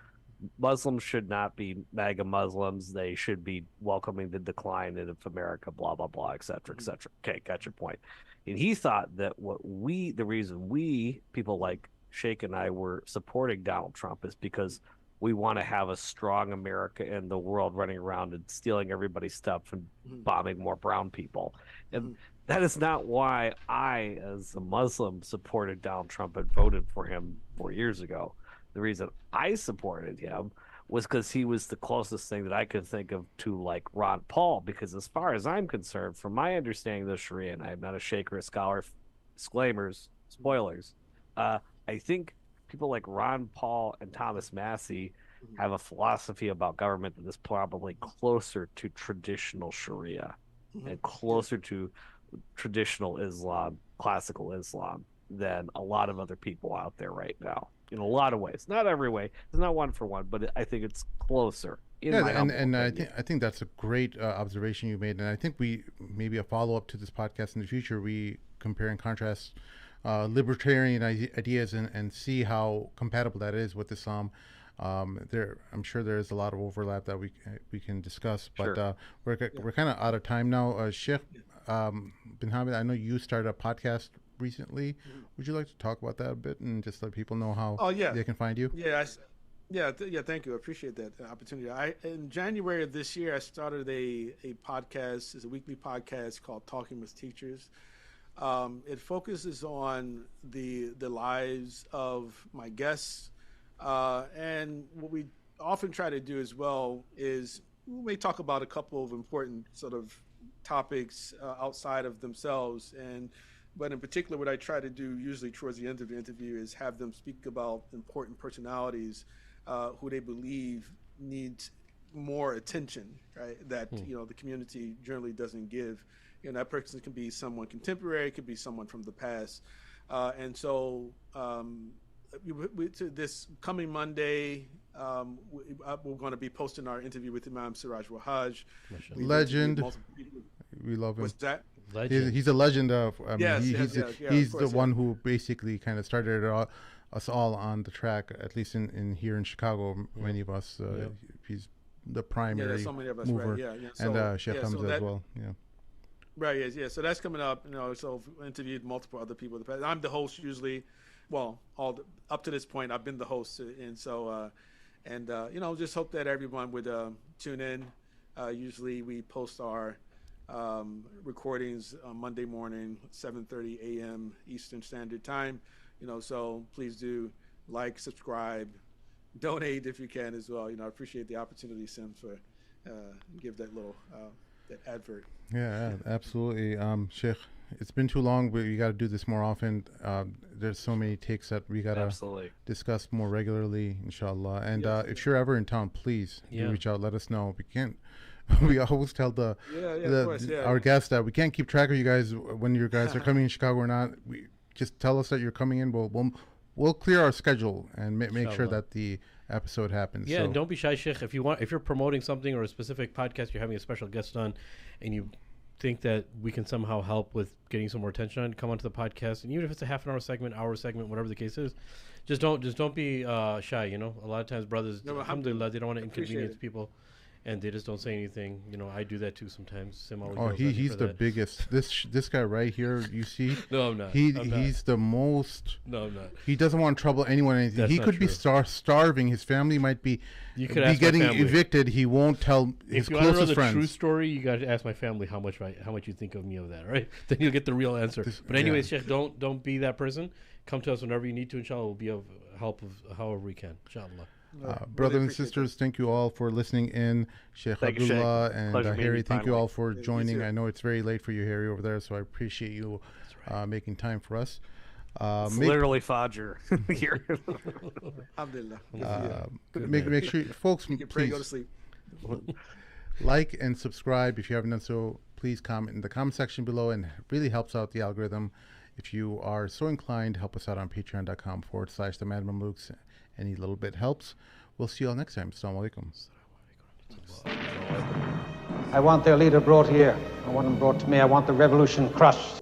Muslims should not be MAGA Muslims. They should be welcoming the decline of America. Blah blah blah, etc. etc. Okay, got your point. And he thought that the reason we people like Sheikh and I were supporting Donald Trump is because we want to have a strong America in the world running around and stealing everybody's stuff and bombing more brown people. And that is not why I, as a Muslim, supported Donald Trump and voted for him 4 years ago. The reason I supported him was because he was the closest thing that I could think of to like Ron Paul, because as far as I'm concerned, from my understanding of the Shariah, and I'm not a sheikh or a scholar, disclaimers, spoilers, I think people like Ron Paul and Thomas Massey have a philosophy about government that is probably closer to traditional Sharia and closer to traditional Islam, classical Islam, than a lot of other people out there right now. In a lot of ways, not every way. It's not one for one, but I think it's closer. I think that's a great observation you made, and I think we maybe a follow up to this podcast in the future. We compare and contrast libertarian ideas and see how compatible that is with Islam. I'm sure there is a lot of overlap that we can discuss, but we're kind of out of time now. Sheikh bin Hamid, I know you started a podcast recently. Would you like to talk about that a bit and just let people know how they can find you? Thank you. I appreciate that opportunity. In January of this year, I started a podcast. It's a weekly podcast called Talking with Teachers. It focuses on the lives of my guests, and what we often try to do as well is we may talk about a couple of important sort of topics outside of themselves, but in particular, what I try to do usually towards the end of the interview is have them speak about important personalities who they believe need more attention, right? That the community generally doesn't give. That person can be someone contemporary, it could be someone from the past. And so this coming Monday, we're going to be posting our interview with Imam Siraj Wahaj. Legend. We love him. What's that? Legend. He's a legend of. He's the one who basically kind of started us all on the track, at least in here in Chicago. Many of us. He's the primary there's so many of us, mover, right? And Sheikh Hamza as well. Yeah. Right. Yeah. So that's coming up. So I've interviewed multiple other people in the past. I'm the host usually. Well, up to this point, I've been the host, and so just hope that everyone would tune in. Usually, we post our recordings on Monday morning, 7:30 a.m. Eastern Standard Time. So please do like, subscribe, donate if you can as well. I appreciate the opportunity, Sim, for give that little that advert. Yeah, absolutely. Sheikh, it's been too long, but you got to do this more often. There's so many takes that we got to discuss more regularly, inshallah. And if you're ever in town, please do reach out. Let us know. We always tell our guests that we can't keep track of you guys when you guys are coming in Chicago or not. Just tell us that you're coming in. We'll clear our schedule and make sure that the episode happens. Yeah, and don't be shy, Sheikh. If you're promoting something or a specific podcast, you're having a special guest on, and you think that we can somehow help with getting some more attention on, come onto the podcast. And even if it's a half an hour segment, whatever the case is, just don't be shy. A lot of times brothers, alhamdulillah, they don't want to inconvenience people. And they just don't say anything. I do that too sometimes. He's the biggest. This guy right here, you see? No, I'm not. He's the most. No, I'm not. He doesn't want to trouble anyone or anything. He could be starving. His family might be getting evicted. He won't tell his closest friends. If you want to know the true story, you got to ask my family how much you think of me of that, right? Then you'll get the real answer. But anyways, Sheikh, don't be that person. Come to us whenever you need to. Inshallah, we'll be of help of however we can. Inshallah. Brothers and sisters, thank you all for listening in. Sheikh Thank you, Sheikh. Abdullah and Pleasure meeting Harry, you thank you finally. all for you joining. too. I know it's very late for you, Harry, over there, so I appreciate you making time for us. It's literally Fajr here. Alhamdulillah. Make sure, folks, You can pray, please go to sleep. like and subscribe. If you haven't done so, please comment in the comment section below, and it really helps out the algorithm. If you are so inclined, help us out on patreon.com/the Mad Mamluks. Any little bit helps. We'll see you all next time. Assalamu alaikum. I want their leader brought here. I want him brought to me. I want the revolution crushed.